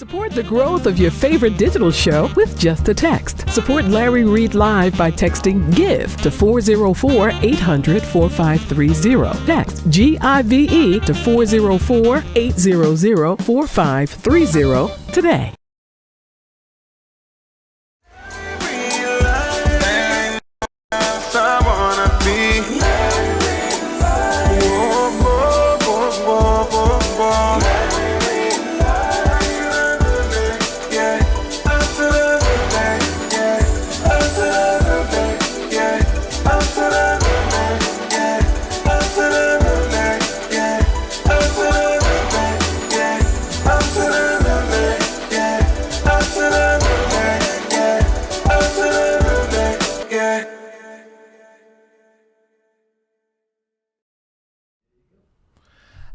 Support the growth of your favorite digital show with just a text. Support Larry Reid Live by texting GIVE to 404-800-4530. Text GIVE to 404-800-4530 today.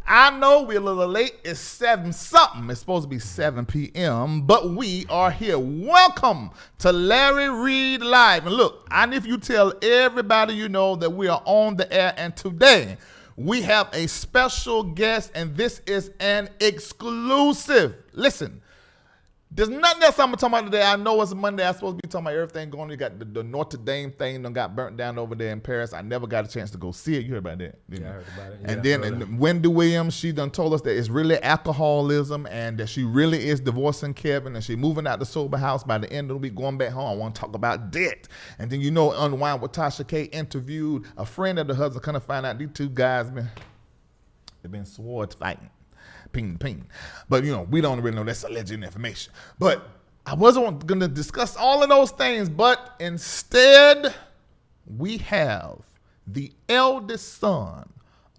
I know we're a little late. It's 7-something. It's supposed to be 7 p.m., but we are here. Welcome to Larry Reid Live. And look, I need you to tell everybody you know that we are on the air, and today we have a special guest, and this is an exclusive. Listen, there's nothing else I'm talking about today. I know it's Monday. I'm supposed to be talking about everything going on. You got the Notre Dame thing that got burnt down over there in Paris. I never got a chance to go see it. You heard about that? Yeah, I heard about it. And then Wendy Williams, she done told us that it's really alcoholism and that she really is divorcing Kevin and she moving out the sober house by the end of the week, going back home. I want to talk about debt. And then, Unwind with Tasha K interviewed a friend of the husband, kind of find out these two guys, they've been swords fighting. Ping, ping. But, we don't really know. That's alleged information. But I wasn't going to discuss all of those things, but instead we have the eldest son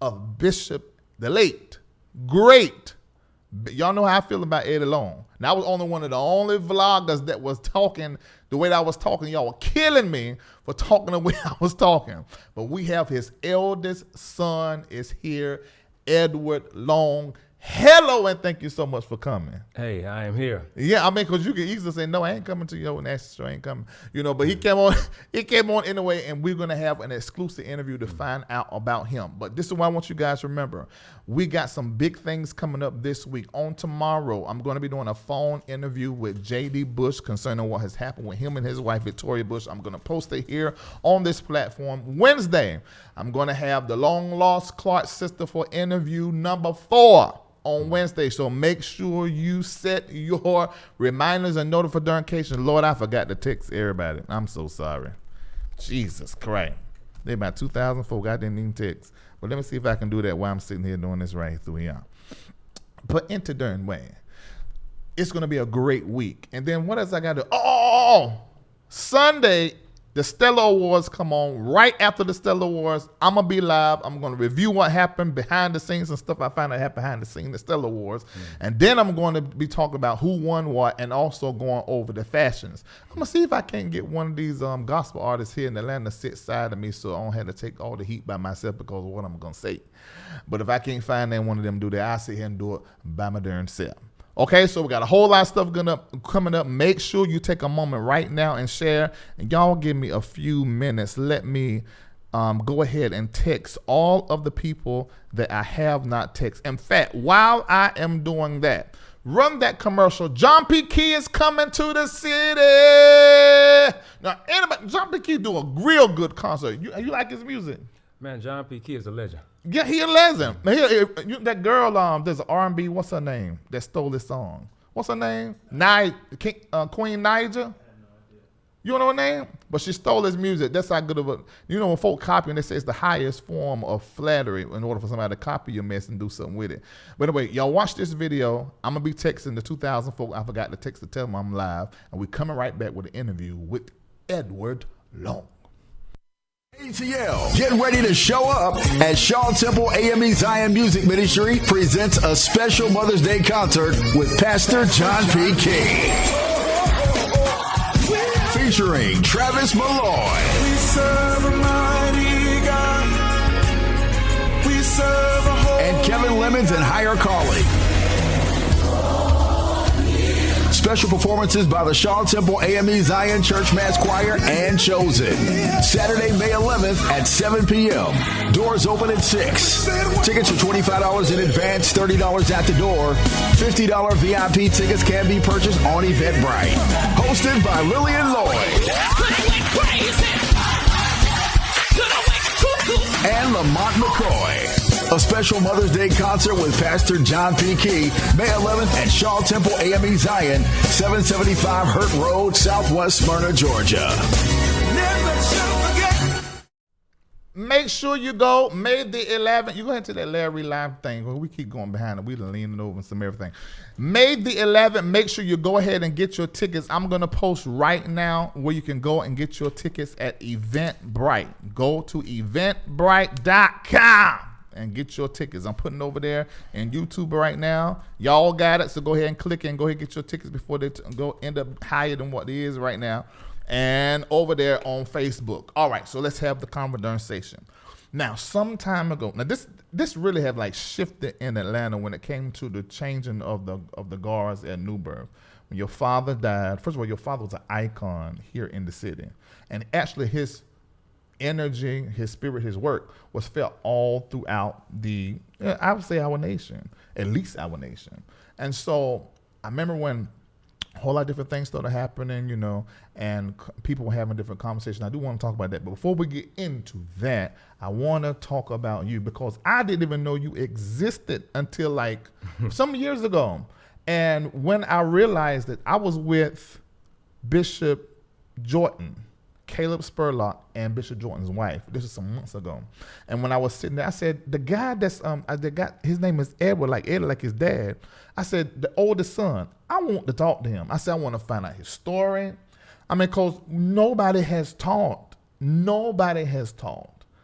of Bishop, the late, great. Y'all know how I feel about Eddie Long. Now, I was only one of the only vloggers that was talking the way that I was talking. Y'all were killing me for talking the way I was talking. But we have his eldest son is here, Edward Long. Hello, and thank you so much for coming. Hey, I am here. Yeah, because you can easily say, no, I ain't coming to your national show, I ain't coming. But he came on anyway, and we're going to have an exclusive interview to find out about him. But this is what I want you guys to remember. We got some big things coming up this week. On tomorrow, I'm going to be doing a phone interview with J.D. Bush concerning what has happened with him and his wife, Victoria Bush. I'm going to post it here on this platform. Wednesday, I'm going to have the long-lost Clark sister for interview number 4. On Wednesday, so make sure you set your reminders and notifications. Lord, I forgot to text everybody. I'm so sorry. Jesus Christ. They about 2,000 folk I didn't even text. But let me see if I can do that while I'm sitting here doing this right through here. But enter during way. It's going to be a great week. And then what else I got to do? Sunday, the Stellar Awards come on. Right after the Stellar Awards, I'm going to be live. I'm going to review what happened behind the scenes and stuff I found out happened behind the scenes, the Stellar Awards. And then I'm going to be talking about who won what and also going over the fashions. I'm going to see if I can't get one of these gospel artists here in Atlanta to sit side of me so I don't have to take all the heat by myself because of what I'm going to say. But if I can't find that one of them do that, I'll sit here and do it by my darn self. Okay, so we got a whole lot of stuff coming up. Make sure you take a moment right now and share. And y'all give me a few minutes. Let me go ahead and text all of the people that I have not texted. In fact, while I am doing that, run that commercial. John P. Key is coming to the city. Now, John P. Key do a real good concert. You like his music? Man, John P. Key is a legend. Yeah, he a legend. That girl, there's an R&B, what's her name, that stole this song? What's her name? Queen Niger? You don't know her name? But she stole his music. That's how good of a, when folk copy and they say it's the highest form of flattery in order for somebody to copy your mess and do something with it. But anyway, y'all watch this video. I'm going to be texting the 2,000 folk. I forgot to text to tell them I'm live. And we're coming right back with an interview with Edward Long. ATL, get ready to show up as Shaw Temple AME Zion Music Ministry presents a special Mother's Day concert with Pastor John P. King. Featuring Travis Malloy. We serve a mighty God. We serve a holy and Kevin Lemons and Higher Calling. Special performances by the Shaw Temple AME Zion Church Mass Choir and Chosen. Saturday, May 11th at 7 p.m. Doors open at 6. Tickets are $25 in advance, $30 at the door. $50 VIP tickets can be purchased on Eventbrite. Hosted by Lillian Lloyd and Lamont McCoy. A special Mother's Day concert with Pastor John P. Key, May 11th at Shaw Temple AME Zion, 775 Hurt Road, Southwest Smyrna, Georgia. Make sure you go May the 11th. You go into that LarryReidLive thing. Well, we keep going behind it. We leaning over and some everything. May the 11th, make sure you go ahead and get your tickets. I'm going to post right now where you can go and get your tickets at Eventbrite. Go to eventbrite.com and get your tickets. I'm putting over there in YouTube right now. Y'all got it, so go ahead and click and go ahead and get your tickets before they go end up higher than what it is right now. And over there on Facebook. All right, so let's have the conversation. Now, some time ago, now this really have like shifted in Atlanta when it came to the changing of the guards at Newburgh. When your father died, first of all, your father was an icon here in the city, and actually his energy, his spirit, his work was felt all throughout I would say our nation, at least our nation. And so I remember when a whole lot of different things started happening, and people were having different conversations. I do want to talk about that. But before we get into that, I want to talk about you because I didn't even know you existed until like some years ago. And when I realized that I was with Bishop Jordan, Caleb Spurlock, and Bishop Jordan's wife. This is some months ago. And when I was sitting there, I said, the guy his name is Edward, like his dad. I said, the oldest son, I want to talk to him. I said, I want to find out his story. I mean, because nobody has taught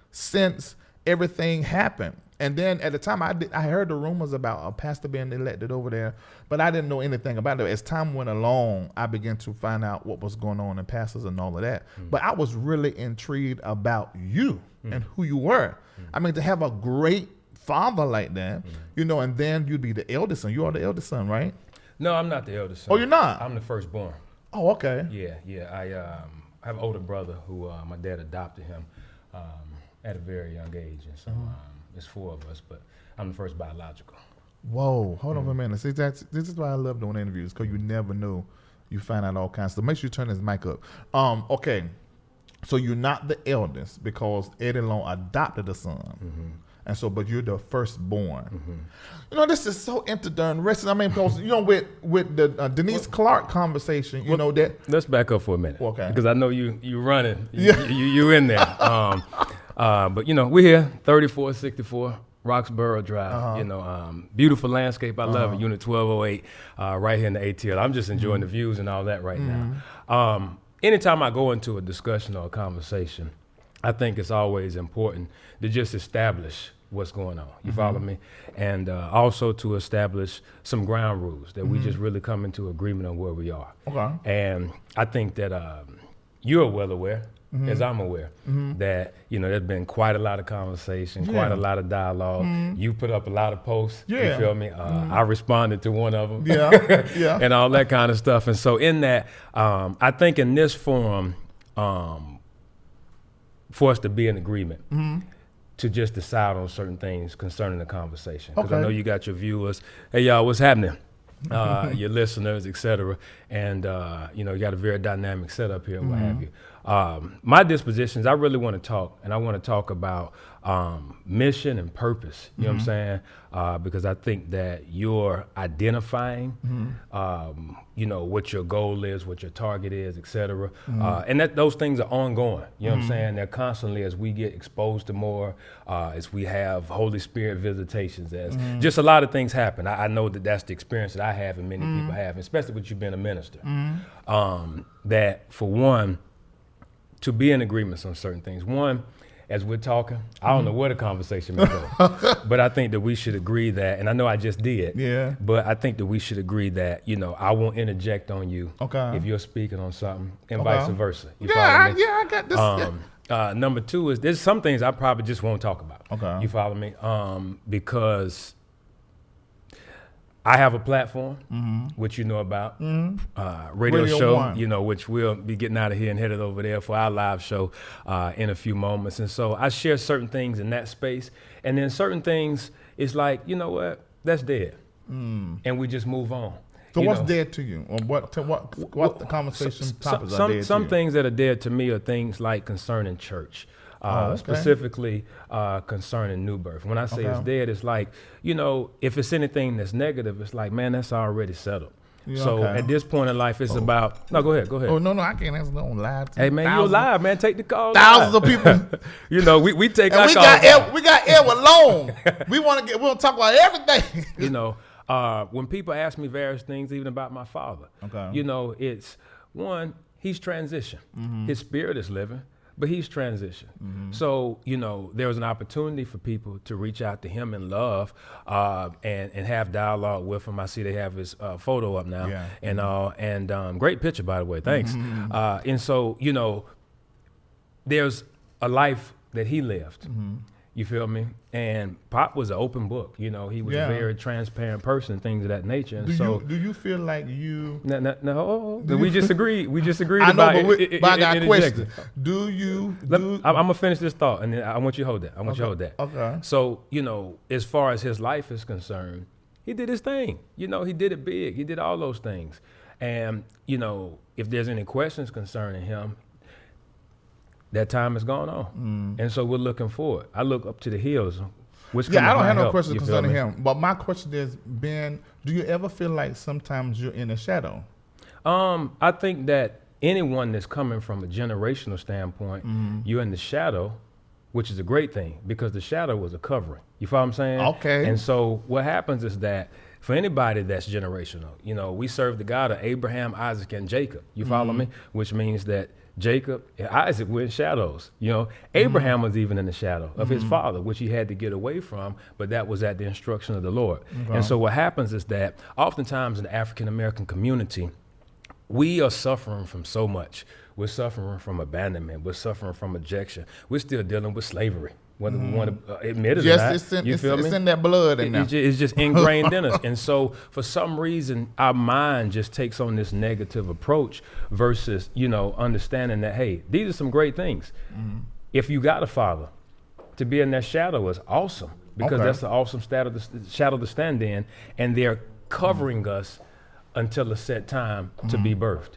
since everything happened. And then at the time, I heard the rumors about a pastor being elected over there, but I didn't know anything about it. As time went along, I began to find out what was going on in pastors and all of that. But I was really intrigued about you and who you were. I mean, to have a great father like that, and then you'd be the eldest son. You are the eldest son, right? No, I'm not the eldest son. Oh, you're not? I'm the firstborn. Oh, okay. Yeah. I have an older brother who my dad adopted him at a very young age, and so there's 4 of us, but I'm the first biological. Whoa, hold on for a minute. See, this is why I love doing interviews, because you never know. You find out all kinds of stuff. Make sure you turn this mic up. Okay, so you're not the eldest because Eddie Long adopted a son. And so, but you're the firstborn. This is so interesting. I mean, because, with the Denise Clark conversation, that. Let's back up for a minute. Okay. Because I know you running. You in there. But, we're here, 3464 Roxborough Drive. Beautiful landscape. I love it. Unit 1208, right here in the ATL. I'm just enjoying the views and all that right now. Anytime I go into a discussion or a conversation, I think it's always important to just establish what's going on. You follow me? And also to establish some ground rules that we just really come into agreement on where we are. Okay. And I think that you're well aware, as I'm aware, that, there's been quite a lot of conversation, quite a lot of dialogue. You put up a lot of posts, you feel me? I responded to one of them. And all that kind of stuff. And so in that, I think in this forum, for us to be in agreement, to just decide on certain things concerning the conversation. Because I know you got your viewers. Hey, y'all, what's happening? Your listeners, et cetera. And, you got a very dynamic setup here and what have you. My dispositions, I really want to talk, and I want to talk about mission and purpose. You know what I'm saying? Because I think that you're identifying, what your goal is, what your target is, et cetera. And that those things are ongoing. You know what I'm saying? They're constantly, as we get exposed to more, as we have Holy Spirit visitations, as just a lot of things happen. I know that that's the experience that I have and many people have, especially with you being a minister. That for one, to be in agreement on certain things. One, as we're talking, I don't know where the conversation may go, but I think that we should agree that, and I know I just did, but I think that we should agree that, I won't interject on you if you're speaking on something, and vice versa. You follow me? I got this. Number 2 is there's some things I probably just won't talk about. You follow me? Because I have a platform, which you know about, radio show, 1. Which we'll be getting out of here and headed over there for our live show in a few moments. And so I share certain things in that space. And then certain things, it's like, you know what, that's dead. And we just move on. So what's dead to you? Or what the conversation topics are dead to you? Some things that are dead to me are things like concerning church. Specifically concerning new birth. When I say it's dead, it's like, if it's anything that's negative, it's like, man, that's already settled. Yeah, so at this point in life, it's about, no, go ahead. Oh, no, I can't answer no live. Hey, man, you're live, man. Take the call. Thousands of people. We take our we calls. We got air alone. we want to talk about everything. When people ask me various things, even about my father, it's one, he's transitioned. His spirit is living. But he's transitioned. So, there was an opportunity for people to reach out to him in love and have dialogue with him. I see they have his photo up now. Yeah. And great picture, by the way. Thanks. And so, there's a life that he lived. You feel me? And Pop was an open book. He was a very transparent person, things of that nature. And do you feel like you? No. We just agreed. I know, but I got a question. I'm gonna finish this thought, and then I want you to hold that. Okay. So as far as his life is concerned, he did his thing. He did it big. He did all those things. And if there's any questions concerning him, that time has gone on. And so we're looking forward. I look up to the hills. I don't have no questions concerning him. But my question is, Ben, do you ever feel like sometimes you're in a shadow? I think that anyone that's coming from a generational standpoint, you're in the shadow, which is a great thing because the shadow was a covering. You follow what I'm saying? Okay. And so what happens is that for anybody that's generational, we serve the God of Abraham, Isaac, and Jacob. You follow me? Which means that Jacob and Isaac were in shadows. Abraham was even in the shadow of his father, which he had to get away from, but that was at the instruction of the Lord. And so what happens is that oftentimes in the African American community, we are suffering from so much. We're suffering from abandonment. We're suffering from rejection. We're still dealing with slavery, whether we want to admit it or not. It's in that blood. It's just ingrained in us. And so for some reason, our mind just takes on this negative approach versus, understanding that, hey, these are some great things. If you got a father, to be in that shadow is awesome because that's an awesome shadow to stand in. And they're covering us until a set time to be birthed.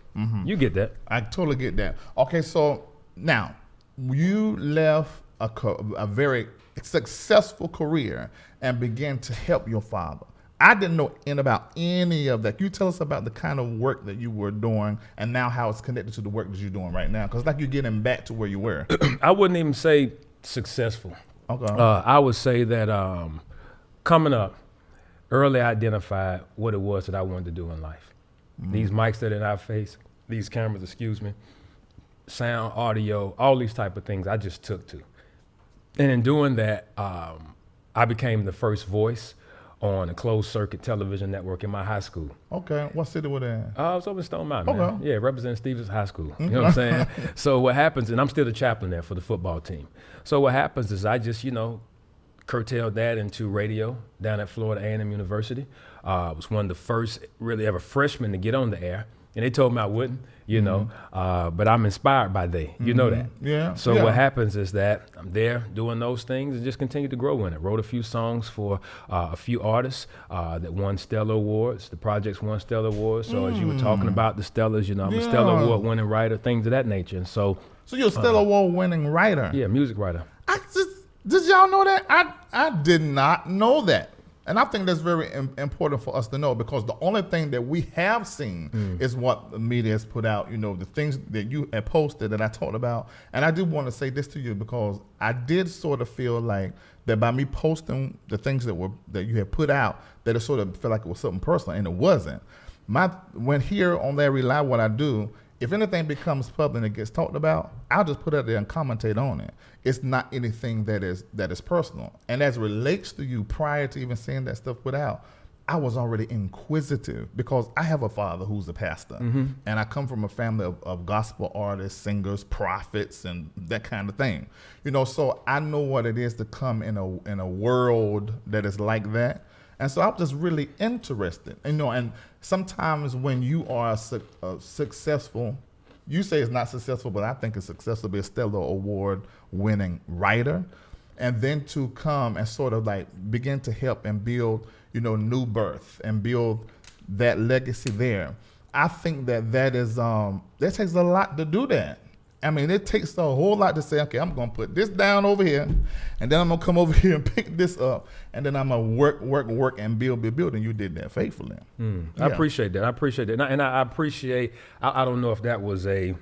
You get that? I totally get that. Okay, so now you left a very successful career and began to help your father. I didn't know about any of that. Can you tell us about the kind of work that you were doing and now how it's connected to the work that you're doing right now? Because like you're getting back to where you were. I wouldn't even say successful. Okay. I would say that coming up, early identified what it was that I wanted to do in life. These mics that are in our face, these cameras, sound, audio, all these type of things I just took to. And in doing that, I became the first voice on a closed circuit television network in my high school. Okay, what city were they in? I was over in Stone Mountain, man. Yeah, representing Stevens High School. You know what I'm saying? So what happens, and I'm still the chaplain there for the football team. So what happens is I just, curtailed that into radio down at Florida A&M University. I was one of the first really ever freshmen to get on the air. And they told me I wouldn't, but I'm inspired by they. You know that. Yeah. So what happens is that I'm there doing those things and just continue to grow in it. Wrote a few songs for a few artists that won Stellar Awards. The projects won Stellar Awards. So as you were talking about the Stellars, I'm a Stellar Award winning writer, things of that nature. And so you're a Stellar Award winning writer? Yeah, music writer. Did y'all know that? I did not know that. And I think that's very important for us to know because the only thing that we have seen is what the media has put out, the things that you had posted that I talked about. And I do want to say this to you because I did sort of feel like that by me posting the things that you had put out, that it sort of felt like it was something personal, and it wasn't. When here on LarryReidLive, what I do, if anything becomes public and it gets talked about, I'll just put it there and commentate on it. It's not anything that is personal. And as it relates to you, prior to even seeing that stuff put out, I was already inquisitive because I have a father who's a pastor. And I come from a family of gospel artists, singers, prophets, and that kind of thing. So I know what it is to come in a world that is like that. And so I'm just really interested, and sometimes when you are successful, you say it's not successful, but I think it's successful to be a Stellar Award winning writer, and then to come and sort of like begin to help and build, New Birth and build that legacy there. I think that is, that takes a lot to do that. I mean, it takes a whole lot to say, okay, I'm going to put this down over here, and then I'm going to come over here and pick this up, and then I'm going to work, and build. And you did that faithfully. I appreciate that. And I appreciate, I don't know if that was a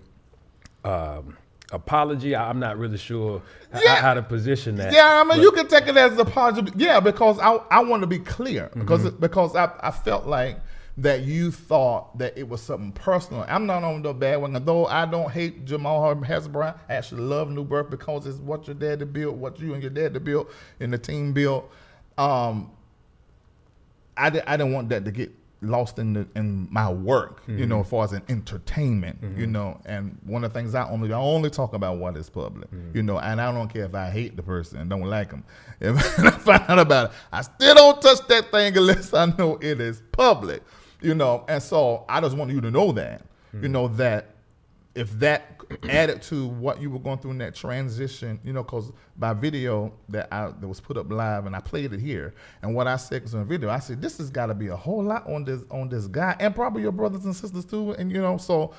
apology. I'm not really sure how to position that. Yeah, I mean, you can take it as an apology. Yeah, because I want to be clear, because I felt like that you thought that it was something personal. I'm not on the bad one, though I don't hate Jamal Hasbrown. I actually love New Birth because it's what your daddy built, what you and your daddy built, and the team built. I didn't want that to get lost in my work, as far as in entertainment, and one of the things I only talk about what is public, and I don't care if I hate the person and don't like them. If I find out about it, I still don't touch that thing unless I know it is public. And so I just want you to know that, that if that added to what you were going through in that transition, because by video that was put up live and I played it here, and what I said was on video, I said, this has got to be a whole lot on this guy and probably your brothers and sisters too. And, so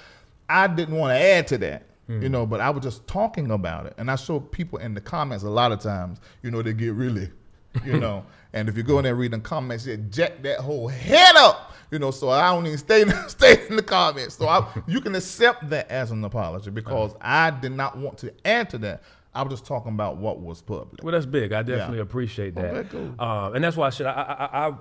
I didn't want to add to that. But I was just talking about it. And I show people in the comments a lot of times, they get really, and if you go in there reading comments, you jack that whole head up. So I don't even stay in the comments. So you can accept that as an apology because I did not want to add to that. I was just talking about what was public. Well, that's big. I definitely appreciate that. Okay, cool. And that's why I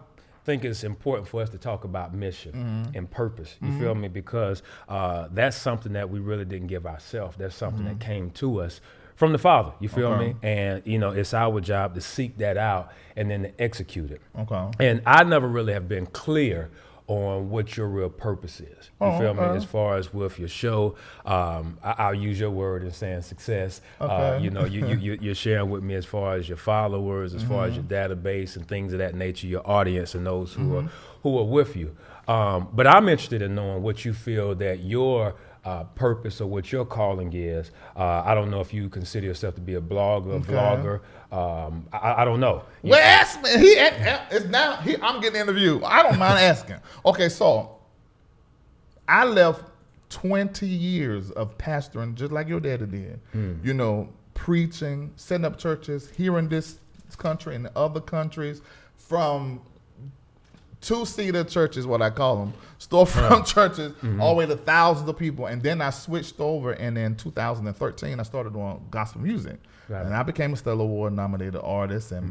think it's important for us to talk about mission and purpose. You feel me? Because that's something that we really didn't give ourselves. That's something that came to us from the Father, you feel me? And, it's our job to seek that out and then to execute it. Okay. And I never really have been clear on what your real purpose is. You feel me? As far as with your show, I'll use your word in saying success. You're sharing with me as far as your followers, as far as your database and things of that nature, your audience and those who are with you. But I'm interested in knowing what you feel that your purpose or what your calling is. I don't know if you consider yourself to be a blogger, vlogger. I don't know. Well, ask me. I'm getting interviewed. I don't mind asking. Okay, so I left 20 years of pastoring just like your daddy did. Preaching, setting up churches here in this country and other countries, from two-seater churches, what I call them, storefront churches, all the way to thousands of people. And then I switched over, and in 2013, I started doing gospel music. And I became a Stellar Award nominated artist, and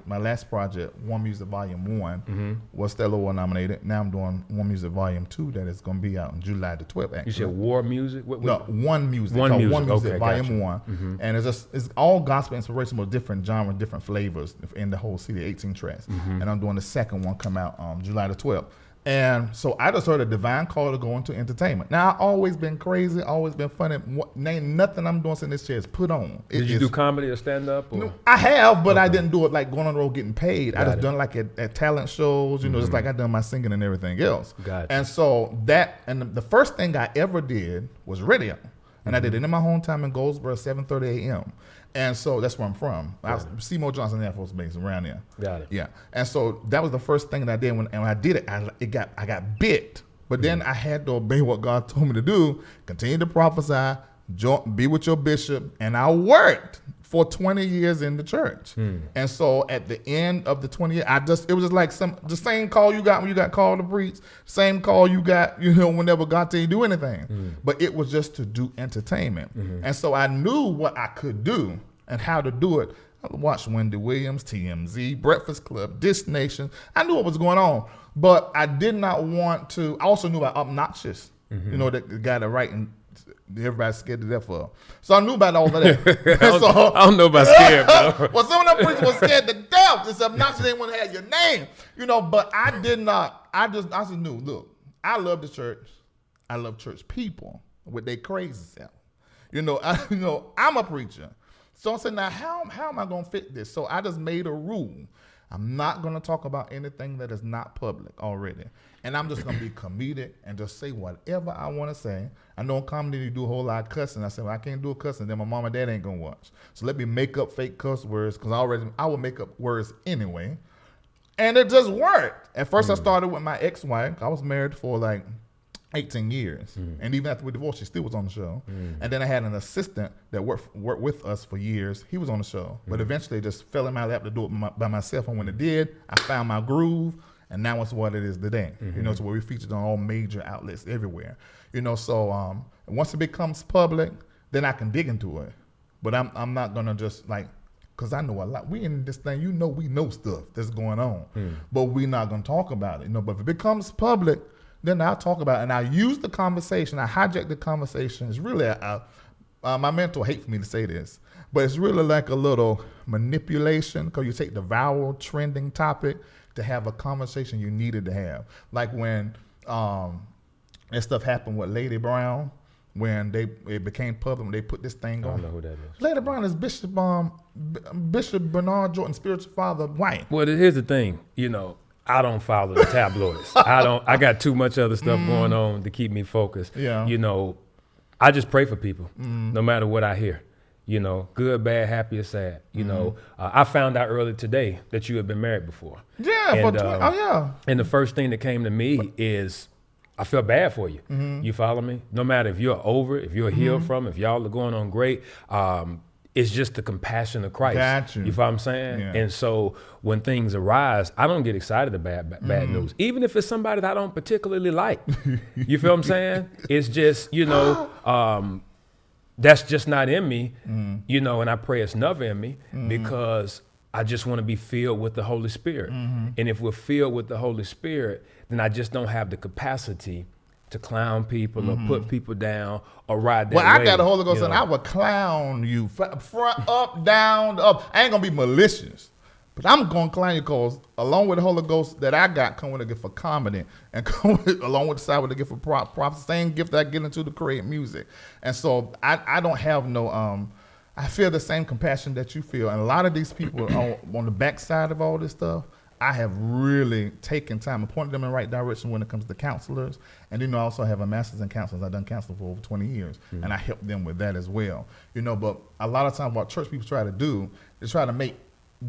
my last project, One Music Volume 1, was Stellar Award nominated. Now I'm doing One Music Volume 2 that is going to be out on July the 12th, actually. You said War Music? No, One Music. One Music Volume 1. And it's all gospel inspiration with different genres, different flavors in the whole CD, 18 tracks. And I'm doing the second one come out July the 12th. And so I just heard a divine call to go into entertainment. Now, I've always been crazy, always been funny. Name nothing I'm doing in this chair is put on. Did you do comedy or stand-up? No, I have, but I didn't do it like going on the road getting paid. I just done like at talent shows, just like I done my singing and everything else. Gotcha. And so the first thing I ever did was radio. And I did it in my hometown in Goldsboro, 7:30 a.m. And so that's where I'm from. I was Seymour Johnson Air Force Base around there. Got it. Yeah. And so that was the first thing that I did. When I did it, I got bit. But then I had to obey what God told me to do. Continue to prophesy, be with your bishop. And I worked for 20 years in the church. And so at the end of the 20 years, it was just like the same call you got when you got called to preach, same call you got, whenever God tell you to do anything. But it was just to do entertainment. And so I knew what I could do and how to do it. I watched Wendy Williams, TMZ, Breakfast Club, Dish Nation. I knew what was going on, but I did not want to. I also knew about Obnoxious, that guy that writing. Everybody's scared to death of. So I knew about all of that. I don't know about scared, bro. Well, some of them preachers were scared to death. It's obnoxious. They want to have your name, But I did not. I just knew. Look, I love the church. I love church people with their crazy self. I'm a preacher. So I said, now how am I gonna fit this? So I just made a rule. I'm not going to talk about anything that is not public already. And I'm just going to be comedic and just say whatever I want to say. I know in comedy you do a whole lot of cussing. I said, well, I can't do a cussing, then my mom and dad ain't going to watch. So let me make up fake cuss words, because I will make up words anyway. And it just worked. At first I started with my ex-wife. I was married for like 18 years. And even after we divorced, she still was on the show. And then I had an assistant that worked with us for years. He was on the show. But eventually it just fell in my lap to do it by myself. And when it did, I found my groove. And now it's what it is today. You know, it's where we featured on all major outlets everywhere. You know, so once it becomes public, then I can dig into it. But I'm not going to just like, because I know a lot. We in this thing, you know, we know stuff that's going on. But we're not going to talk about it. You know, but if it becomes public, then I'll talk about it. And I use the conversation. I hijack the conversation. It's really, my mentor hates for me to say this, but it's really like a little manipulation, because you take the viral trending topic to have a conversation you needed to have. Like when that stuff happened with Lady Brown, when it became public, when they put this thing on. I don't know who that is. Lady Brown is Bishop Bernard Jordan's spiritual father, wife. Well, here's the thing, you know, I don't follow the tabloids. I got too much other stuff going on to keep me focused. Yeah. You know, I just pray for people, no matter what I hear. You know, good, bad, happy, or sad. You know, I found out earlier today that you had been married before. Yeah, and, and the first thing that came to me is, I feel bad for you. You follow me? No matter if you're over it, if you're healed from it, if y'all are going on great, it's just the compassion of Christ. Got you. You follow what I'm saying? Yeah. And so when things arise, I don't get excited about bad news, even if it's somebody that I don't particularly like. You feel what I'm saying? It's just, you know, that's just not in me, you know, and I pray it's never in me, because I just want to be filled with the Holy Spirit. And if we're filled with the Holy Spirit, then I just don't have the capacity to clown people or put people down or ride that way. I got the Holy Ghost, and I would clown you front, up, down, up. I ain't going to be malicious, but I'm going to clown you, because along with the Holy Ghost that I got, come with a gift for comedy, and come with, along with the side with the gift for props, same gift that I get into to create music. And so I don't have no, I feel the same compassion that you feel. And a lot of these people on the backside of all this stuff, I have really taken time and pointed them in the right direction when it comes to counselors. And I also have a master's in counseling. I've done counseling for over 20 years, and I help them with that as well. You know, but a lot of times what church people try to do is try to make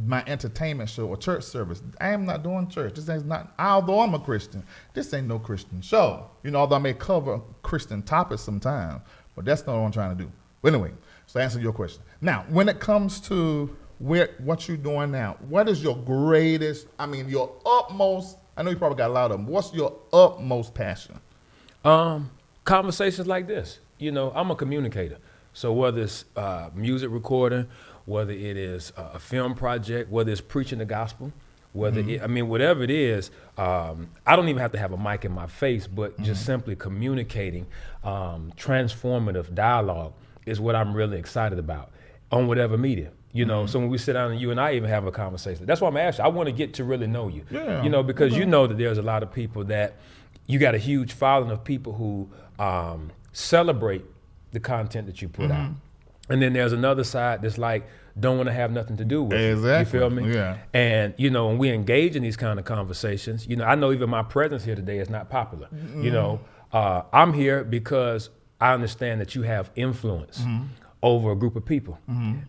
my entertainment show or church service. I am not doing church. This is not, although I'm a Christian, this ain't no Christian show. You know, although I may cover Christian topics sometimes, but that's not what I'm trying to do. But anyway, so answer your question. Now, when it comes to what you're doing now, what is your greatest, your utmost, I know you probably got a lot of them, what's your utmost passion? Conversations like this. You know, I'm a communicator. So whether it's music recording, whether it is a film project, whether it's preaching the gospel, whether whatever it is, I don't even have to have a mic in my face, but just simply communicating transformative dialogue is what I'm really excited about on whatever media. You know, so when we sit down and you and I even have a conversation, that's why I'm asking. I want to get to really know you. Yeah, you know, because you know that there's a lot of people that you got a huge following of people who celebrate the content that you put out. And then there's another side that's like, don't want to have nothing to do with it. You feel me? Yeah. And, you know, when we engage in these kind of conversations, you know, I know even my presence here today is not popular. You know, I'm here because I understand that you have influence over a group of people.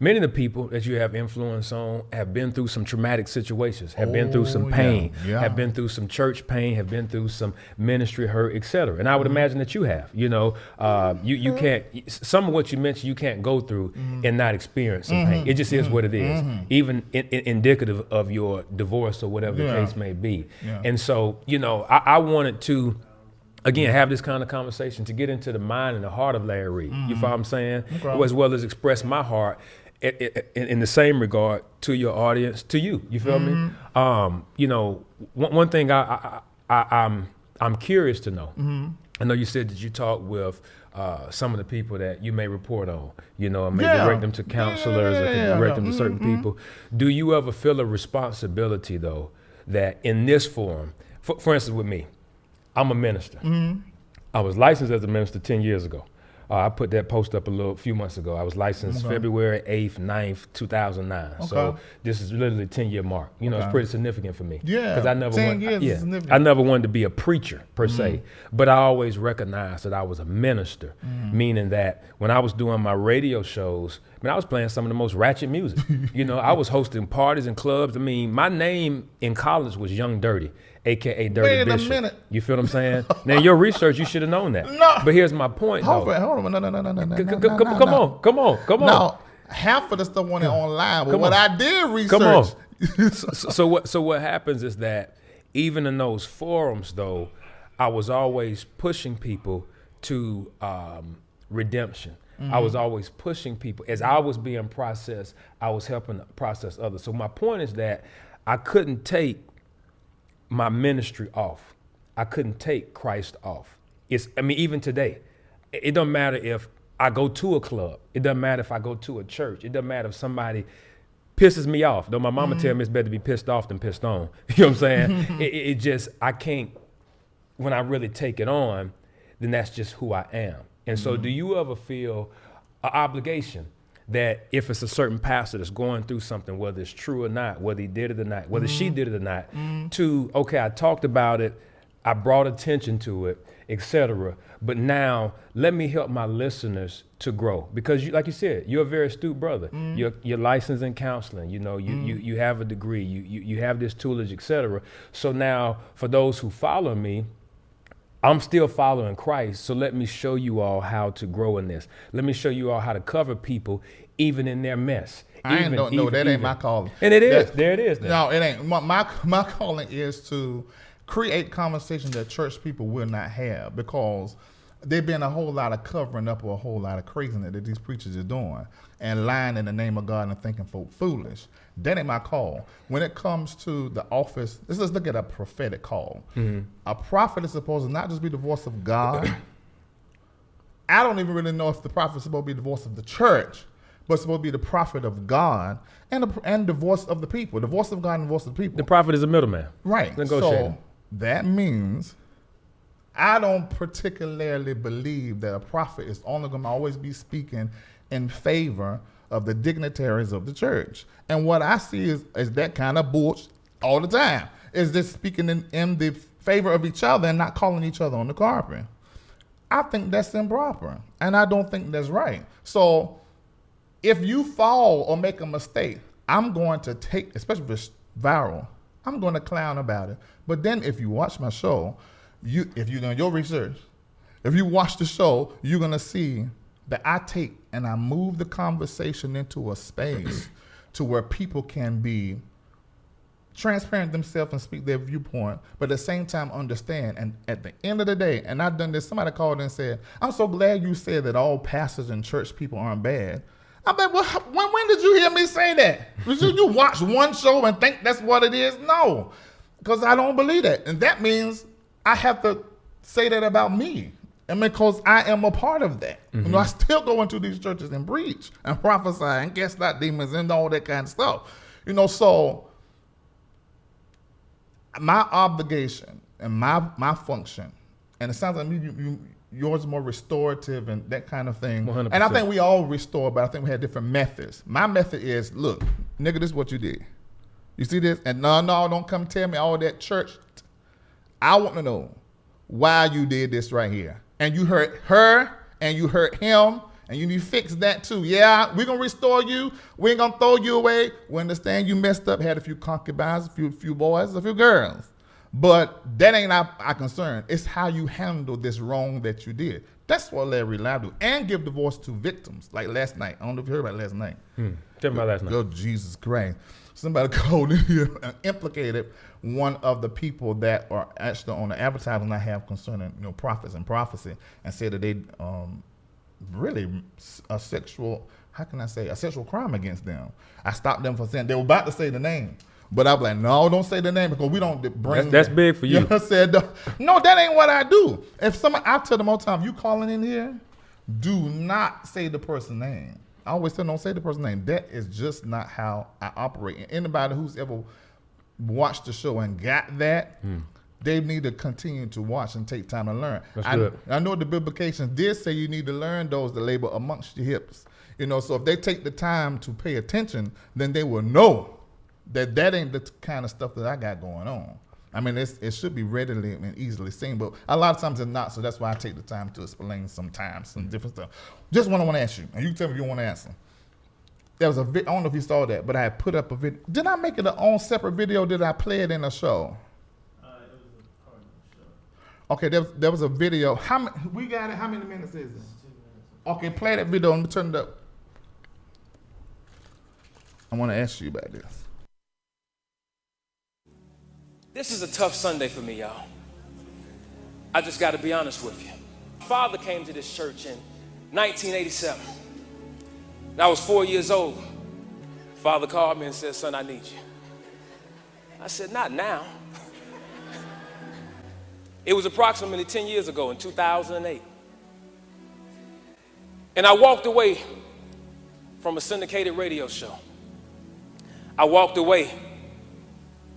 Many of the people that you have influence on have been through some traumatic situations, have been through some pain, have been through some church pain, have been through some ministry hurt, etc. And I would imagine that you have. You know, you can't, some of what you mentioned, you can't go through and not experience some pain. It just is what it is, even indicative of your divorce or whatever the case may be. And so, you know, I wanted to, again, have this kind of conversation to get into the mind and the heart of Larry Reid. You follow what I'm saying? Okay. As well as express my heart in the same regard to your audience, to you. You feel me? You know, one thing I'm curious to know. I know you said that you talk with some of the people that you may report on, you know, and may direct them to counselors or direct them to certain people. Do you ever feel a responsibility, though, that in this forum, for instance, with me, I'm a minister. I was licensed as a minister 10 years ago. I put that post up a few months ago. I was licensed February 8th, 9th, 2009. Okay. So this is literally a 10-year mark. You know, it's pretty significant for me. Yeah, because I never 10 years is significant. I never wanted to be a preacher per se, but I always recognized that I was a minister, meaning that when I was doing my radio shows, I was playing some of the most ratchet music. You know, I was hosting parties and clubs. I mean, my name in college was Young Dirty, AKA Dirty Bishop. Wait a minute. You feel what I'm saying? Now, your research, you should have known that. No. But here's my point, though. Hold on. No. Come on. Now, half of the stuff went online, but what I did research. Come on. So what happens is that even in those forums, though, I was always pushing people to redemption. I was always pushing people. As I was being processed, I was helping process others. So my point is that I couldn't take my ministry off. I couldn't take Christ off. Even today, it doesn't matter if I go to a club. It doesn't matter if I go to a church. It doesn't matter if somebody pisses me off. Though my mama tell me it's better to be pissed off than pissed on. You know what I'm saying? I can't, when I really take it on, then that's just who I am. And so do you ever feel an obligation that if it's a certain pastor that's going through something, whether it's true or not, whether he did it or not, whether she did it or not, I talked about it, I brought attention to it, etc. But now let me help my listeners to grow, because like you said, you're a very astute brother. You're licensed in counseling. You know, you have a degree. You have this toolage, etc. So now for those who follow me, I'm still following Christ, so let me show you all how to grow in this. Let me show you all how to cover people even in their mess. That ain't my calling. And it is. There it is. Then. No, it ain't. My calling is to create conversation that church people will not have, because there's been a whole lot of covering up or a whole lot of craziness that these preachers are doing and lying in the name of God and thinking folk foolish. That ain't my call. When it comes to the office, let's look at a prophetic call. A prophet is supposed to not just be the voice of God. I don't even really know if the prophet is supposed to be the voice of the church, but it's supposed to be the prophet of God and the voice of the people. The voice of God and the voice of the people. The prophet is a middleman. Right. So that means I don't particularly believe that a prophet is only going to always be speaking in favor of the dignitaries of the church. And what I see is that kind of bullshit all the time. Is this speaking in the favor of each other and not calling each other on the carpet. I think that's improper, and I don't think that's right. So if you fall or make a mistake, I'm going to take, especially if it's viral, I'm going to clown about it. But then if you watch my show, if you're doing your research, if you watch the show, you're going to see that I take and I move the conversation into a space to where people can be transparent themselves and speak their viewpoint, but at the same time understand. And at the end of the day, and I've done this, somebody called and said, I'm so glad you said that all pastors and church people aren't bad. I'm like, well, when did you hear me say that? Did you watch one show and think that's what it is? No, because I don't believe that. And that means I have to say that about me. And because I am a part of that. You know, I still go into these churches and preach and prophesy and cast out demons and all that kind of stuff. You know, so my obligation and my function, and it sounds like yours is more restorative and that kind of thing. 100%. And I think we all restore, but I think we have different methods. My method is, look, nigga, this is what you did. You see this? And no, don't come tell me all that church. I want to know why you did this right here. And you hurt her and you hurt him, and you need to fix that too. Yeah, we're going to restore you. We ain't going to throw you away. We understand you messed up, had a few concubines, a few boys, a few girls. But that ain't our concern. It's how you handle this wrong that you did. That's what LarryReid do. And give the voice to victims. Like last night. I don't know if you heard about last night. Tell me about last night. Oh, Jesus Christ. Somebody called in here and implicated one of the people that are actually on the advertising I have concerning, prophets and prophecy, and said that they really a sexual crime against them. I stopped them from saying, they were about to say the name, but I was like, no, don't say the name, because we don't bring that's big for you. I said, no, that ain't what I do. If I tell them all the time, you calling in here, do not say the person's name. I always tell them, don't say the person's name. That is just not how I operate. And anybody who's ever watched the show and got that, they need to continue to watch and take time to learn. That's good. I know the biblications did say you need to learn those that labor amongst your hips. So if they take the time to pay attention, then they will know that ain't the kind of stuff that I got going on. I mean, it should be readily and easily seen, but a lot of times it's not, so that's why I take the time to explain sometimes some different stuff. Just what I want to ask you, and you tell me if you want to answer. There was I don't know if you saw that, but I had put up a video. Did I make it an own separate video? Did I play it in a show? It was a part of the show. Okay, there was a video. We got it. How many minutes is it? 2 minutes. Okay, play that video and turn it up. I want to ask you about this. This is a tough Sunday for me, y'all. I just got to be honest with you. My father came to this church in 1987. I was 4 years old. Father called me and said, son, I need you. I said, not now. It was approximately 10 years ago in 2008. And I walked away from a syndicated radio show. I walked away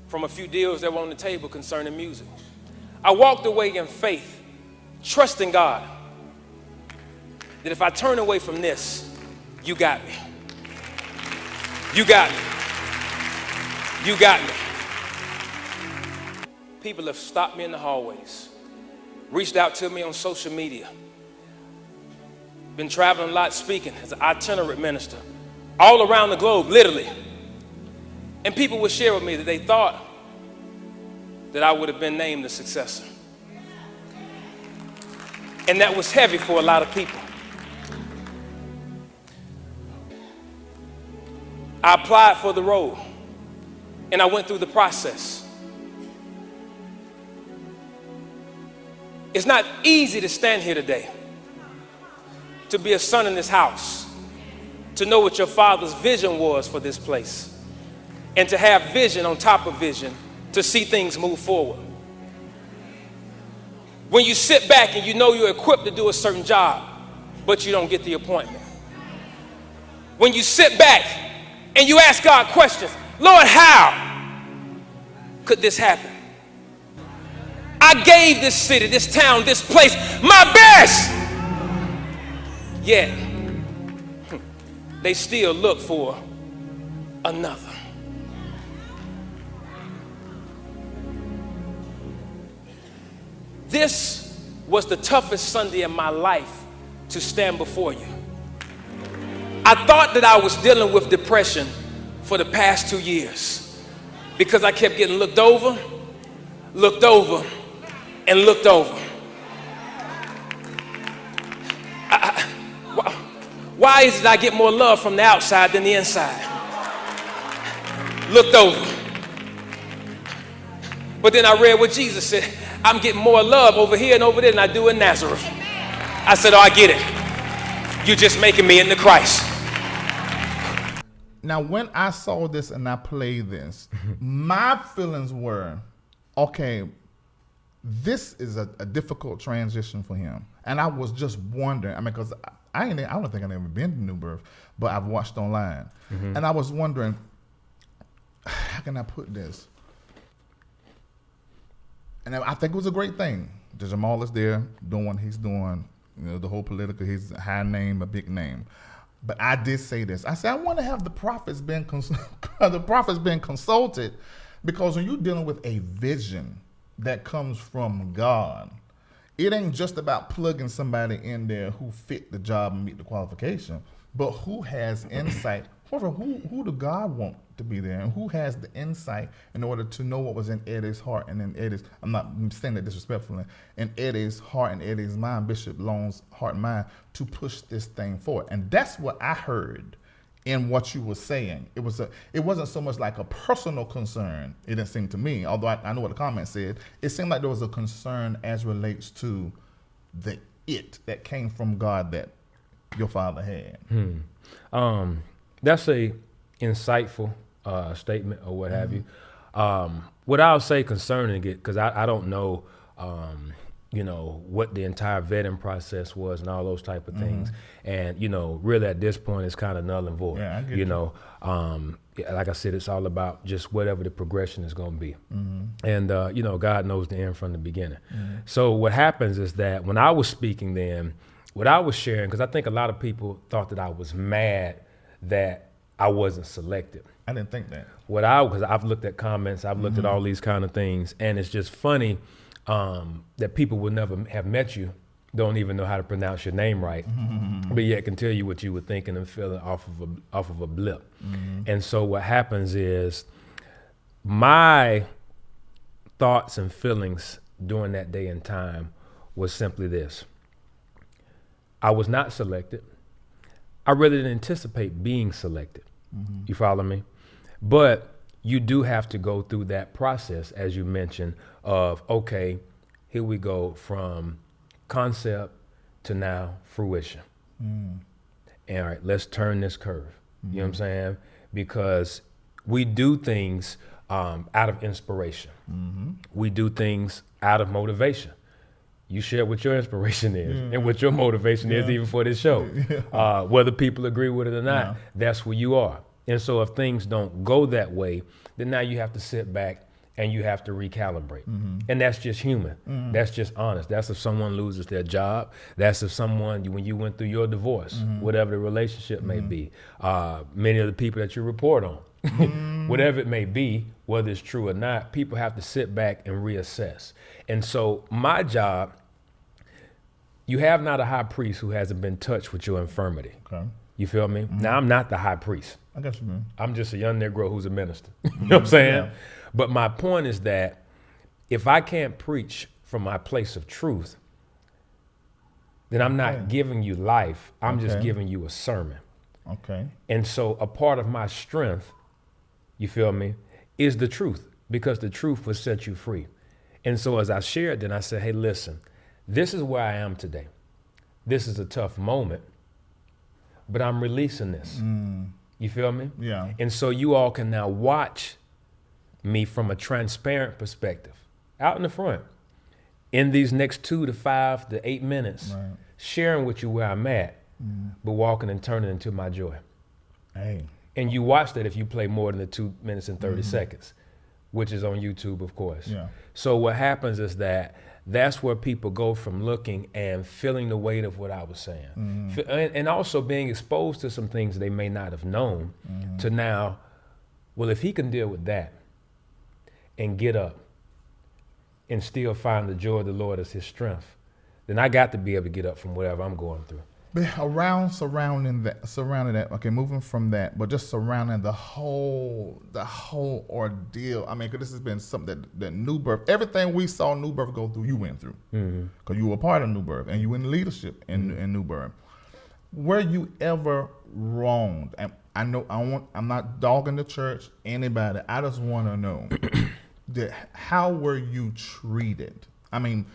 from a few deals that were on the table concerning music. I walked away in faith, trusting God that if I turn away from this, you got me. You got me. You got me. People have stopped me in the hallways, reached out to me on social media. Been traveling a lot, speaking as an itinerant minister all around the globe, literally. And people would share with me that they thought that I would have been named the successor. And that was heavy for a lot of people. I applied for the role, and I went through the process. It's not easy to stand here today, to be a son in this house, to know what your father's vision was for this place, and to have vision on top of vision to see things move forward. When you sit back and you know you're equipped to do a certain job, but you don't get the appointment. When you sit back and you ask God questions, Lord, how could this happen? I gave this city, this town, this place my best. Yet, they still look for another. This was the toughest Sunday in my life to stand before you. I thought that I was dealing with depression for the past 2 years because I kept getting looked over, and looked over. Why is it I get more love from the outside than the inside? Looked over. But then I read what Jesus said. I'm getting more love over here and over there than I do in Nazareth. I said, oh, I get it. You're just making me into Christ. Now, when I saw this and I played this, my feelings were, okay, this is a difficult transition for him. And I was just wondering, because I don't think I've ever been to New Birth, but I've watched online. Mm-hmm. And I was wondering, how can I put this? And I think it was a great thing. Jamal is there doing what he's doing, the whole political, he's a high name, a big name. But I did say this. I said, I want to have the prophets being consulted, because when you're dealing with a vision that comes from God, it ain't just about plugging somebody in there who fit the job and meet the qualification, but who has insight. Who do God want to be there, and who has the insight in order to know what was in Eddie's heart and in Eddie's, I'm not saying that disrespectfully, in Eddie's heart and Eddie's mind, Bishop Long's heart and mind, to push this thing forward. And that's what I heard in what you were saying. It wasn't so much like a personal concern, it didn't seem to me, although I know what the comment said. It seemed like there was a concern as relates to the it that came from God that your father had. That's a insightful statement or what have you. What I'll say concerning it, because I don't know you know, what the entire vetting process was and all those type of things. And, you know, really at this point it's kind of null and void. Yeah, I get you know, like I said, it's all about just whatever the progression is going to be. And, you know, God knows the end from the beginning. So what happens is that when I was speaking then, what I was sharing, because I think a lot of people thought that I was mad that I wasn't selected. I didn't think that. Because I've looked at comments, I've looked at all these kind of things, and it's just funny that people would never have met you, don't even know how to pronounce your name right, but yet can tell you what you were thinking and feeling off of a blip. And so what happens is my thoughts and feelings during that day and time was simply this. I was not selected. I really didn't anticipate being selected. You follow me? But you do have to go through that process, as you mentioned, of, okay, here we go from concept to now fruition. And all right, let's turn this curve. You know what I'm saying? Because we do things out of inspiration. We do things out of motivation. You share what your inspiration is and what your motivation is even for this show. Whether people agree with it or not, that's where you are. And so if things don't go that way, then now you have to sit back and you have to recalibrate. And that's just human. That's just honest. That's if someone loses their job. That's if someone, when you went through your divorce, whatever the relationship may be, many of the people that you report on, whatever it may be, whether it's true or not, people have to sit back and reassess. And so my job, you have not a high priest who hasn't been touched with your infirmity. Okay. You feel me? Now, I'm not the high priest. I got you, man. I'm just a young Negro who's a minister. You know what I'm saying? Yeah. But my point is that if I can't preach from my place of truth, then I'm not giving you life. I'm just giving you a sermon. Okay. And so a part of my strength, you feel me, is the truth, because the truth will set you free. And so as I shared, then I said, hey, listen, this is where I am today. This is a tough moment, but I'm releasing this. You feel me? Yeah. And so you all can now watch me from a transparent perspective, out in the front, in these next 2 to 5 to 8 minutes, sharing with you where I'm at, but walking and turning into my joy. Hey. And you watch that if you play more than the 2 minutes and 30 seconds, which is on YouTube, of course. Yeah. So what happens is that's where people go from looking and feeling the weight of what I was saying. And also being exposed to some things they may not have known, to now, well, if he can deal with that and get up and still find the joy of the Lord as his strength, then I got to be able to get up from whatever I'm going through. But surrounding that, okay, moving from that, but just surrounding the whole ordeal. I mean, because this has been something that New Birth, everything we saw New Birth go through, you went through. Because you were a part of New Birth and you were in leadership in New Birth. Were you ever wronged? And I know I'm not dogging the church, anybody. I just want to know how were you treated? I mean,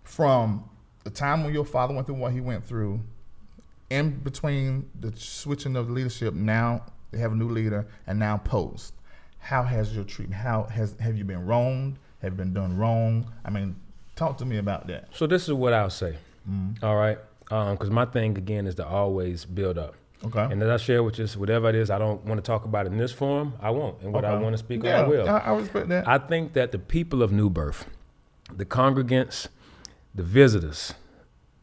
from the time when your father went through what he went through, in between the switching of leadership, now they have a new leader, and now post. How has your treatment? Have you been wronged? Have you been done wrong? I mean, talk to me about that. So this is what I'll say. All right, because my thing again is to always build up. Okay. And as I share with you, whatever it is, I don't want to talk about it in this forum, I won't. And what I want to speak on, I will. I respect that. I think that the people of New Birth, the congregants, the visitors,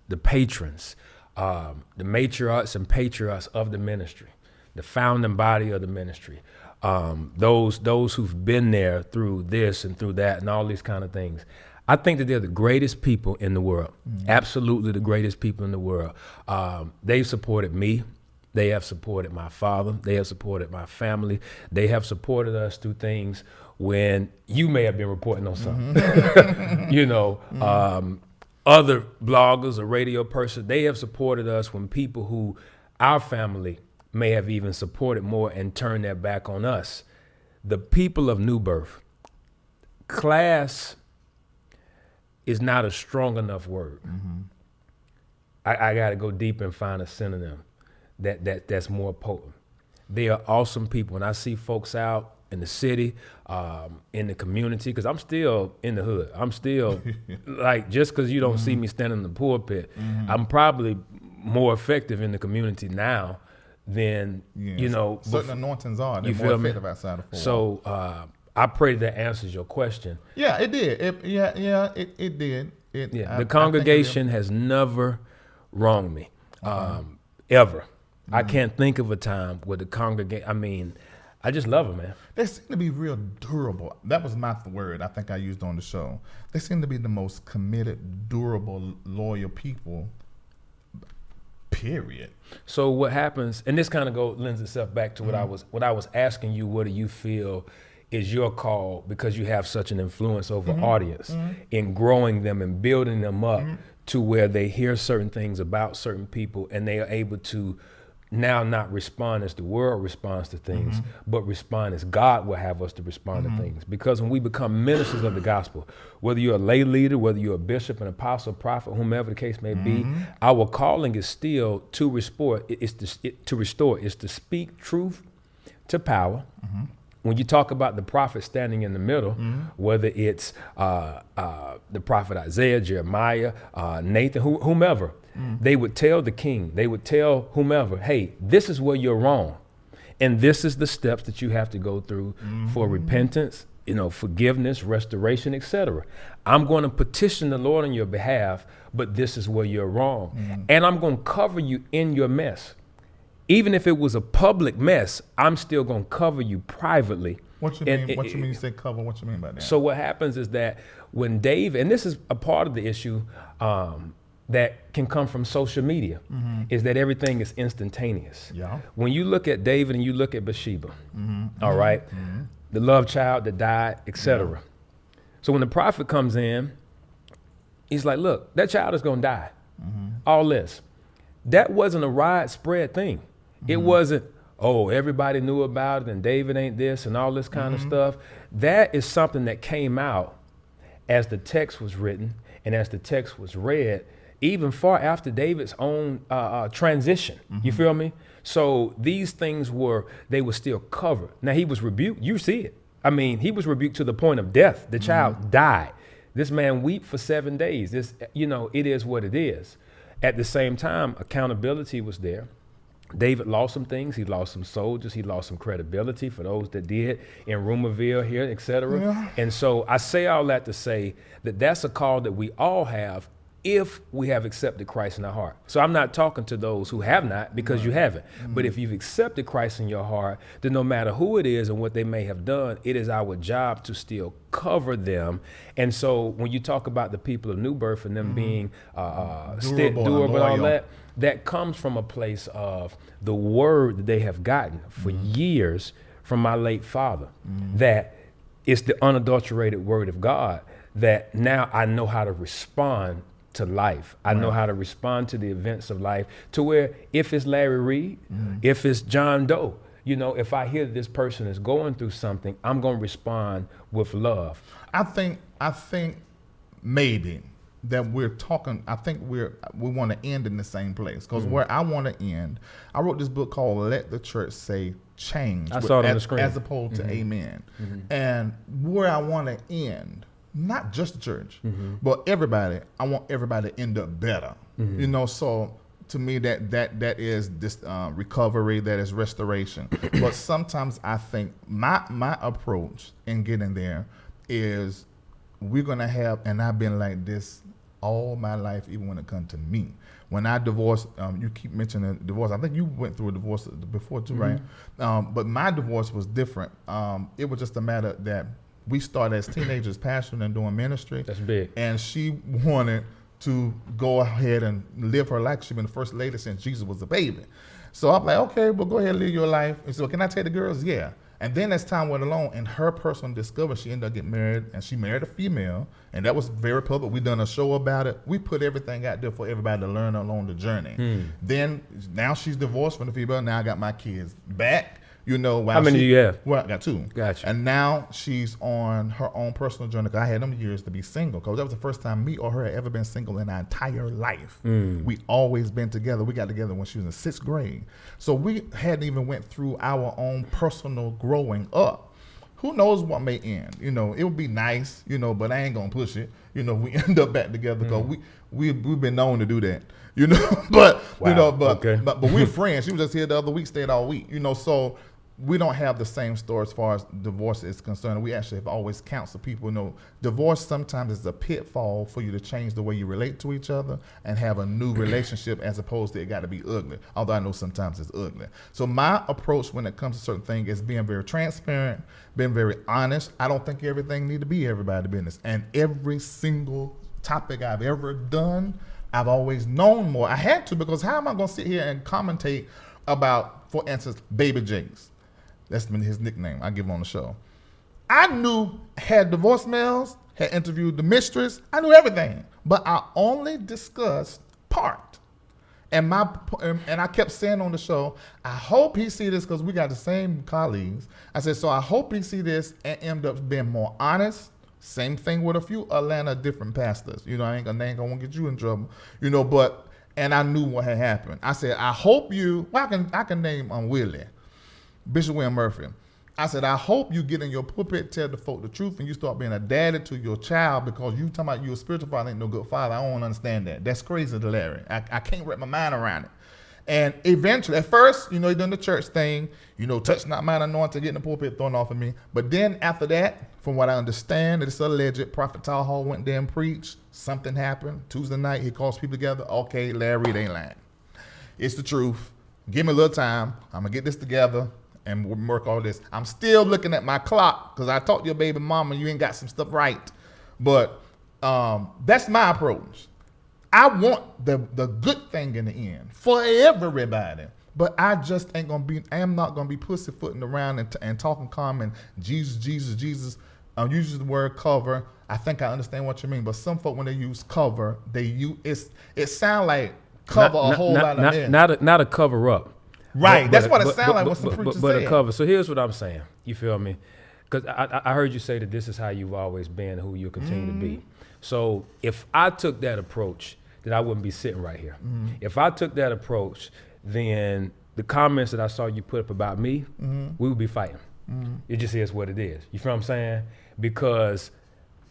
the patrons, the matriarchs and patriarchs of the ministry, the founding body of the ministry, those who've been there through this and through that and all these kind of things. I think that they're the greatest people in the world, absolutely the greatest people in the world. They've supported me. They have supported my father. They have supported my family. They have supported us through things when you may have been reporting on something. You know, other bloggers or radio person, they have supported us when people who our family may have even supported more and turned their back on us. The people of New Birth, class is not a strong enough word. I got to go deep and find a synonym that's more potent. They are awesome people. When I see folks out in the city, in the community, because I'm still in the hood. I'm still like, just because you don't see me standing in the pulpit, I'm probably more effective in the community now than certain anointings are. They're you more feel me? effective outside of four walls. So I pray that answers your question. Yeah, it did. It did. The congregation has never wronged me, ever. I can't think of a time where the congregation, I mean, I just love them, man. They seem to be real durable. That was my word I think I used on the show. They seem to be the most committed, durable, loyal people, period. So what happens, and this kind of lends itself back to what I was asking you, what do you feel is your call, because you have such an influence over audience in growing them and building them up to where they hear certain things about certain people and they are able to now not respond as the world responds to things, but respond as God will have us to respond to things. Because when we become ministers of the gospel, whether you're a lay leader, whether you're a bishop, an apostle, prophet, whomever the case may be, our calling is still to restore. It's to speak truth to power. When you talk about the prophet standing in the middle, whether it's the prophet Isaiah, Jeremiah, Nathan, whomever, they would tell the king, they would tell whomever, hey, this is where you're wrong. And this is the steps that you have to go through for repentance, forgiveness, restoration, etc. I'm going to petition the Lord on your behalf, but this is where you're wrong. And I'm going to cover you in your mess. Even if it was a public mess, I'm still going to cover you privately. What you mean? What you mean? You say cover? What you mean by that? So what happens is that when David, and this is a part of the issue that can come from social media, is that everything is instantaneous. Yeah. When you look at David and you look at Bathsheba, all right, the love child that died, etc. So when the prophet comes in, he's like, look, that child is going to die. All this. That wasn't a widespread thing. It wasn't, oh, everybody knew about it and David ain't this and all this kind of stuff. That is something that came out as the text was written and as the text was read, even far after David's own transition. You feel me? So these things were still covered. Now he was rebuked. You see it. I mean, he was rebuked to the point of death. The child died. This man wept for 7 days. This, it is what it is. At the same time, accountability was there. David lost some things. He lost some soldiers. He lost some credibility for those that did in Rumorville here, et cetera. Yeah. And so I say all that to say that that's a call that we all have if we have accepted Christ in our heart. So I'm not talking to those who have not, because you haven't. But if you've accepted Christ in your heart, then no matter who it is and what they may have done, it is our job to still cover them. And so when you talk about the people of New Birth and them being durable and all that, that comes from a place of the word that they have gotten for years from my late father, that it's the unadulterated word of God, that now I know how to respond to life. I know how to respond to the events of life, to where if it's Larry Reid, if it's John Doe, if I hear this person is going through something, I'm going to respond with love. I think maybe that we want to end in the same place, because where I want to end, I wrote this book called Let the Church Say Change. I saw it on the screen. As opposed to Amen. And where I want to end, not just the church, but everybody, I want everybody to end up better. So to me that is this recovery, that is restoration. But sometimes I think my approach in getting there is we're going to have, and I've been like this all my life, even when it comes to me. When I divorced, you keep mentioning divorce. I think you went through a divorce before too, right? But my divorce was different. It was just a matter that we started as teenagers pastoring and doing ministry. That's big. And she wanted to go ahead and live her life. She's been the first lady since Jesus was a baby. So I'm like, okay, well, go ahead and live your life. And so, can I take the girls? Yeah. And then as time went along, and her personal discovery, she ended up getting married, and she married a female, and that was very public. We done a show about it. We put everything out there for everybody to learn along the journey. Then, now she's divorced from the female. Now I got my kids back. How many do you have? Well, I got 2. Gotcha. And now she's on her own personal journey. 'Cause I had them years to be single, because that was the first time me or her had ever been single in our entire life. We always been together. We got together when she was in 6th grade. So we hadn't even went through our own personal growing up. who knows what may end? You know, it would be nice, you know, but I ain't gonna push it. You know, we end up back together because we've been known to do that. You know, but Wow. you know, but Okay. but we're friends. She was just here the other week, stayed all week. You know, so we don't have the same story as far as divorce is concerned. We actually have always counseled people. You know, divorce sometimes is a pitfall for you to change the way you relate to each other and have a new relationship as opposed to it got to be ugly. Although I know sometimes it's ugly. So my approach when it comes to certain things is being very transparent, being very honest. I don't think everything need to be everybody's business. And every single topic I've ever done, I've always known more. I had to, because how am I going to sit here and commentate about, for instance, Baby Jakes? That's been his nickname. I give him on the show. I knew, had divorce mails, had interviewed the mistress. I knew everything, but I only discussed part. And I kept saying on the show, I hope he see this, because we got the same colleagues. I said, so I hope he see this and end up being more honest. Same thing with a few Atlanta different pastors. You know, I ain't gonna get you in trouble. You know, and I knew what had happened. I said, I hope you. Well, I can name Willie. Bishop William Murphy. I said, I hope you get in your pulpit, tell the folk the truth, and you start being a daddy to your child, because you talking about you a spiritual father, ain't no good father. I don't understand that. That's crazy to Larry. I can't wrap my mind around it. And eventually, at first, you know, he done the church thing, you know, touch not mine anointed, get in the pulpit thrown off of me. But then after that, from what I understand, it's alleged, Prophet Talhall went there and preached. Something happened. Tuesday night, he calls people together. Okay, Larry, they ain't lying. It's the truth. Give me a little time. I'm going to get this together and work all this. I'm still looking at my clock, because I talked to your baby mama, you ain't got some stuff right. But that's my approach. I want the good thing in the end for everybody. But I just I am not gonna be pussyfooting around and talking calm and Jesus. I'm using the word cover. I think I understand what you mean. But some folk, when they use cover, it sound like cover a whole lot of men. Not a cover up. Right, that's what it sounds like. What some preachers say. But a cover. So here's what I'm saying. You feel me? Because I heard you say that this is how you've always been, who you continue to be. So if I took that approach, then I wouldn't be sitting right here. If I took that approach, then the comments that I saw you put up about me, we would be fighting. It just is what it is. You feel what I'm saying? Because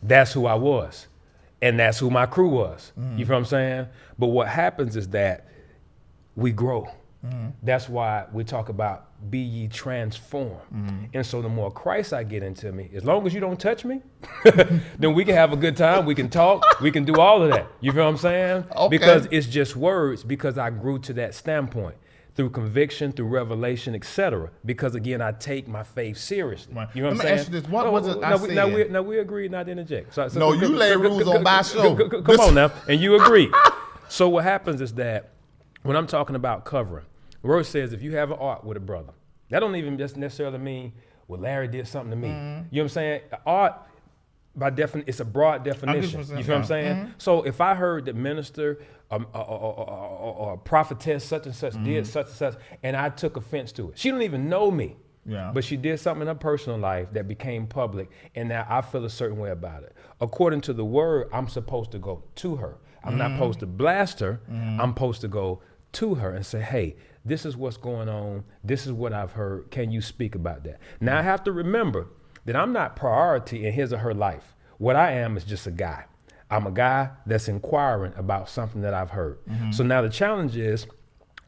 that's who I was, and that's who my crew was. You feel what I'm saying? But what happens is that we grow. That's why we talk about be ye transformed. And so the more Christ I get into me, as long as you don't touch me, then we can have a good time. We can talk. We can do all of that. You feel what I'm saying? Okay. Because it's just words, because I grew to that standpoint through conviction, through revelation, etc. Because again, I take my faith seriously. Right. You know what I'm saying? Let me ask you this. What was it I said? Now we agreed not to interject. So no, you lay rules on my show. Come on now. And you agreed. So what happens is that when I'm talking about covering, the word says if you have an art with a brother, that don't even just necessarily mean, well, Larry did something to me. You know what I'm saying? Art, by definition, it's a broad definition. You feel what I'm saying? So if I heard that minister or prophetess such and such did such and such, and I took offense to it, she don't even know me. Yeah. But she did something in her personal life that became public, and now I feel a certain way about it. According to the word, I'm supposed to go to her. I'm not supposed to blast her. I'm supposed to go to her and say, hey, this is what's going on. This is what I've heard. Can you speak about that? Now I have to remember that I'm not priority in his or her life. What I am is just a guy. I'm a guy that's inquiring about something that I've heard. So now the challenge is,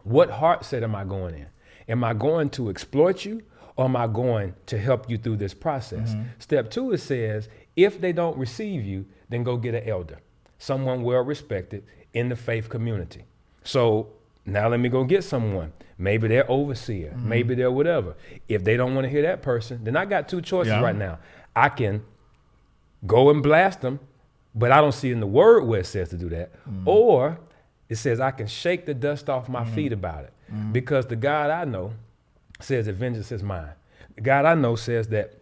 what heart set am I going in? Am I going to exploit you, or am I going to help you through this process? Step 2, it says, if they don't receive you, then go get an elder, someone well respected in the faith community. So now let me go get someone. Maybe they're overseer, maybe they're whatever. If they don't want to hear that person, then I got 2 choices right now. I can go and blast them, but I don't see in the word where it says to do that. Or it says I can shake the dust off my feet about it. Because the God I know says that vengeance is mine. The God I know says that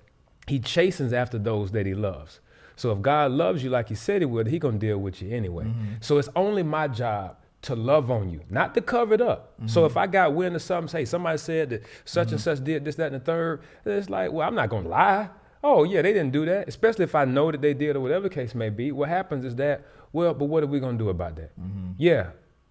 he chastens after those that he loves. So if God loves you like he said he would, he gonna deal with you anyway. So it's only my job to love on you, not to cover it up. So if I got wind of something, say somebody said that such and such did this, that, and the third, it's like, well, I'm not gonna lie. Oh yeah, they didn't do that, especially if I know that they did or whatever the case may be. What happens is that, well, but what are we gonna do about that? Yeah,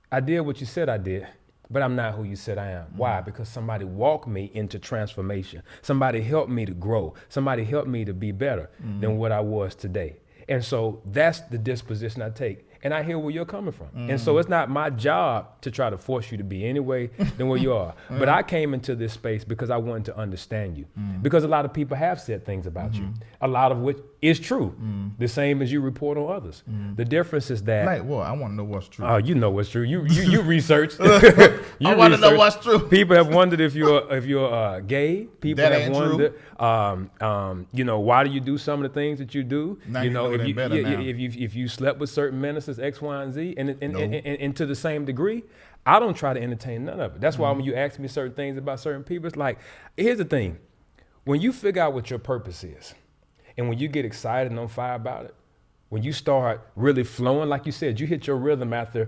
I did what you said I did. but I'm not who you said I am. Why? Because somebody walked me into transformation. Somebody helped me to grow. Somebody helped me to be better than what I was today. And so that's the disposition I take. And I hear where you're coming from. And so it's not my job to try to force you to be any way than where you are. But I came into this space because I wanted to understand you. Because a lot of people have said things about you, a lot of which is true, the same as you report on others. The difference is that— Like what? I want to know what's true. Oh, you know what's true. You researched. I want to know what's true. People have wondered if you're gay. People That have ain't wondered, you know, why do you do some of the things that you do? Now you you know, know that better now. if you slept with certain ministers, X, Y, and Z, and to the same degree, I don't try to entertain none of it. That's why when you ask me certain things about certain people, it's like, here's the thing: when you figure out what your purpose is, and when you get excited and on fire about it, when you start really flowing, like you said, you hit your rhythm after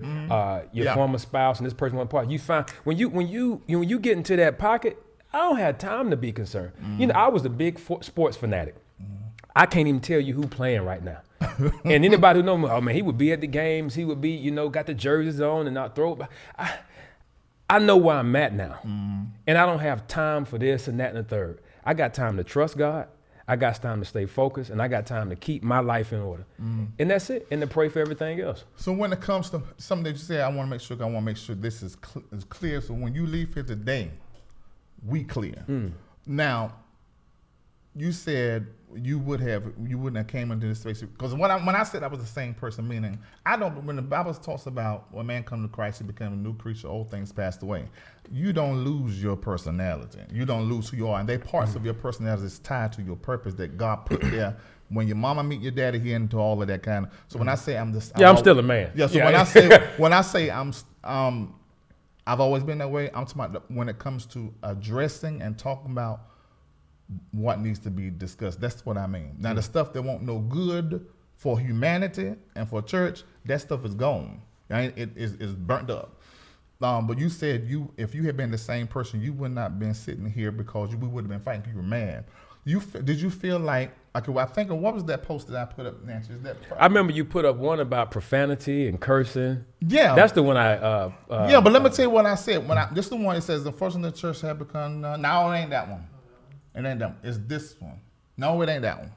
your former spouse and this person went apart. You find when you get into that pocket, I don't have time to be concerned. You know, I was a big sports fanatic. I can't even tell you who playing right now. And anybody who know me, oh man, he would be at the games. He would be, you know, got the jerseys on and not throw it. I know where I'm at now. And I don't have time for this and that and the third. I got time to trust God. I got time to stay focused, and I got time to keep my life in order. And that's it, and to pray for everything else. So when it comes to something that you say, I want to make sure this is clear. So when you leave here today, we clear. Now, you said you wouldn't have came into this space, because when I said I was the same person, meaning when the Bible talks about when man come to Christ, he became a new creature, old things passed away. You don't lose your personality. You don't lose who you are. And they parts of your personality is tied to your purpose that God put there. When your mama meet your daddy, he into all of that kind of. So when I say I'm still a man. Yeah. So when I say I've always been that way. I'm talking about when it comes to addressing and talking about what needs to be discussed. That's what I mean. Now the stuff that won't no good for humanity and for church, that stuff is gone. Right? It is burnt up. But you said if you had been the same person, you would not been sitting here because we would have been fighting. You were mad. Did you feel like? Okay, well, I think what was that post that I put up, Nancy? I remember you put up one about profanity and cursing. Yeah, that's the one I. Yeah, but let me tell you what I said. This is the one that says the first in the church have become. No, it ain't that one. It ain't that one. It's this one. No, it ain't that one.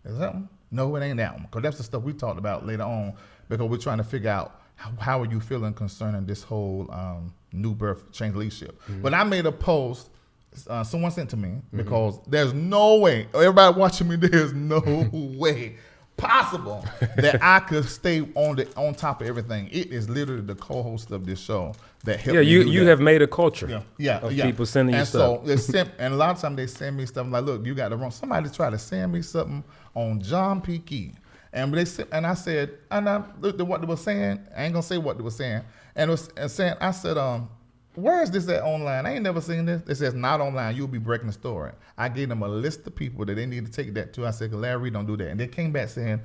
Is that one? No, it ain't that one. Because that's the stuff we talked about later on. Because we're trying to figure out how are you feeling concerning this whole new birth change leadership. But I made a post. Someone sent to me because there's no way. Everybody watching me, there's no way possible that I could stay on top of everything. It is literally the co-host of this show that helped me do you that. Have made a culture of people sending you stuff. And a lot of times they send me stuff. I'm like, look, you got to run. Somebody tried to send me something on John P. Key. And I said, what they were saying, I ain't gonna say what they were saying. I said, where is this at online? I ain't never seen this. It says not online. You'll be breaking the story. I gave them a list of people that they need to take that to. I said, Larry, don't do that. And they came back saying,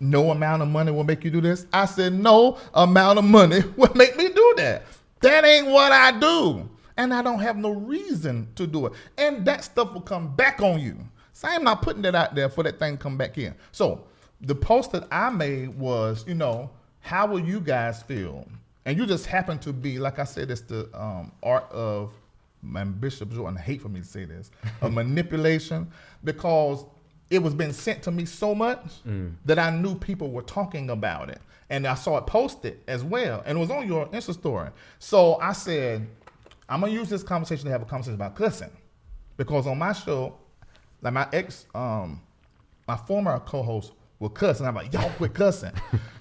no amount of money will make you do this. I said, no amount of money will make me do that. That ain't what I do. And I don't have no reason to do it. And that stuff will come back on you. So I'm not putting that out there for that thing to come back in. So the post that I made was, how will you guys feel? And you just happen to be, like I said, it's the art of, and Bishop Jordan hate for me to say this, of manipulation, because it was being sent to me so much that I knew people were talking about it. And I saw it posted as well. And it was on your Insta story. So I said, I'm going to use this conversation to have a conversation about cussing. Because on my show, like my former co-host will cuss. And I'm like, y'all quit cussing.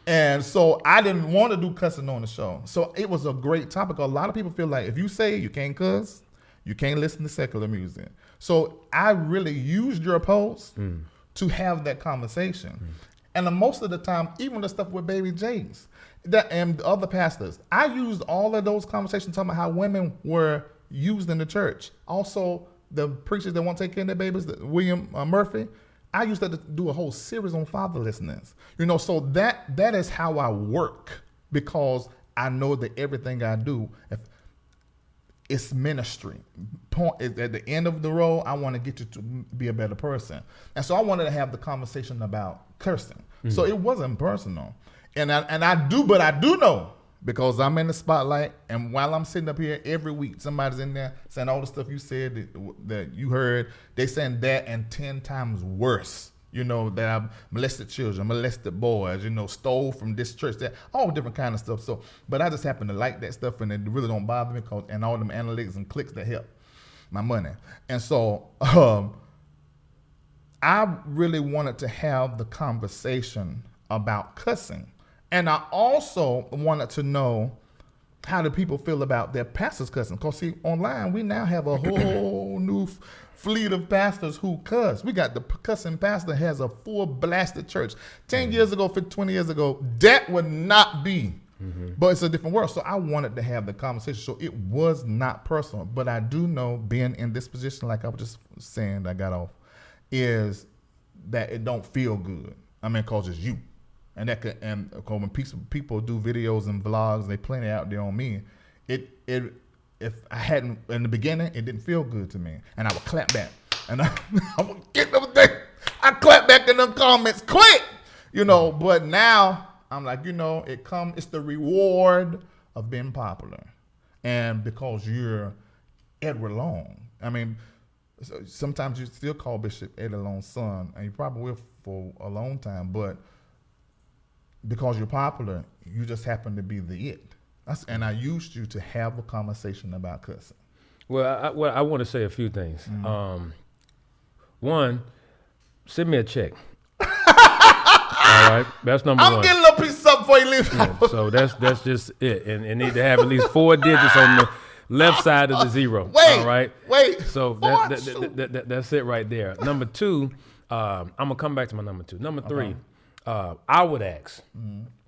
And so I didn't want to do cussing on the show. So it was a great topic. A lot of people feel like if you say you can't cuss, you can't listen to secular music. So I really used your post to have that conversation. And most of the time, even the stuff with Baby James and the other pastors, I used all of those conversations talking about how women were used in the church. Also, the preachers that won't take care of their babies, William Murphy, I used that to do a whole series on fatherlessness. So that is how I work, because I know that everything I do, it's ministry. At the end of the road, I want to get you to be a better person. And so I wanted to have the conversation about cursing. So it wasn't personal. And I do know because I'm in the spotlight, and while I'm sitting up here every week, somebody's in there saying all the stuff you said that you heard. They saying that and 10 times worse. You know, that I've molested children, molested boys, you know, stole from this church, that all different kind of stuff. So, but I just happen to like that stuff, and it really don't bother me, and all them analytics and clicks that help my money. And so I really wanted to have the conversation about cussing. And I also wanted to know how do people feel about their pastors cussing. Because see, online, we now have a whole new fleet of pastors who cuss. We got the cussing pastor has a full blasted church. 10 years ago, 20 years ago, that would not be. But it's a different world. So I wanted to have the conversation. So it was not personal. But I do know, being in this position, like I was just saying, I got off, is that it don't feel good. I mean, because it's you. And that could, and when people do videos and vlogs, they plenty out there on me. If I hadn't in the beginning, it didn't feel good to me, and I would clap back, and I would get them things. I clap back in them comments quick, you know. But now I'm like, you know, it's the reward of being popular, and because you're Edward Long. I mean, sometimes you still call Bishop Eddie Long's son, and you probably will for a long time, but because you're popular, you just happen to be the it. And I used you to have a conversation about cussing. Well, I want to say a few things. One, send me a check. All right, that's number one. I'm getting a little piece of something before you leave. Yeah, so that's just it, and it need to have at least 4 digits on the left side of the zero. Wait, all right. Wait. So that's it right there. Number two, I'm gonna come back to my number two. Number three. I would ask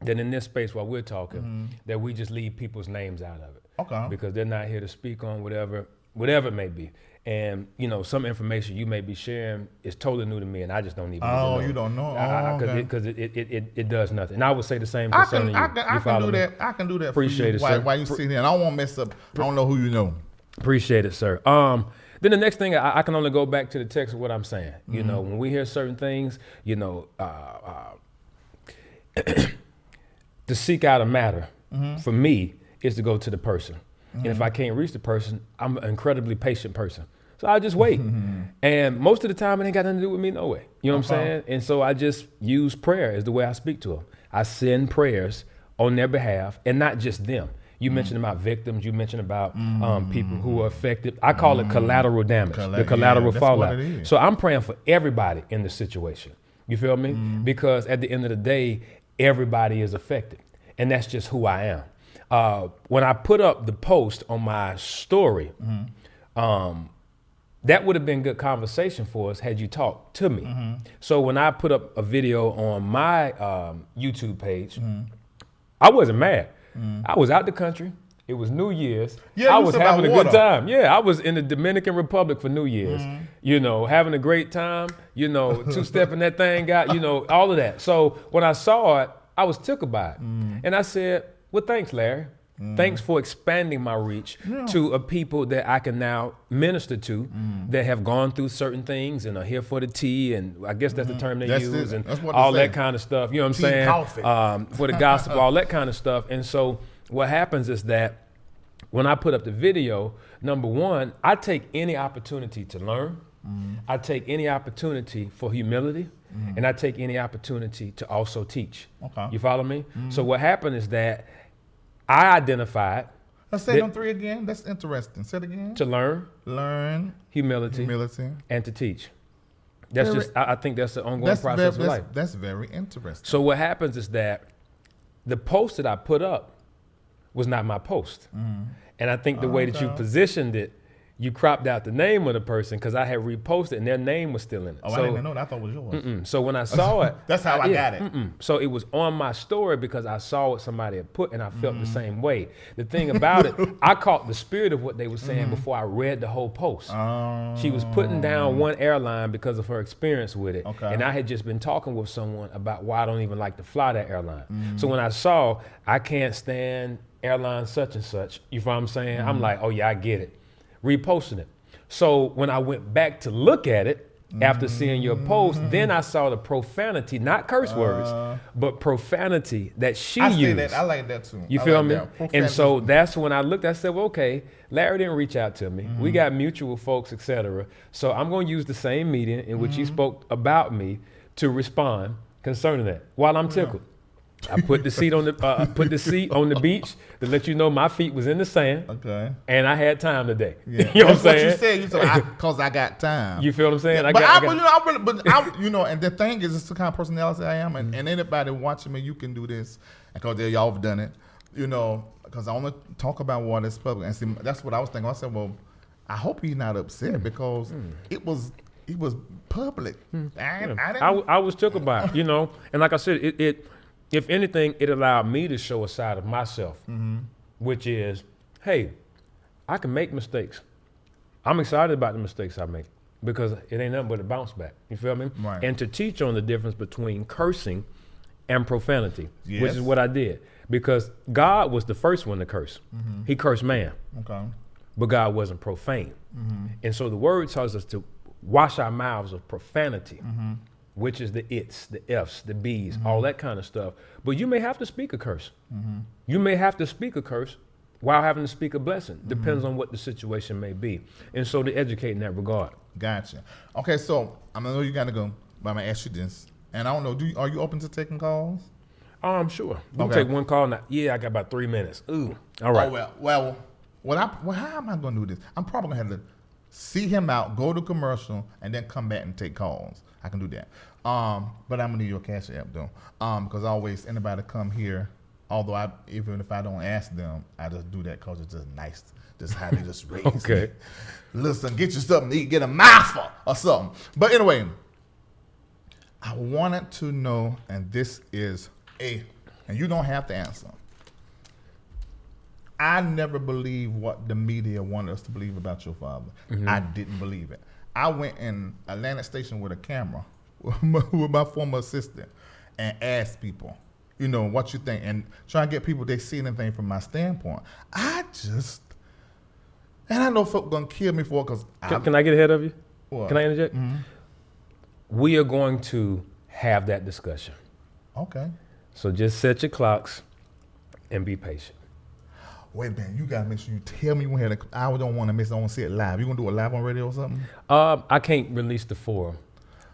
that in this space while we're talking, that we just leave people's names out of it. Okay. Because they're not here to speak on whatever it may be. And, you know, some information you may be sharing is totally new to me, and I just don't even know. You don't know? Because it does nothing. And I would say the same concerning you. I can do that. I can do that. Appreciate it, sir. While you sitting here, and I don't want to mess up. I don't know who you know. Appreciate it, sir. Then the next thing, I can only go back to the text of what I'm saying. You know, when we hear certain things, you know, to seek out a matter for me is to go to the person. And if I can't reach the person, I'm an incredibly patient person. So I just wait. And most of the time it ain't got nothing to do with me no way. You know what I'm saying? And so I just use prayer as the way I speak to them. I send prayers on their behalf, and not just them. You mentioned about victims, you mentioned about people who are affected. I call it collateral damage, the collateral fallout. So I'm praying for everybody in the situation. You feel me? Because at the end of the day, everybody is affected. And that's just who I am. When I put up the post on my story, that would have been good conversation for us had you talked to me. So when I put up a video on my YouTube page, I wasn't mad. I was out the country. It was New Year's. I was having a good time. Yeah, I was in the Dominican Republic for New Year's, you know, having a great time, you know, two-stepping that thing out, you know, all of that. So when I saw it, I was tickled by it. And I said, well, thanks, Larry. Thanks for expanding my reach to a people that I can now minister to that have gone through certain things and are here for the tea, and I guess that's the term they use, and all that kind of stuff. You know what I'm saying? Coffee. For the gospel, all that kind of stuff. And so what happens is that when I put up the video, number one, I take any opportunity to learn. I take any opportunity for humility. And I take any opportunity to also teach. Okay. You follow me? So what happened is that I identified. Let's say them three again. That's interesting. Say it again. To learn, humility, and to teach. That's I think that's the ongoing process of life. That's very interesting. So what happens is that the post that I put up was not my post. And I think the way that you positioned it, you cropped out the name of the person because I had reposted and their name was still in it. I didn't even know that. I thought it was yours. So when I saw it. That's how I got it. So it was on my story because I saw what somebody had put and I felt the same way. The thing about it, I caught the spirit of what they were saying before I read the whole post. She was putting down one airline because of her experience with it. Okay. And I had just been talking with someone about why I don't even like to fly that airline. So when I saw, I can't stand airline such and such, you know what I'm saying? I'm like, oh yeah, I get it. Reposting it. So when I went back to look at it, after seeing your post. Then I saw the profanity, not curse words, but profanity that she used. See that. I like that too. You feel me? And so that's when I looked, I said, well, okay, Larry didn't reach out to me. We got mutual folks, etc. So I'm going to use the same medium in which he spoke about me to respond concerning that while I'm tickled. I put the seat on the beach to let you know my feet was in the sand. Okay. And I had time today. Yeah. You know what I'm saying? What you said. You said because I got time. You feel what I'm saying? And the thing is, it's the kind of personality I am, and anybody watching me, you can do this, because y'all have done it. You know, because I want to talk about what is public, and see, that's what I was thinking. I said, well, I hope he's not upset because it was public. I was tickled by it, you know, and like I said, it if anything, it allowed me to show a side of myself, which is, hey, I can make mistakes. I'm excited about the mistakes I make because it ain't nothing but a bounce back. You feel me? Right. And to teach on the difference between cursing and profanity, which is what I did. Because God was the first one to curse. He cursed man. Okay. But God wasn't profane. And so the word tells us to wash our mouths of profanity, which is the its, the f's, the b's, all that kind of stuff. But you may have to speak a curse. You may have to speak a curse while having to speak a blessing. Depends on what the situation may be. And so to educate in that regard. Gotcha. Okay, so I know you got to go, but I'm going to ask you this. And I don't know, are you open to taking calls? Sure. We'll take one call now. Yeah, I got about 3 minutes. Ooh. All right. Oh, how am I going to do this? I'm probably going to have to see him out, go to commercial, and then come back and take calls. I can do that. But I'm gonna need your CashApp though. Because always anybody come here, although even if I don't ask them, I just do that because it's just nice. Just how they just raise okay. me. Listen, get you something to eat, get a mouthful or something. But anyway, I wanted to know, and this is and you don't have to answer. I never believed what the media wanted us to believe about your father. I didn't believe it. I went in Atlantic Station with a camera with my former assistant and asked people, you know, what you think, and try and get people they see anything from my standpoint. And I know folk gonna kill me for it because can I get ahead of you? What? Can I interject? We are going to have that discussion. Okay. So just set your clocks and be patient. Wait, man, you gotta make sure you tell me when I don't want to miss. I want to see it live. You gonna do it live on radio or something? I can't release the forum,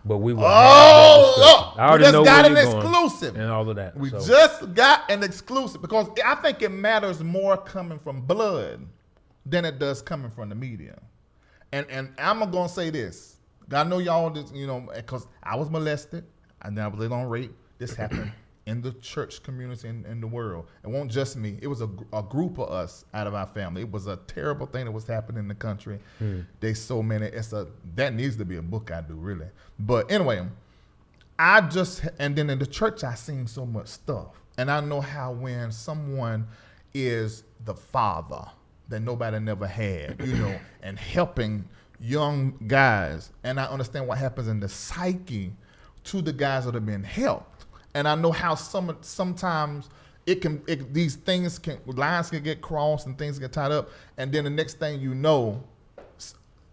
but we will. I already know where you're going exclusive and all of that. We just got an exclusive because I think it matters more coming from blood than it does coming from the media. And I'm gonna say this. I know y'all just, you know, because I was molested and then I was laid on rape. This happened in the church community in the world. It wasn't just me. It was a group of us out of our family. It was a terrible thing that was happening in the country. There's so many. That needs to be a book I do, really. But anyway, and then in the church, I seen so much stuff. And I know how when someone is the father that nobody never had, you know, and helping young guys, and I understand what happens in the psyche to the guys that have been helped. And I know how sometimes these lines can get crossed and things get tied up. And then the next thing you know,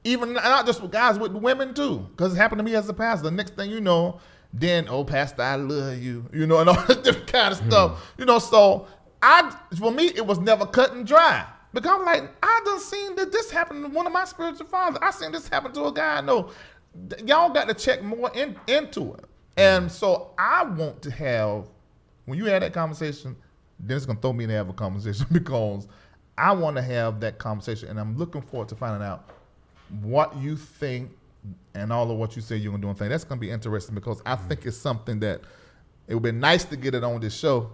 even not just with guys, with women too, because it happened to me as a pastor. The next thing you know, then, pastor, I love you, you know, and all this different kind of stuff. You know, so for me, it was never cut and dry. Because I'm like, I done seen that this happen to one of my spiritual fathers. I seen this happen to a guy I know. Y'all got to check more into it. And so I want to have, when you have that conversation, then it's going to throw me in to have a conversation because I want to have that conversation. And I'm looking forward to finding out what you think and all of what you say you're going to do and things. That's going to be interesting because I think it's something that it would be nice to get it on this show.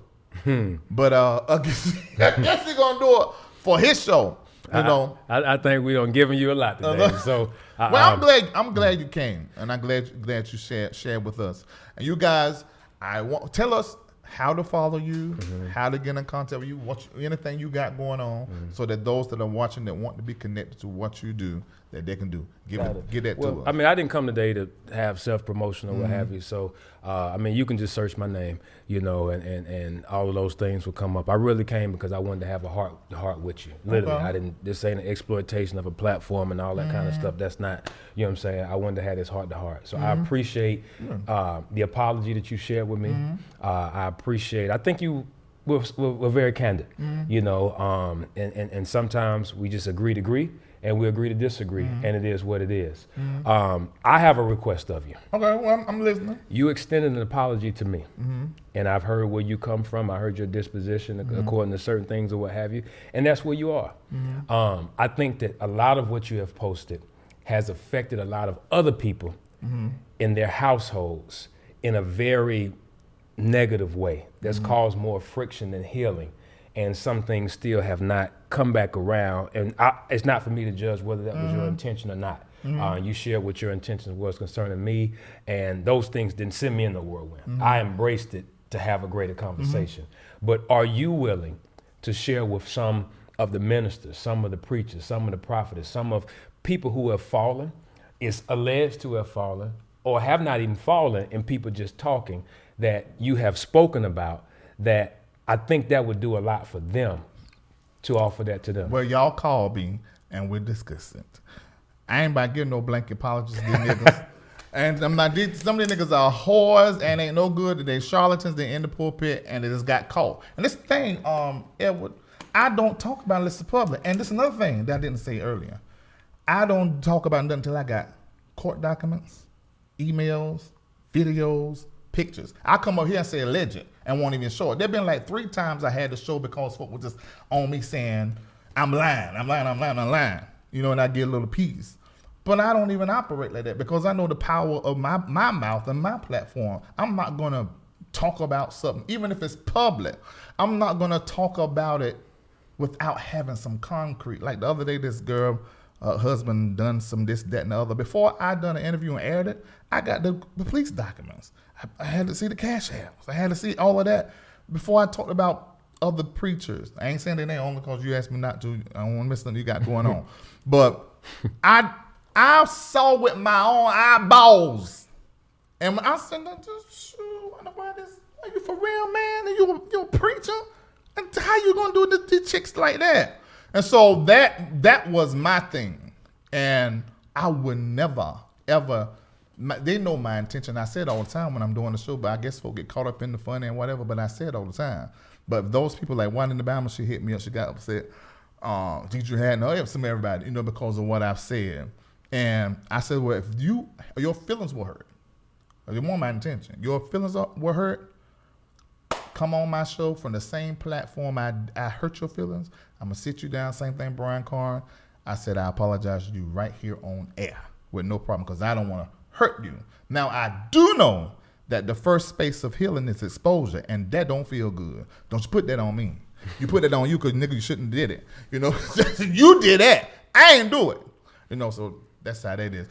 But I guess he's going to do it for his show. You know, I think we done giving you a lot today. So, I'm glad you came, and I'm glad you shared with us. And you guys, tell us how to follow you, how to get in contact with you, anything you got going on, so that those that are watching that want to be connected to what you do, that they can do. Get that well, to us. I mean, I didn't come today to have self-promotion or what have you. So, I mean, you can just search my name, you know, and all of those things will come up. I really came because I wanted to have a heart to heart with you. Literally, Okay. I didn't. This ain't an exploitation of a platform and all that kind of stuff. That's not. You know what I'm saying? I wanted to have this heart to heart. So I appreciate the apology that you shared with me. I appreciate. I think you. We're very candid, you know, and sometimes we just agree to agree and we agree to disagree, and it is what it is. I have a request of you. Okay, well, I'm listening. You extended an apology to me, and I've heard where you come from. I heard your disposition according to certain things or what have you, and that's where you are. I think that a lot of what you have posted has affected a lot of other people in their households in a very negative way that's caused more friction than healing, and some things still have not come back around, and it's not for me to judge whether that was your intention or not. You shared what your intention was concerning me, and those things didn't send me in the whirlwind. I embraced it to have a greater conversation. But are you willing to share with some of the ministers, some of the preachers, some of the prophets, some of people who have fallen, is alleged to have fallen, or have not even fallen, and people just talking, that you have spoken about, that I think that would do a lot for them to offer that to them? Well, y'all call me and we'll discuss it. I ain't about getting no blanket apologies to these niggas. And I'm not. Some of these niggas are whores and ain't no good. They charlatans. They in the pulpit and they just got caught. And this thing, Edward, I don't talk about it unless it's public. And this is another thing that I didn't say earlier. I don't talk about nothing until I got court documents, emails, videos, pictures. I come up here and say alleged and won't even show it. There been like 3 times I had to show because folk were just on me saying, I'm lying. You know, and I get a little piece. But I don't even operate like that because I know the power of my mouth and my platform. I'm not going to talk about something, even if it's public. I'm not going to talk about it without having some concrete. Like the other day, this girl, husband done some this, that, and the other. Before I done an interview and aired it, I got the police documents. I had to see the CashApp. I had to see all of that before I talked about other preachers. I ain't saying their name only because you asked me not to. I don't want to miss nothing you got going on. But I saw with my own eyeballs. And when I said, are you for real, man? And you a preacher? And how you gonna do these chicks like that? And so that was my thing. And I would never, ever, they know my intention. I say it all the time when I'm doing the show, but I guess folks get caught up in the fun and whatever, but I say it all the time. But those people, like one in the Bama, she hit me up, she got upset. Did you have no, some everybody, you know, because of what I've said. And I said, well, if your feelings were hurt, it wasn't my intention, your feelings were hurt, come on my show from the same platform I hurt your feelings. I'm going to sit you down, same thing, Brian Carn. I said, I apologize to you right here on air with no problem because I don't want to hurt you. Now, I do know that the first space of healing is exposure, and that don't feel good. Don't you put that on me. You put that on you because, nigga, you shouldn't have did it. You know, you did that. I ain't do it. You know, so that's how that is.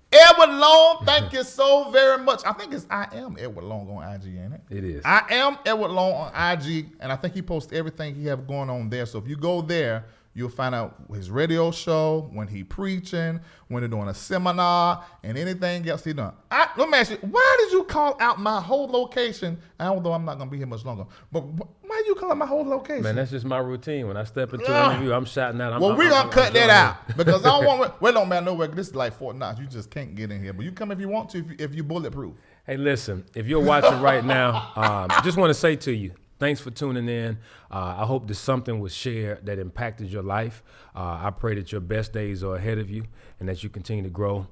Edward Long, thank you so very much. I think I am Edward Long on IG, ain't it? It is. I am Edward Long on IG, and I think he posts everything he have going on there. So if you go there, you'll find out his radio show, when he preaching, when they're doing a seminar, and anything else he done. Let me ask you, why did you call out my whole location? Although I'm not going to be here much longer, but why you call out my whole location? Man, that's just my routine. When I step into an interview, I'm shouting out. We're going to cut that out because I don't want, well, it don't matter nowhere. This is like Fort Knox. You just can't get in here. But you come if you want to, if you bulletproof. Hey, listen, if you're watching right now, just want to say to you, thanks for tuning in. I hope that something was shared that impacted your life. I pray that your best days are ahead of you and that you continue to grow.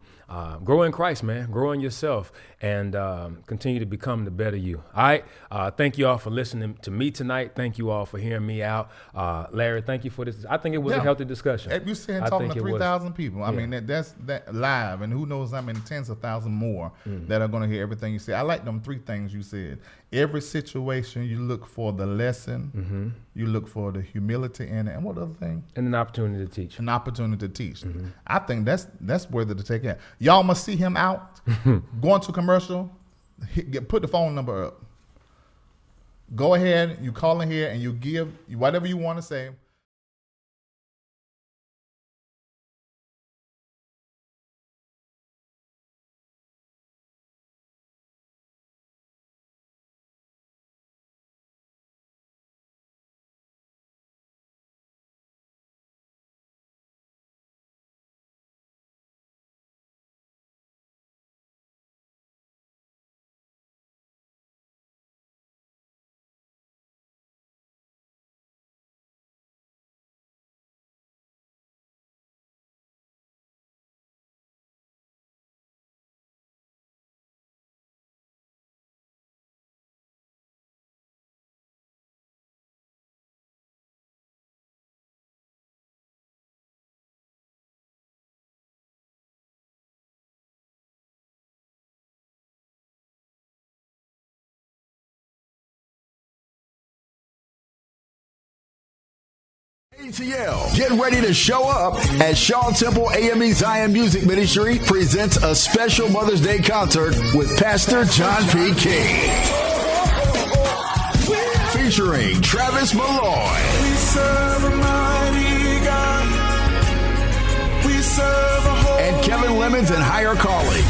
Grow in Christ, man. Grow in yourself and continue to become the better you. All right. Thank you all for listening to me tonight. Thank you all for hearing me out. Larry, thank you for this. I think it was a healthy discussion. If you're saying talking to 3,000 people, I mean, that's live, and who knows how many tens of thousands more that are going to hear everything you say. I like them 3 things you said. Every situation, you look for the lesson, you look for the humility in it, and what other thing? And an opportunity to teach. An opportunity to teach. I think that's worthy to take in. Y'all must see him out, going to commercial, put the phone number up. Go ahead, you call in here and you give whatever you want to say. ATL, get ready to show up as Shaw Temple AME Zion Music Ministry presents a special Mother's Day concert with Pastor John P. King. Featuring Travis Malloy. We serve a mighty God. We serve a holy And Kevin Lemons and Higher Calling.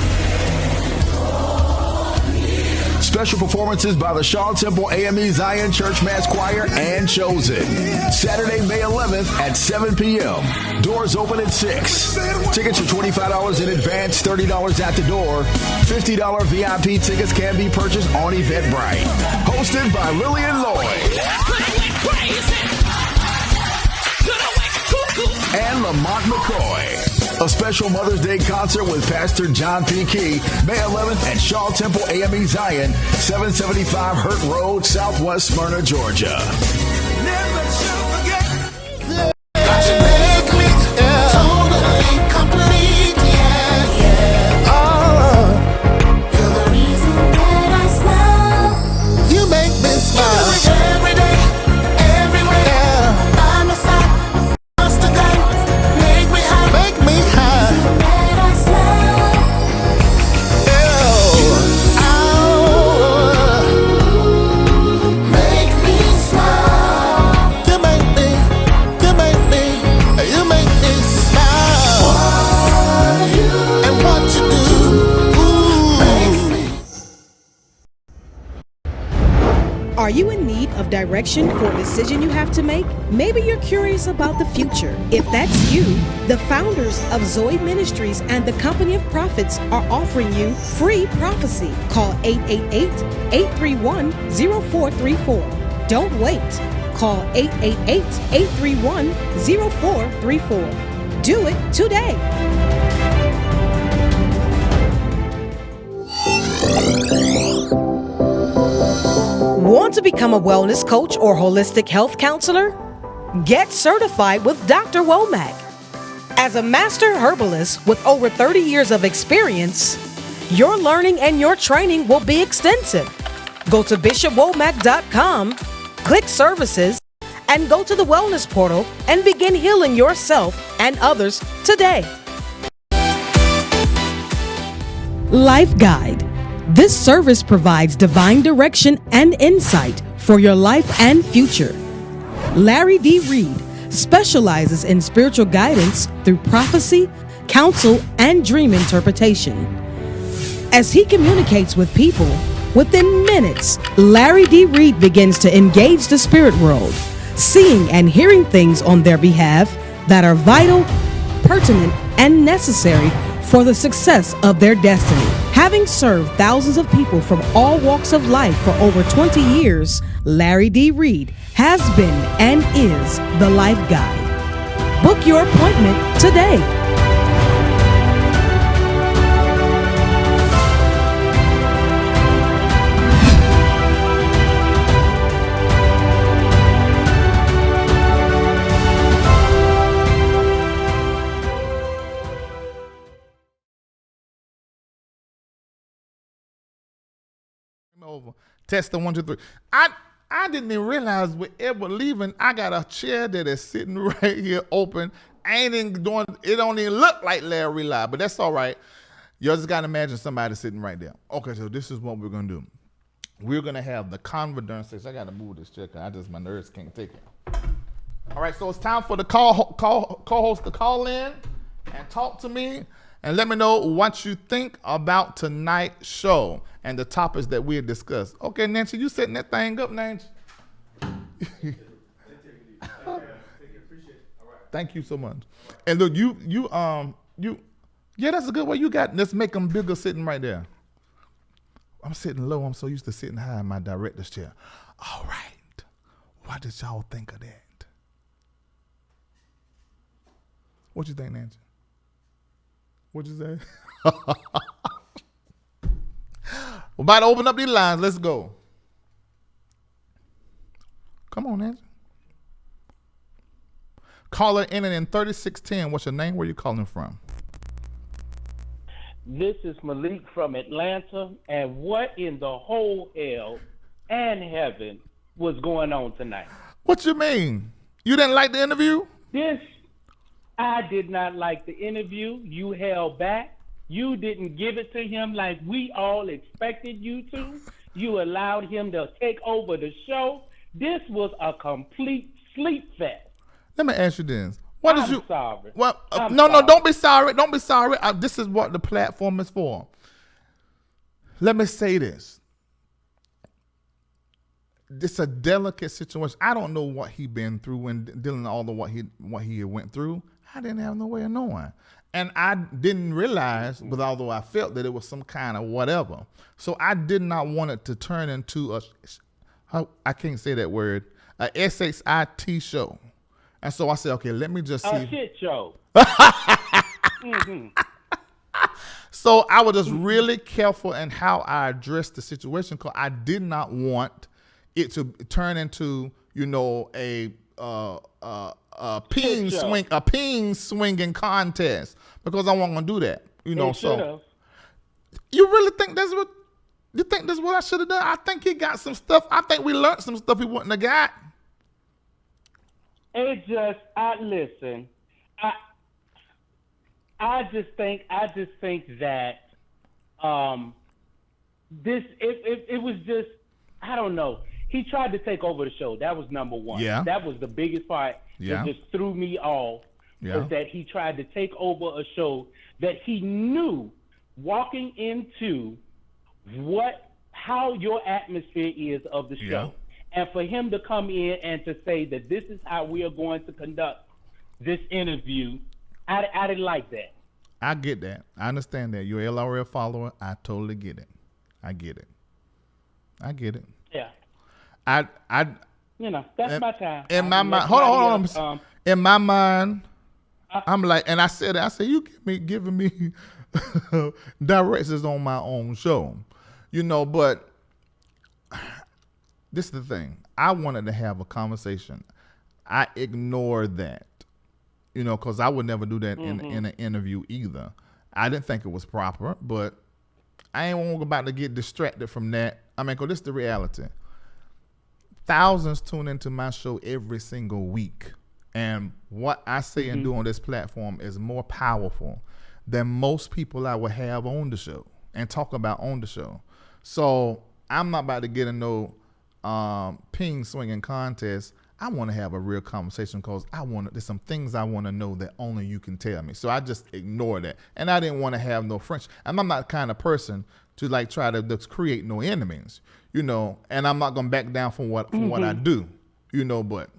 Special performances by the Shaw Temple AME Zion Church Mass Choir and Chosen. Saturday, May 11th at 7 p.m. Doors open at 6. Tickets are $25 in advance, $30 at the door. $50 VIP tickets can be purchased on Eventbrite. Hosted by Lillian Lloyd and Lamont McCoy. A special Mother's Day concert with Pastor John P. Key, May 11th at Shaw Temple AME Zion, 775 Hurt Road, Southwest Smyrna, Georgia. Never shall forget. God, you make me totally complete. Yeah, yeah. You're the reason that I smile. You make me smile every day, everywhere. Yeah. By my side, must have done. Make me high, make me high. That I smile. Make me smile. You make me smile. And what you do makes me. Are you in need of direction for a decision you have to make? Maybe you're curious about the future. If that's you, the founders of Zoe Ministries and the Company of Prophets are offering you free prophecy. Call 888-831-0434. Don't wait. Call 888-831-0434. Do it today. Want to become a wellness coach or holistic health counselor? Get certified with Dr. Womack. As a master herbalist with over 30 years of experience, your learning and your training will be extensive. Go to bishopwomack.com, click services, and go to the wellness portal and begin healing yourself and others today. Life Guide. This service provides divine direction and insight for your life and future. Larry D. Reid specializes in spiritual guidance through prophecy, counsel, and dream interpretation. As he communicates with people, within minutes, Larry D. Reid begins to engage the spirit world, seeing and hearing things on their behalf that are vital, pertinent, and necessary for the success of their destiny. Having served thousands of people from all walks of life for over 20 years, Larry D. Reid has been and is the Life Guide. Book your appointment today. Over. Test the 1, 2, 3. I didn't even realize wherever leaving, I got a chair that is sitting right here open. I ain't even doing it. Don't even look like LarryReid, but that's all right. You just gotta imagine somebody sitting right there. Okay, so this is what we're gonna do. We're gonna have the confidences. I gotta move this chair because my nerves can't take it. All right, so it's time for the co-host to call in and talk to me and let me know what you think about tonight's show and the topics that we had discussed. Okay, Nancy, you setting that thing up, Nancy? Thank you so much. And look, you, yeah, that's a good way. You got, let's make them bigger sitting right there. I'm sitting low. I'm so used to sitting high in my director's chair. All right. What did y'all think of that? What you think, Nancy? What'd you say? We're about to open up these lines. Let's go. Come on, Nancy. Caller in 3610. What's your name? Where you calling from? This is Malik from Atlanta. And what in the whole hell and heaven was going on tonight? What you mean? You didn't like the interview? I did not like the interview. You held back. You didn't give it to him like we all expected you to. You allowed him to take over the show. This was a complete sleep fest. Let me ask you this. I'm sorry. Well, I'm no, sorry. don't be sorry. Don't be sorry. This is what the platform is for. Let me say this. It's a delicate situation. I don't know what he been through when dealing with all of what he went through. I didn't have no way of knowing. And I didn't realize, but although I felt that it was some kind of whatever. So I did not want it to turn into I can't say that word, a SXIT show. And so I said, okay, let me just see. A shit show. So I was just really careful in how I addressed the situation because I did not want it to turn into, a peen swinging contest because I wasn't gonna do that. So you really think that's what I should have done? I think he got some stuff. I think we learned some stuff he wouldn't have got. It just, listen. I just think that it was just, I don't know. He tried to take over the show. That was number one. Yeah. That was the biggest part that just threw me off. Yeah. Was that he tried to take over a show that he knew walking into how your atmosphere is of the show. And for him to come in and to say that this is how we are going to conduct this interview, I didn't like that. I get that. I understand that. You're an LRL follower. I totally get it. I get it. Yeah. That's my time. In my mind, hold on. In my mind, I'm like, and I said, you giving me directions on my own show, but this is the thing. I wanted to have a conversation. I ignored that, because I would never do that in an interview either. I didn't think it was proper, but I ain't about to get distracted from that. I mean, because this is the reality. Thousands tune into my show every single week. And what I say and do on this platform is more powerful than most people I would have on the show and talk about on the show. So I'm not about to get in no ping swinging contest. I want to have a real conversation because there's some things I want to know that only you can tell me. So I just ignore that. And I didn't want to have no friendship. And I'm not the kind of person to try to create no enemies, and I'm not going to back down from what I do, but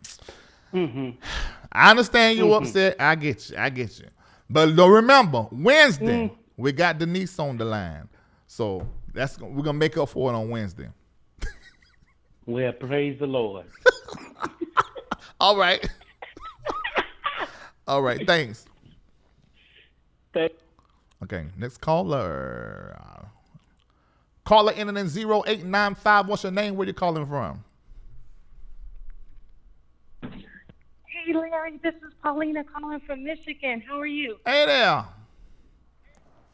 I understand you're upset. I get you. But remember, Wednesday, we got Denise on the line. So we're going to make up for it on Wednesday. Well, praise the Lord. All right. All right. Thanks. Okay. Next caller. Caller ending in 0895. What's your name? Where you calling from? Hey, Larry. This is Paulina calling from Michigan. How are you? Hey there.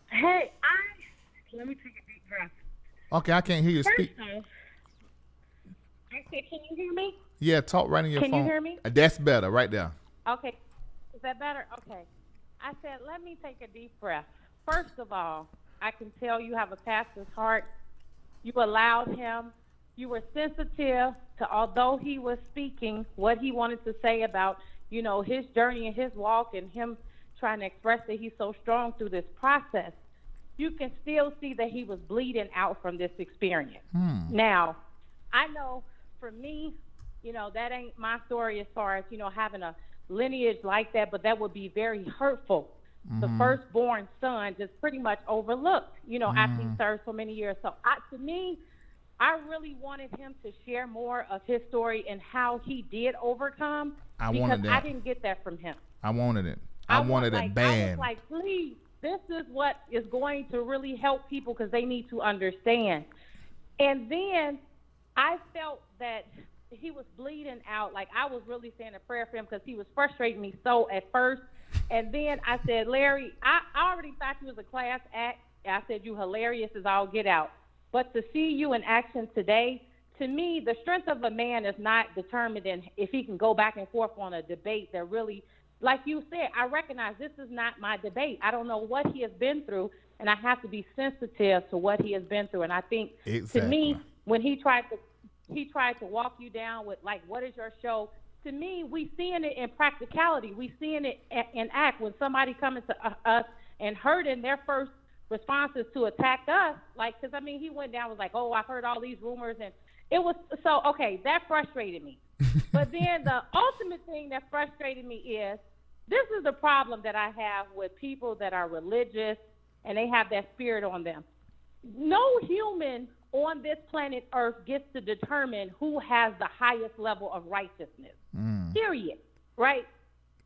Hey, let me take a deep breath. Okay, I can't hear you speak. First off, I said, can you hear me? Yeah, talk right in your phone. Can you hear me? That's better, right there. Okay. Is that better? Okay. I said, let me take a deep breath. First of all, I can tell you have a pastor's heart. You allowed him. You were sensitive to, although he was speaking, what he wanted to say about, his journey and his walk and him trying to express that he's so strong through this process. You can still see that he was bleeding out from this experience. Now, I know for me, that ain't my story as far as, having a lineage like that, but that would be very hurtful. The firstborn son just pretty much overlooked, after he served so many years. So to me, I really wanted him to share more of his story and how he did overcome because I didn't get that from him. I wanted it. I wanted it bad. I was like, please, this is what is going to really help people because they need to understand. And then I felt that he was bleeding out. Like I was really saying a prayer for him because he was frustrating me so at first. And then I said, Larry, I already thought you was a class act. I said, you hilarious as all get out. But to see you in action today, to me, the strength of a man is not determined in if he can go back and forth on a debate that really, like you said, I recognize this is not my debate. I don't know what he has been through, and I have to be sensitive to what he has been through. And I think, to me, when he tried to walk you down with, like, what is your show? To me, we seeing it in practicality. We seeing it in act. When somebody coming to us and hurting, their first response is to attack us. Like, because, I mean, he went down, was like, oh, I've heard all these rumors. And it was, so, okay, that frustrated me. But then the ultimate thing that frustrated me is, this is the problem that I have with people that are religious and they have that spirit on them. No human on this planet Earth gets to determine who has the highest level of righteousness. Period. Right?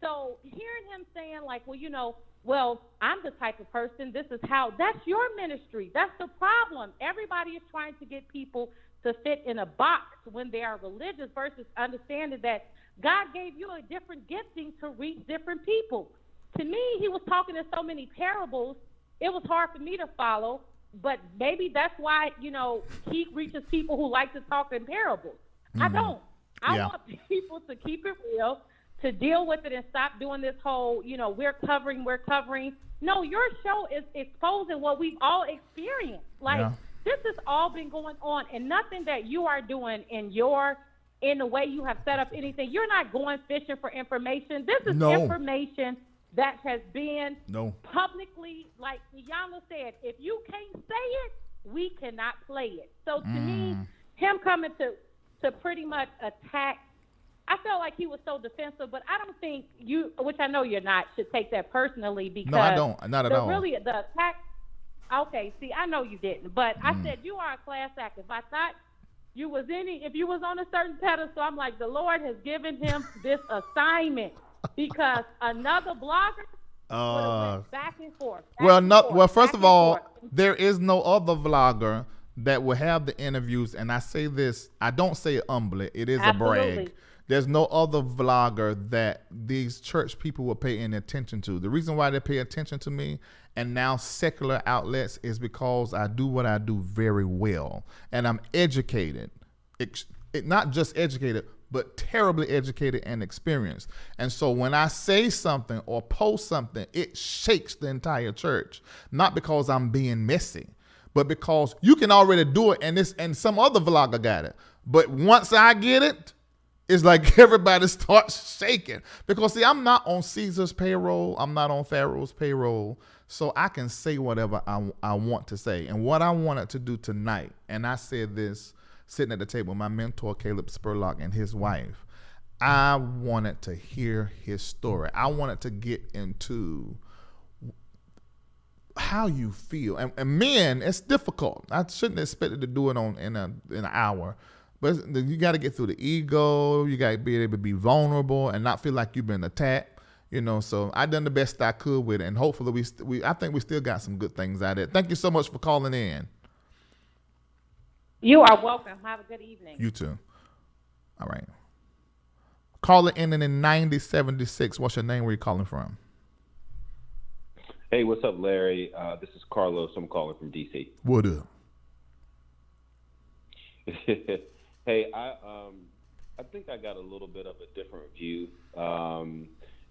So hearing him saying, like, well, you know, well, I'm the type of person, this is how, that's your ministry. That's the problem. Everybody is trying to get people to fit in a box when they are religious versus understanding that God gave you a different gifting to reach different people. To me, he was talking in so many parables, it was hard for me to follow, but maybe that's why, you know, he reaches people who like to talk in parables. I don't. I want people to keep it real, to deal with it and stop doing this whole, you know, we're covering. No, your show is exposing what we've all experienced. Like, this has all been going on, and nothing that you are doing in the way you have set up anything. You're not going fishing for information. This is information that has been publicly, like Iyanla said, if you can't say it, we cannot play it. So to me, him coming to pretty much attack, I felt like he was so defensive, but I don't think you, which I know you're not, should take that personally, because no, I don't, not at all. Really, the attack. Okay, see, I know you didn't, but I said you are a class act. If I thought you was if you was on a certain pedestal, I'm like, the Lord has given him this assignment, because another blogger would have went back and forth. First of all, there is no other vlogger that will have the interviews, and I say this, I don't say it humbly, it is a brag. There's no other vlogger that these church people will pay any attention to. The reason why they pay attention to me and now secular outlets is because I do what I do very well. And I'm educated. Not just educated, but terribly educated and experienced. And so when I say something or post something, it shakes the entire church. Not because I'm being messy, but because you can already do it and some other vlogger got it. But once I get it, it's like everybody starts shaking. Because, see, I'm not on Caesar's payroll. I'm not on Pharaoh's payroll. So I can say whatever I want to say. And what I wanted to do tonight, and I said this sitting at the table with my mentor, Caleb Spurlock, and his wife, I wanted to hear his story. I wanted to get into how you feel. And men, it's difficult. I shouldn't expect to do it in an hour. But you got to get through the ego. You got to be able to be vulnerable and not feel like you've been attacked. You know, so I done the best I could with it, and hopefully I think we still got some good things out of it. Thank you so much for calling in. You are welcome. Have a good evening. You too. All right. Caller ending in 9076. What's your name? Where you calling from? Hey, what's up, Larry? This is Carlos. I'm calling from DC. What up? Hey, I think I got a little bit of a different view.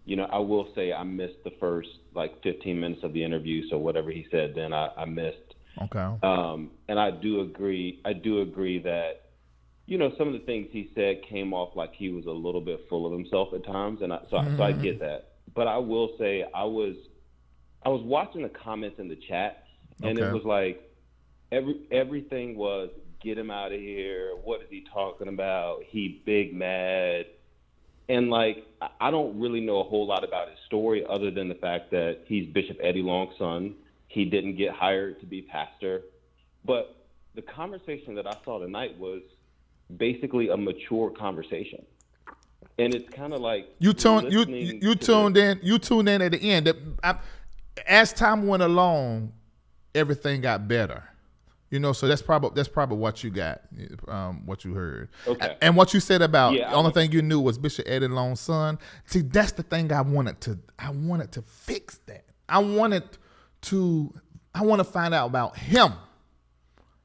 You know, I will say I missed the first 15 minutes of the interview, so whatever he said then I missed. Okay. And I do agree that, you know, some of the things he said came off like he was a little bit full of himself at times, and so I get that. But I will say I was watching the comments in the chat, and it was like everything was, get him out of here. What is he talking about? He big mad. And I don't really know a whole lot about his story other than the fact that he's Bishop Eddie Long's son. He didn't get hired to be pastor. But the conversation that I saw tonight was basically a mature conversation. And it's kind of like you tuned in at the end. As time went along, everything got better. You know, so that's probably what you got, what you heard. Okay. And what you said about the only thing you knew was Bishop Eddie Long's son. See, that's the thing I wanted to fix that. I want to find out about him,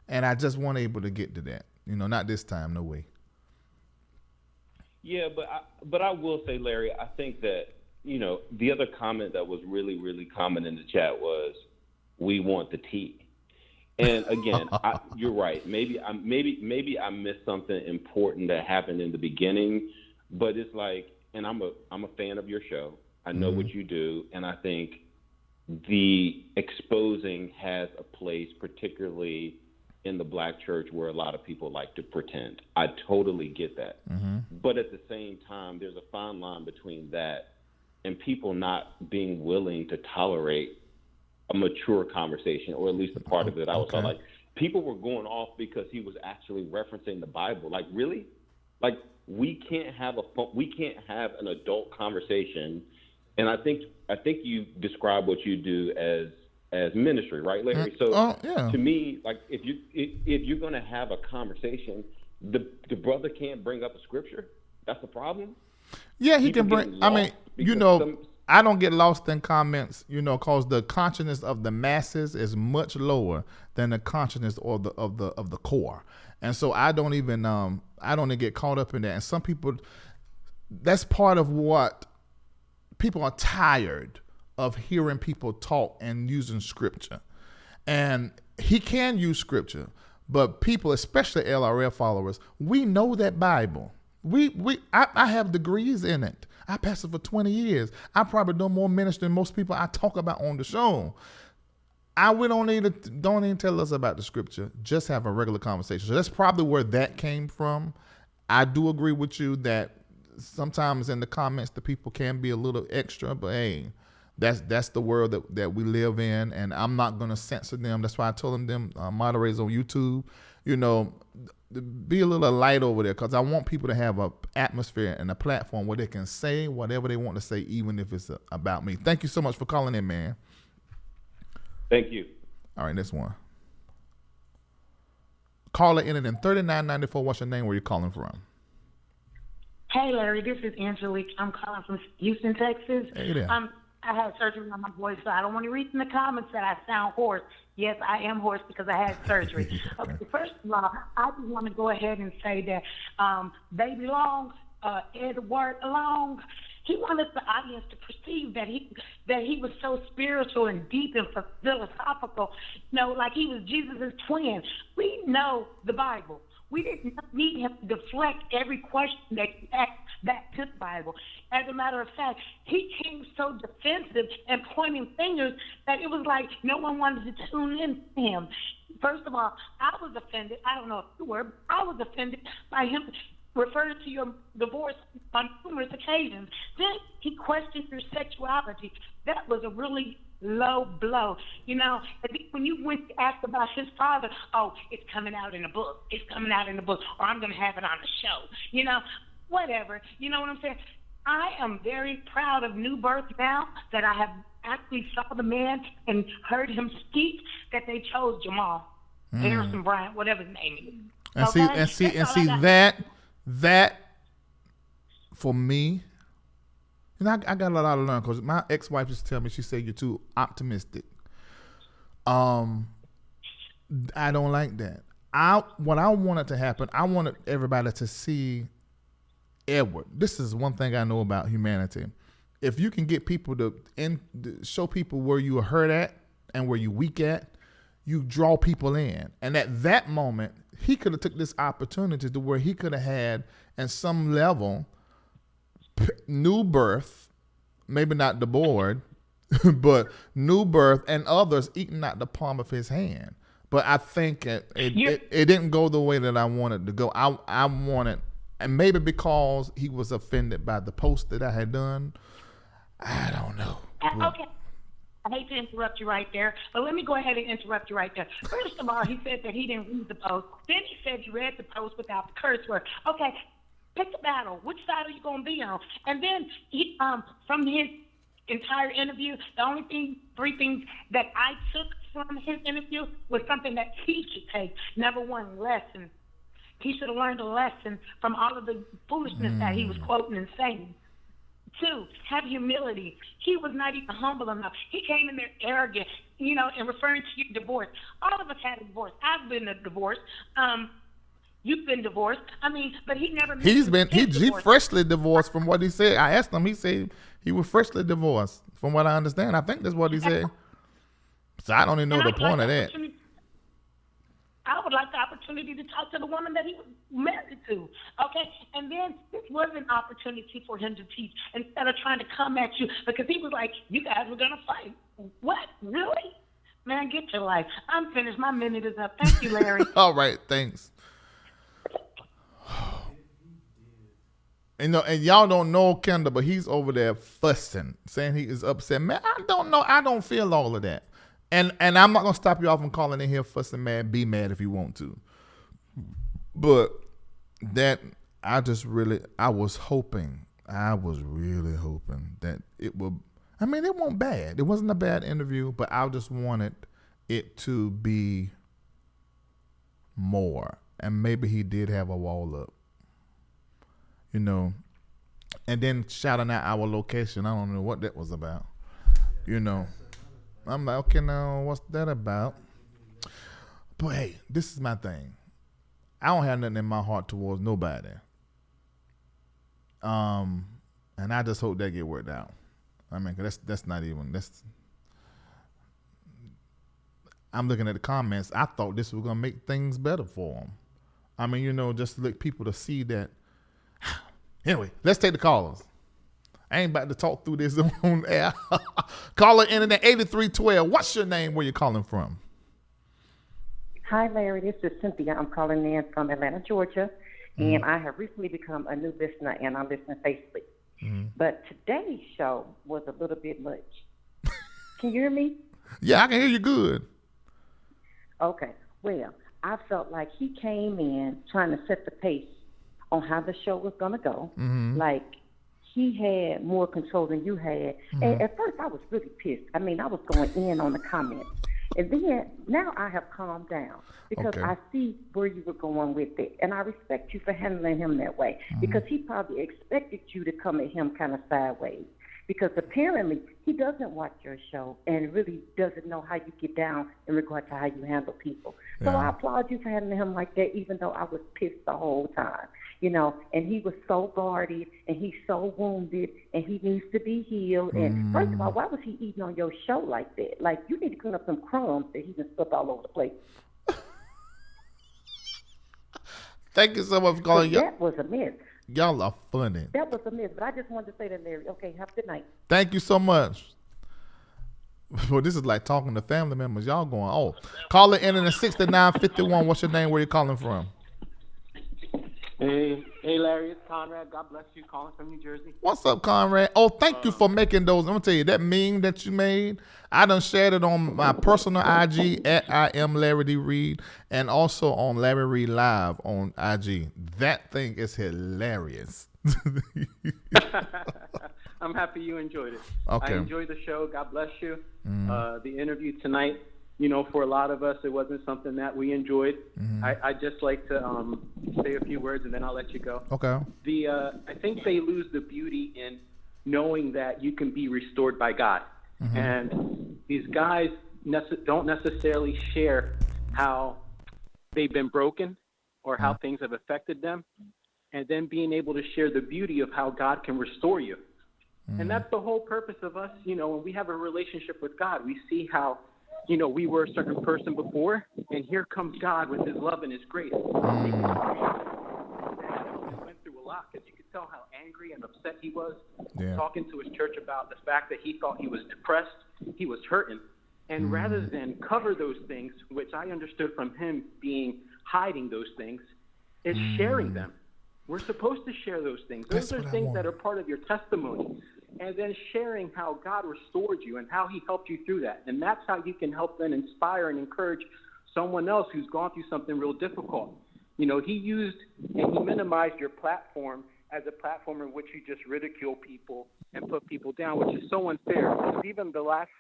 and I just wasn't able to get to that. not this time, no way. Yeah, but I will say, Larry, I think that, the other comment that was really, really common in the chat was, we want the tea. And again, you're right. Maybe I missed something important that happened in the beginning, but it's like, and I'm a fan of your show. I know what you do, and I think the exposing has a place, particularly in the Black church, where a lot of people like to pretend. I totally get that. But at the same time, there's a fine line between that and people not being willing to tolerate a mature conversation, or at least a part of it. I was like, people were going off because he was actually referencing the Bible. Like, really? Like, we can't have an adult conversation. And I think you describe what you do as ministry, right, Larry? So to me, like, if you're going to have a conversation, the brother can't bring up a scripture. That's the problem. Yeah, he can bring. I mean, I don't get lost in comments, because the consciousness of the masses is much lower than the consciousness of the core, and so I don't even get caught up in that. And some people, that's part of what people are tired of hearing people talk and using scripture, and he can use scripture, but people, especially LRL followers, we know that Bible. I have degrees in it. I pastored for 20 years. I probably know more ministry than most people I talk about on the show. We don't even tell us about the scripture. Just have a regular conversation. So that's probably where that came from. I do agree with you that sometimes in the comments the people can be a little extra, but hey, that's the world that we live in, and I'm not gonna censor them. That's why I told them moderators on YouTube, be a little light over there, because I want people to have a atmosphere and a platform where they can say whatever they want to say, even if it's about me. Thank you so much for calling in, man. Thank you. All right, next one. Caller ended in 3994. What's your name? Where you calling from? Hey, Larry, this is Angelique. I'm calling from Houston, Texas. Hey there. I had surgery on my voice, so I don't want to read in the comments that I sound hoarse. Yes, I am hoarse because I had surgery. Okay, first of all, I just want to go ahead and say that Baby Long, Edward Long, he wanted the audience to perceive that he was so spiritual and deep and philosophical, like he was Jesus' twin. We know the Bible. We didn't need him to deflect every question that he asked back to the Bible. As a matter of fact, he came so defensive and pointing fingers that it was like no one wanted to tune in to him. First of all, I was offended. I don't know if you were, but I was offended by him referring to your divorce on numerous occasions. Then he questioned your sexuality. That was a really low blow. When you went to ask about his father, it's coming out in a book. It's coming out in a book, or I'm going to have it on a show. Whatever. You know what I'm saying? I am very proud of New Birth now that I have actually saw the man and heard him speak, that they chose Jamal Harrison Bryant, whatever his name is. And see that for me, and I got a lot to learn, because my ex-wife used to tell me, she said, you're too optimistic. I don't like that. What I wanted to happen, I wanted everybody to see Edward. This is one thing I know about humanity. If you can get people to show people where you are hurt at and where you weak at, you draw people in. And at that moment, he could have took this opportunity to where he could have had, in some level, New Birth, maybe not the board, but New Birth and others eating out the palm of his hand. But I think it didn't go the way that I wanted to go. I wanted, and maybe because he was offended by the post that I had done, I don't know. Okay. I hate to interrupt you right there, but let me go ahead and interrupt you right there. First of all, he said that he didn't read the post. Then he said he read the post without the curse word. Okay, pick a battle. Which side are you going to be on? And then he, from his entire interview, the only three things that I took from his interview was something that he should take. Number one, lesson. He should have learned a lesson from all of the foolishness that he was quoting and saying. Two, have humility. He was not even humble enough. He came in there arrogant, and referring to your divorce. All of us had a divorce. I've been a divorce. You've been divorced. I mean, but he never. He divorced. freshly divorced from what he said. I asked him. He said he was freshly divorced. From what I understand, I think that's what he said. So I don't even know the point of that. I would like the opportunity to talk to the woman that he was married to. Okay, and then this was an opportunity for him to teach instead of trying to come at you because he was like, "You guys were gonna fight." What? Really? Man, get your life. I'm finished. My minute is up. Thank you, Larry. All right, thanks. And y'all don't know Kendall, but he's over there fussing, saying he is upset. Man, I don't know. I don't feel all of that. And I'm not gonna stop you all from calling in here fussing mad. Be mad if you want to. But that I was really hoping that it would. I mean, it wasn't bad. It wasn't a bad interview, but I just wanted it to be more. And maybe he did have a wall up. And then shouting out our location. I don't know what that was about. I'm like, okay, now what's that about? But hey, this is my thing. I don't have nothing in my heart towards nobody. And I just hope that get worked out. I mean, 'cause that's not even, I'm looking at the comments. I thought this was going to make things better for them. I mean, just to let people to see that. Anyway, let's take the callers. I ain't about to talk through this on air. Caller in at 8312. What's your name? Where you calling from? Hi, Larry. This is Cynthia. I'm calling in from Atlanta, Georgia. And I have recently become a new listener, and I'm listening faithfully. But today's show was a little bit much. Can you hear me? Yeah, I can hear you good. Okay. Well, I felt like he came in trying to set the pace on how the show was going to go. Like, he had more control than you had. And at first, I was really pissed. I mean, I was going in on the comments. And then, now I have calmed down because I see where you were going with it. And I respect you for handling him that way because he probably expected you to come at him kind of sideways. Because apparently, he doesn't watch your show and really doesn't know how you get down in regard to how you handle people. So I applaud you for handling him like that, even though I was pissed the whole time. And he was so guarded, and he's so wounded, and he needs to be healed. And first of all, why was he eating on your show like that? Like, you need to clean up some crumbs that he just stuck all over the place. Thank you so much for calling. That was a miss. Y'all are funny. That was a miss, but I just wanted to say that, Larry. Okay, have a good night. Thank you so much. Well, this is like talking to family members. Y'all going, Caller in at 6951. What's your name? Where you calling from? Hey, Larry, it's Conrad. God bless you. Calling from New Jersey. What's up, Conrad? Thank you for making those. I'm going to tell you, that meme that you made, I done shared it on my personal IG at I am LarryReid and also on LarryReidLive on IG. That thing is hilarious. I'm happy you enjoyed it. Okay. I enjoyed the show. God bless you. The interview tonight, for a lot of us, it wasn't something that we enjoyed. I just like to say a few words and then I'll let you go. Okay. I think they lose the beauty in knowing that you can be restored by God. And these guys don't necessarily share how they've been broken or how things have affected them, and then being able to share the beauty of how God can restore you. And that's the whole purpose of us, when we have a relationship with God. We see how, we were a certain person before, and here comes God with his love and his grace. He went through a lot because you could tell how angry and upset he was, talking to his church about the fact that he thought he was depressed, he was hurting. And rather than cover those things, which I understood from him being hiding those things, is sharing them. We're supposed to share those things. Those are things that are part of your testimony. And then sharing how God restored you and how he helped you through that. And that's how you can help then inspire and encourage someone else who's gone through something real difficult. He used and he minimized your platform as a platform in which you just ridicule people and put people down, which is so unfair. Because even the last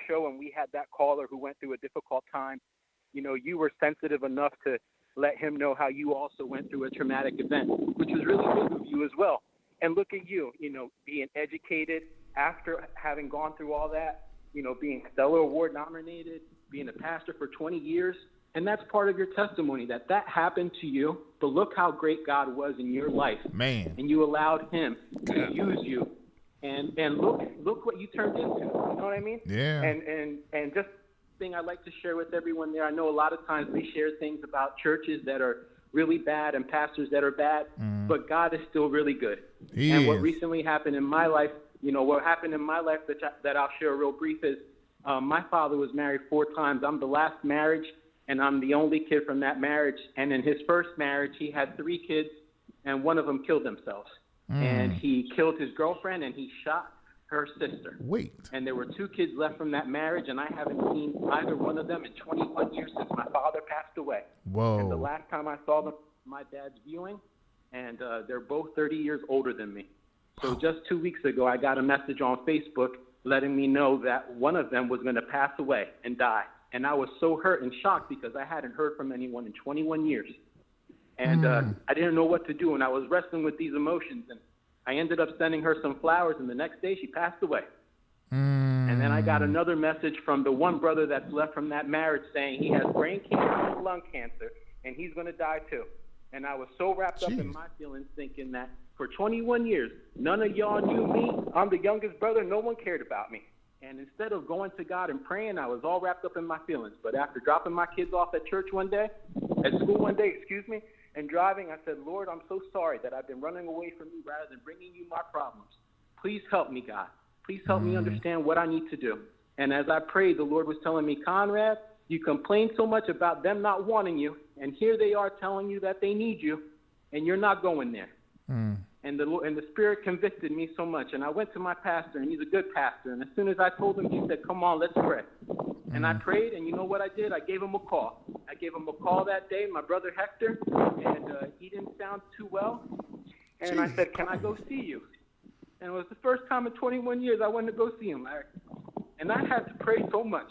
show when we had that caller who went through a difficult time, you were sensitive enough to let him know how you also went through a traumatic event, which was really big of you as well. And look at you, being educated after having gone through all that, being Stellar Award nominated, being a pastor for 20 years, And that's part of your testimony, that happened to you, but look how great God was in your life. Man. And you allowed him to use you. And look what you turned into. You know what I mean? Yeah. And just thing I'd like to share with everyone there, I know a lot of times we share things about churches that are really bad and pastors that are bad, but God is still really good. What recently happened in my life, what happened in my life that I'll share real brief is my father was married 4 times. I'm the last marriage, and I'm the only kid from that marriage. And in his first marriage, he had 3 kids, and one of them killed themselves. And he killed his girlfriend, and he shot her sister. Wait. And there were 2 kids left from that marriage, and I haven't seen either one of them in 21 years since my father passed away. Whoa. And the last time I saw them, my dad's viewing, and they're both 30 years older than me. So just 2 weeks ago, I got a message on Facebook letting me know that one of them was going to pass away and die. And I was so hurt and shocked because I hadn't heard from anyone in 21 years. And I didn't know what to do, and I was wrestling with these emotions. And I ended up sending her some flowers, and the next day she passed away. And then I got another message from the one brother that's left from that marriage saying he has brain cancer and lung cancer, and he's going to die too. And I was so wrapped up in my feelings thinking that for 21 years, none of y'all knew me. I'm the youngest brother. No one cared about me. And instead of going to God and praying, I was all wrapped up in my feelings. But after dropping my kids off at school one day, and driving, I said, Lord, I'm so sorry that I've been running away from you rather than bringing you my problems. Please help me, God. Please help me understand what I need to do. And as I prayed, the Lord was telling me, Conrad, you complain so much about them not wanting you, and here they are telling you that they need you, and you're not going there. And the Spirit convicted me so much. And I went to my pastor, and he's a good pastor. And as soon as I told him, he said, come on, let's pray. And I prayed, and you know what I did? I gave him a call. I gave him a call that day, my brother Hector, and he didn't sound too well. And I said, can I go see you? And it was the first time in 21 years I went to go see him, Larry. And I had to pray so much.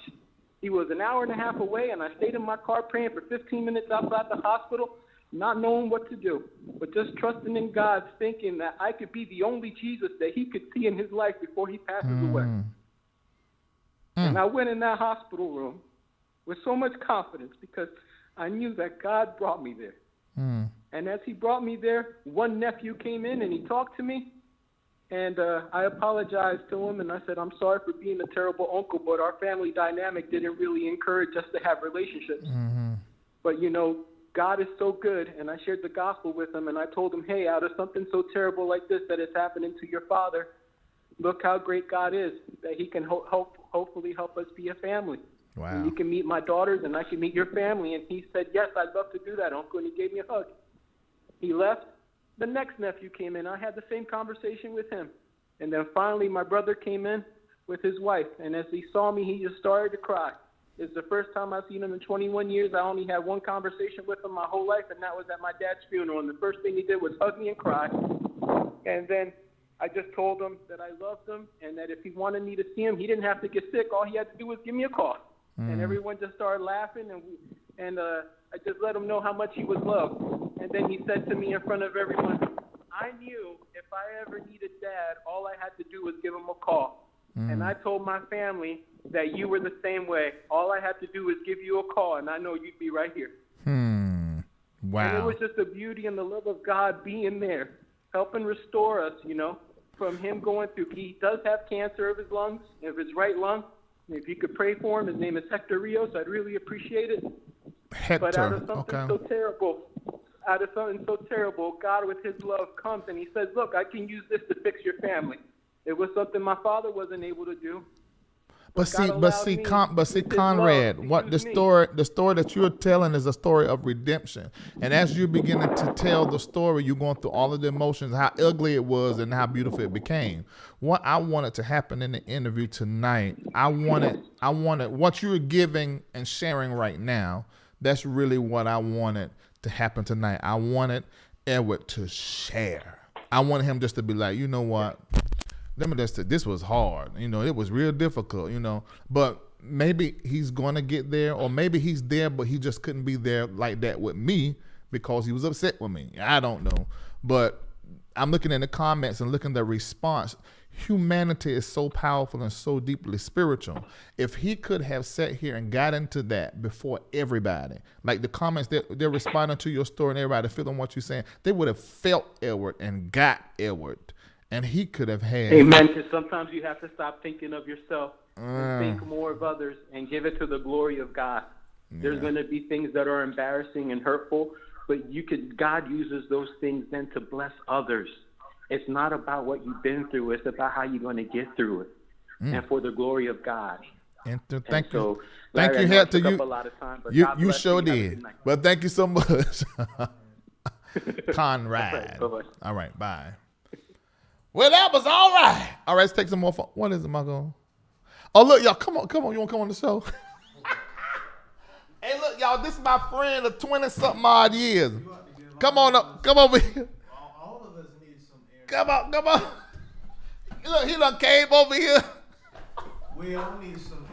He was an hour and a half away, and I stayed in my car praying for 15 minutes outside the hospital, not knowing what to do, but just trusting in God, thinking that I could be the only Jesus that he could see in his life before he passes away. And I went in that hospital room with so much confidence because I knew that God brought me there. And as he brought me there, one nephew came in and he talked to me. And I apologized to him, and I said, I'm sorry for being a terrible uncle, but our family dynamic didn't really encourage us to have relationships. But, God is so good, and I shared the gospel with him, and I told him, hey, out of something so terrible like this that is happening to your father, look how great God is, that he can hopefully help us be a family. Wow. And you can meet my daughters, and I can meet your family. And he said, yes, I'd love to do that, Uncle, and he gave me a hug. He left. The next nephew came in. I had the same conversation with him. And then finally my brother came in with his wife. And as he saw me, he just started to cry. It's the first time I've seen him in 21 years. I only had one conversation with him my whole life, and that was at my dad's funeral. And the first thing he did was hug me and cry. And then I just told him that I loved him and that if he wanted me to see him, he didn't have to get sick. All he had to do was give me a call. And everyone just started laughing, and I just let him know how much he was loved. And then he said to me in front of everyone, I knew if I ever needed Dad, all I had to do was give him a call. And I told my family that you were the same way. All I had to do was give you a call, and I know you'd be right here. Wow. And it was just the beauty and the love of God being there, helping restore us, from him going through. He does have cancer of his lungs, of his right lung. If you could pray for him, his name is Hector Rios. I'd really appreciate it. Hector, but out of something so terrible, God with his love comes and he says, look, I can use this to fix your family. It was something my father wasn't able to do. But see, Conrad, what the story that you're telling is a story of redemption. And as you're beginning to tell the story, you're going through all of the emotions, how ugly it was and how beautiful it became. What I wanted to happen in the interview tonight, I wanted what you're giving and sharing right now. That's really what I wanted to happen tonight. I wanted Edward to share. I wanted him just to be like, you know what? This was hard. It was real difficult, but maybe he's going to get there, or maybe he's there, but he just couldn't be there like that with me because he was upset with me. I don't know. But I'm looking in the comments and looking at the response. Humanity is so powerful and so deeply spiritual. If he could have sat here and got into that before everybody, like the comments that they're responding to your story and everybody feeling what you're saying, they would have felt Edward and got Edward, and he could have had. Amen. Because sometimes you have to stop thinking of yourself and think more of others and give it to the glory of God. There's going to be things that are embarrassing and hurtful, but God uses those things then to bless others. It's not about what you've been through. It's about how you're going to get through it, and for the glory of God. Thank you. Larry, Thank you, I know Head, it to took you. up a lot of time, but You God bless sure you. Have a did. good night. Well, thank you so much, Conrad. Bye-bye. All right, bye. Well, that was all right. All right, let's take some more fun. What is it, Marco? Oh, look, y'all, come on. You want to come on the show? Hey, look, y'all, this is my friend of 20-something odd years. Come on up. Come over here. All of us need some air. Come on. Look, he done came over here. We all need some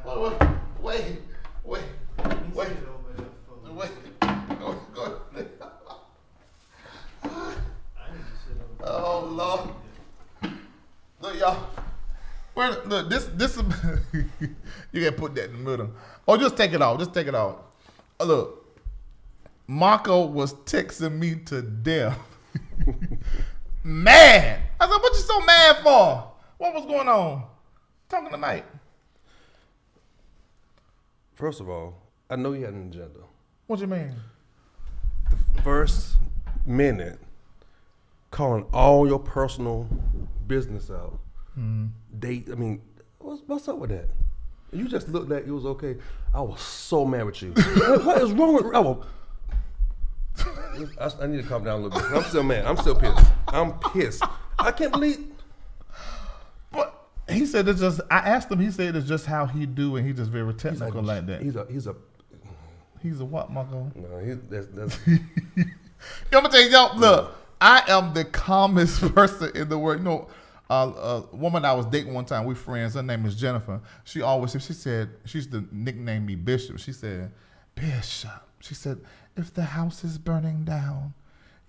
airtime. Wait. Go. Oh, Lord. Look, y'all. Look, this is, you can put that in the middle. Oh, just take it off. Oh, look, Marco was texting me to death. Mad. I said, what you so mad for? What was going on? Talking tonight. First of all, I know you had an agenda. What you mean? The first minute, calling all your personal business out. Date, I mean, what's up with that? You just looked like it was okay. I was so mad with you. What is wrong with I need to calm down a little bit. I'm still mad. I'm still pissed. I can't believe. But he said it's just. I asked him. He said it's just how he do, and he just very technical like that. He's a what, Marco? No, that's. I'm gonna tell you, y'all. Look, I am the calmest person in the world. You know, a woman I was dating one time. We friends. Her name is Jennifer. She said she used to nickname me Bishop. She said, Bishop. She said, if the house is burning down,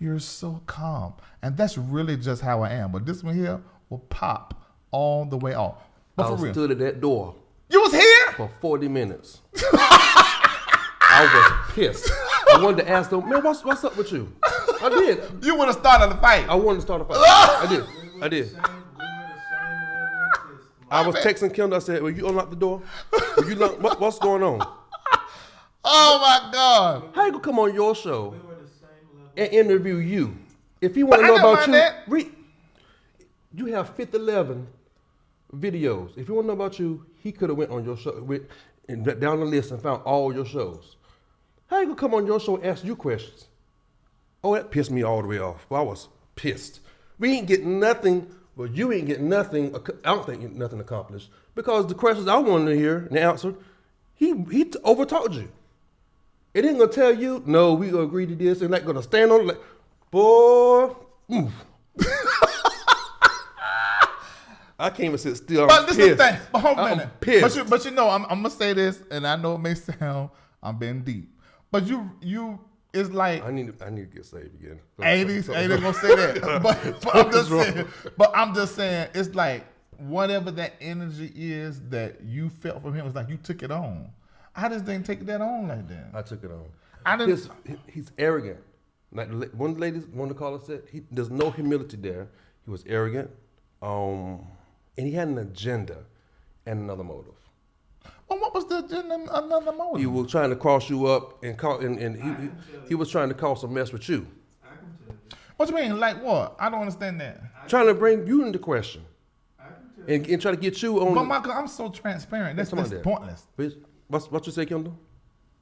you're so calm. And that's really just how I am. But this one here will pop all the way off. But for real. Stood at that door. You was here? For 40 minutes. I was pissed. I wanted to ask them, man, what's up with you? I did. You would have started a fight. I wanted to start a fight. I did. I was texting Kendall. I said, will you unlock the door? Will you what's going on? Oh, my God. How you going to come on your show and interview you? If you want to know about you, you have 11 videos. If you want to know about you, he could have went on your show, down the list and found all your shows. How you going to come on your show and ask you questions? Oh, that pissed me all the way off. Well, I was pissed. We ain't getting nothing. Well, you ain't getting nothing. I don't think nothing accomplished because the questions I wanted to hear and answer, he overtalked you. It ain't gonna tell you, no, we gonna agree to this, and like gonna stand on it like, boy. I can't even sit still. But this is the thing. But hold a minute. I'm pissed. But you know, I'm gonna say this, and I know it may sound I'm being deep, but you. It's like I need to get saved again. Ain't gonna say that. But I'm just saying it's like whatever that energy is that you felt from him, it's like you took it on. I just didn't take that on like that. I took it on. I didn't. He's arrogant. Like one of the callers said, there's no humility there. He was arrogant, and he had an agenda and another motive. Well, what was the agenda? Another motive? He was trying to cross you up and he was trying to cause some mess with you. What you mean? Like what? I don't understand that. Trying to bring you into question and try to get you on. But Michael, I'm so transparent. That's pointless. What you say, Kendall?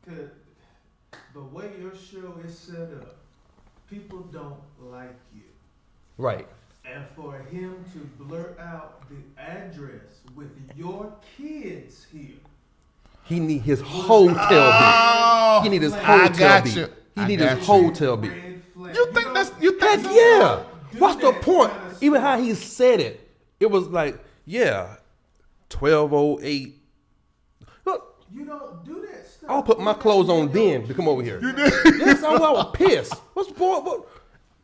The way your show is set up, people don't like you. Right. And for him to blurt out the address with your kids here. He need his hotel bill. He need his hotel bill. He need his hotel bill. You think that's yeah. What's the point? Even how he said it, it was like, yeah, 12:08. Look, you don't do that stuff. I'll put my clothes on then to come over here. You did? Yes, I was pissed. What's the point?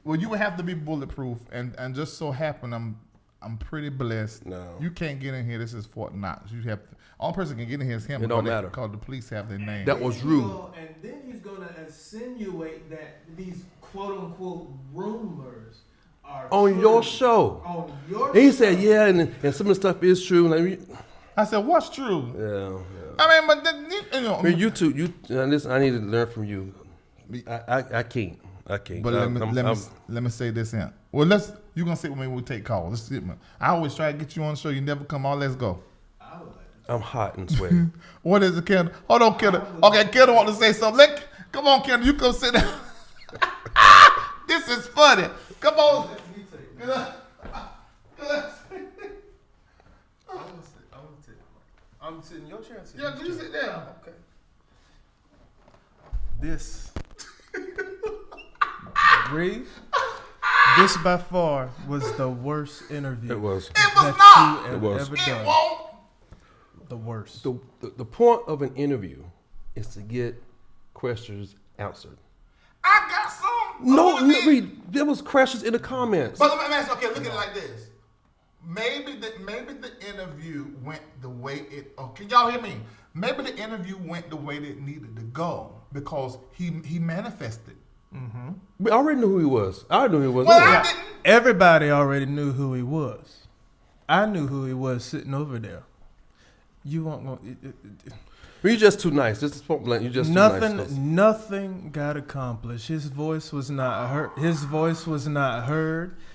Well, you would have to be bulletproof, and just so happen I'm pretty blessed. No. You can't get in here. This is Fort Knox. You have to, only person can get in here is him. It don't matter. Because the police have their name. That was rude. And then he's gonna insinuate that these quote unquote rumors are On true. your show. On your And he show. said, yeah, and some of the stuff is true. Like, I said, what's true? Yeah. I mean, but then, you know. I mean, you two, listen, I need to learn from you. I can't. But let me say this here. Well, you gonna sit with me when we take calls. Let's sit. I always try to get you on the show. You never come on. Let's go. I'm hot and sweaty. What is it, Kendall? Hold on, Kendall. Okay, Kendall want to say something. Come on, Kendall. You come sit down. This is funny. Come on. I'm sitting in your chair. Yeah, you sit down. Okay. This. Reid, this by far was the worst interview. It was. It was that not. you have It was. ever It done. won't. The worst. The point of an interview is to get questions answered. I got some. No, Reid, there was questions in the comments. But let me ask you, okay, look at it like this. Maybe the interview went the way it. Oh, can y'all hear me? Maybe the interview went the way that it needed to go because he manifested. Mm-hmm. We already knew who he was. I knew who he was. Well, I didn't. Everybody already knew who he was. I knew who he was sitting over there. You won't go. You're just too nice. Just to point blank, you're just too nice. Nothing got accomplished. His voice was not heard.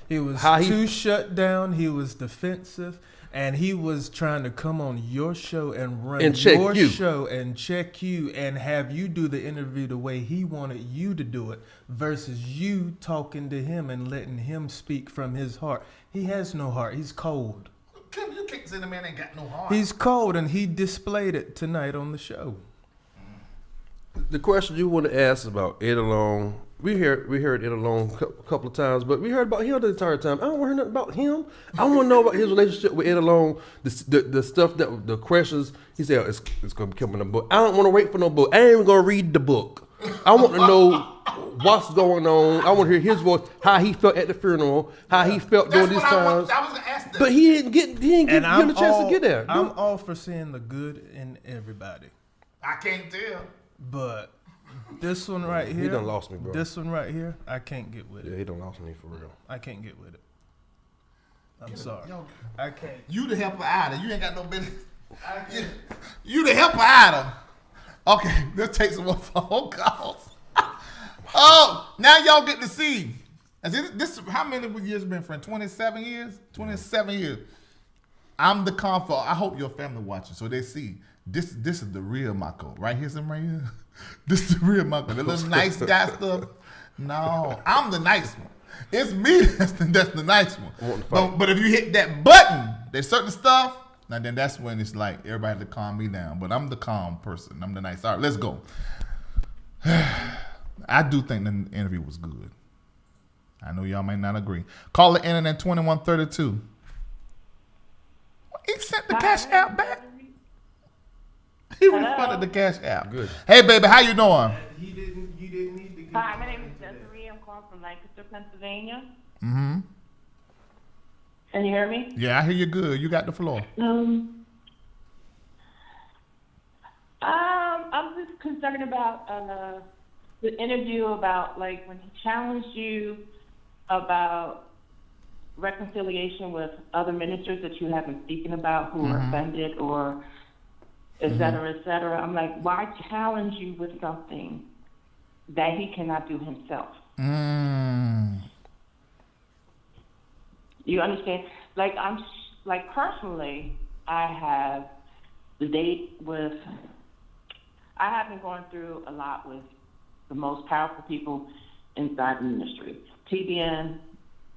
He was too shut down. He was defensive, and he was trying to come on your show and run your show and check you and have you do the interview the way he wanted you to do it, versus you talking to him and letting him speak from his heart. He has no heart. He's cold. You can't say the man ain't got no heart. He's cold, and he displayed it tonight on the show. The question you want to ask about Ed Alone, we heard Ed Alone a couple of times, but we heard about him the entire time. I don't want to hear nothing about him. I want to know about his relationship with Ed Alone, the stuff that the questions. He said it's going to be coming in a book. I don't want to wait for no book. I ain't even going to read the book. I want to know what's going on. I want to hear his voice, how he felt at the funeral, how he felt during these times. I was going to ask that. But he didn't get him a chance to get there. I'm all for seeing the good in everybody. I can't tell. But this one right here, he done lost me, bro. This one right here, I can't get with it. Yeah, he done lost me for real. I can't get with it. I'm sorry. I can't. You the helper out. You ain't got no business. You the helper out. Okay, let's take some more phone calls. Oh, now y'all get to see. This how many years been friends? 27 years? 27 years. I'm the comfort. I hope your family watching so they see. This is the real Marco. Right here, some right here. This is the real Marco. The little nice guy stuff. No, I'm the nice one. It's me that's the nice one. But if you hit that button, there's certain stuff, now then that's when it's like everybody had to calm me down. But I'm the calm person. I'm the nice. All right, let's go. I do think the interview was good. I know y'all might not agree. Call the end at 2132. He sent the cash app back. He refunded the cash app. Good. Hey, baby, how you doing? You didn't need to. Hi, my name is Desiree. I'm calling from Lancaster, Pennsylvania. Mm-hmm. Can you hear me? Yeah, I hear you good. You got the floor. I'm just concerned about the interview about like when he challenged you about reconciliation with other ministers that you have been speaking about who are offended or et cetera, et cetera. I'm like, why challenge you with something that he cannot do himself? You understand? Like personally, I have been going through a lot with the most powerful people inside the ministry. TBN,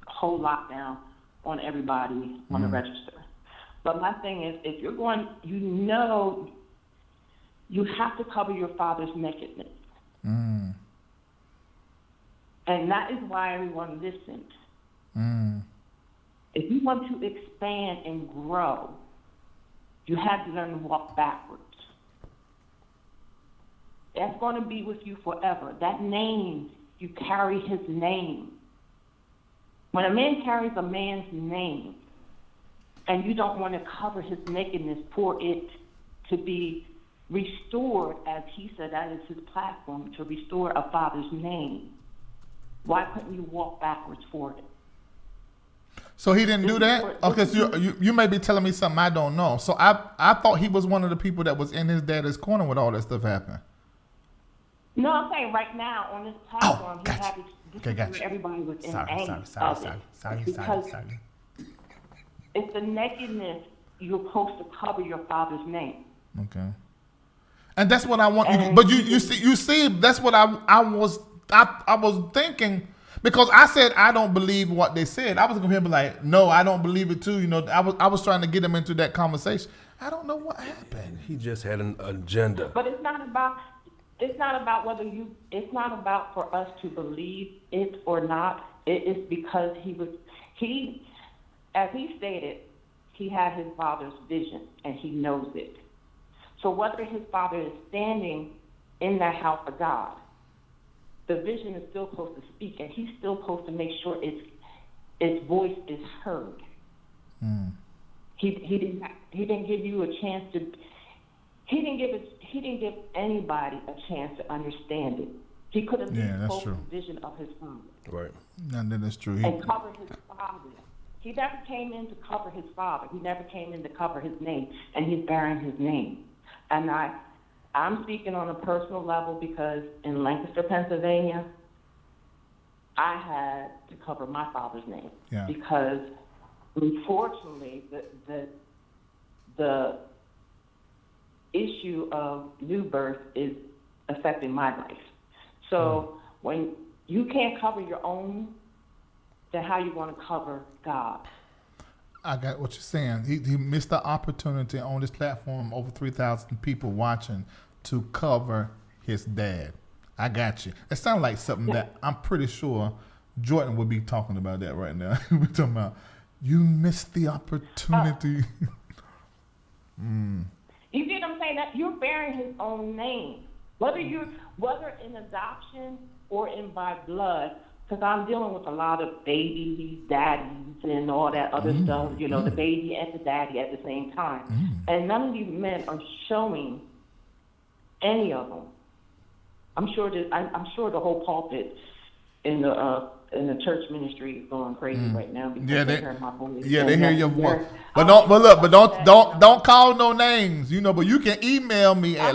whole lockdown on everybody on the register. But my thing is, if you're going, you have to cover your father's nakedness. And that is why everyone listens. If you want to expand and grow, you have to learn to walk backwards. That's going to be with you forever. That name, you carry his name. When a man carries a man's name and you don't want to cover his nakedness for it to be restored, as he said, that is his platform, to restore a father's name, why couldn't you walk backwards for it? So he didn't do that? Okay, so you may be telling me something I don't know. So I thought he was one of the people that was in his daddy's corner when all that stuff happened. No, I'm saying right now on this platform, he had where everybody was in anger Sorry. It's the nakedness you're supposed to cover your father's name. Okay. And that's what I want you to, but you see, that's what I was thinking, because I said I don't believe what they said. I was going to be like, no, I don't believe it too. You know, I was trying to get him into that conversation. I don't know what happened. He just had an agenda. But it's not about whether you. It's not about for us to believe it or not. It is because he, as he stated, he had his father's vision and he knows it. So whether his father is standing in that house of God, the vision is still supposed to speak, and he's still supposed to make sure its voice is heard. He didn't give you a chance to. He didn't give anybody a chance to understand it. He could have spoke the vision of his father. Right. And that's true. And cover his father. He never came in to cover his father. He never came in to cover his name, and he's bearing his name. And I'm speaking on a personal level because in Lancaster, Pennsylvania, I had to cover my father's name because, unfortunately, the issue of new birth is affecting my life. So when you can't cover your own, then how you want to cover God? I got what you're saying. He missed the opportunity on this platform, over 3,000 people watching, to cover his dad. I got you. It sounds like something that I'm pretty sure Jordan would be talking about that right now. We're talking about, you missed the opportunity. You get what I'm saying? That you're bearing his own name. Whether in adoption or in by blood, because I'm dealing with a lot of babies, daddies, and all that other stuff, you know, the baby and the daddy at the same time. And none of these men are showing any of them. I'm sure the whole pulpit in the church ministry is going crazy right now because they hear my voice. Yeah, they hear your voice. But don't call no names, you know. But you can email me at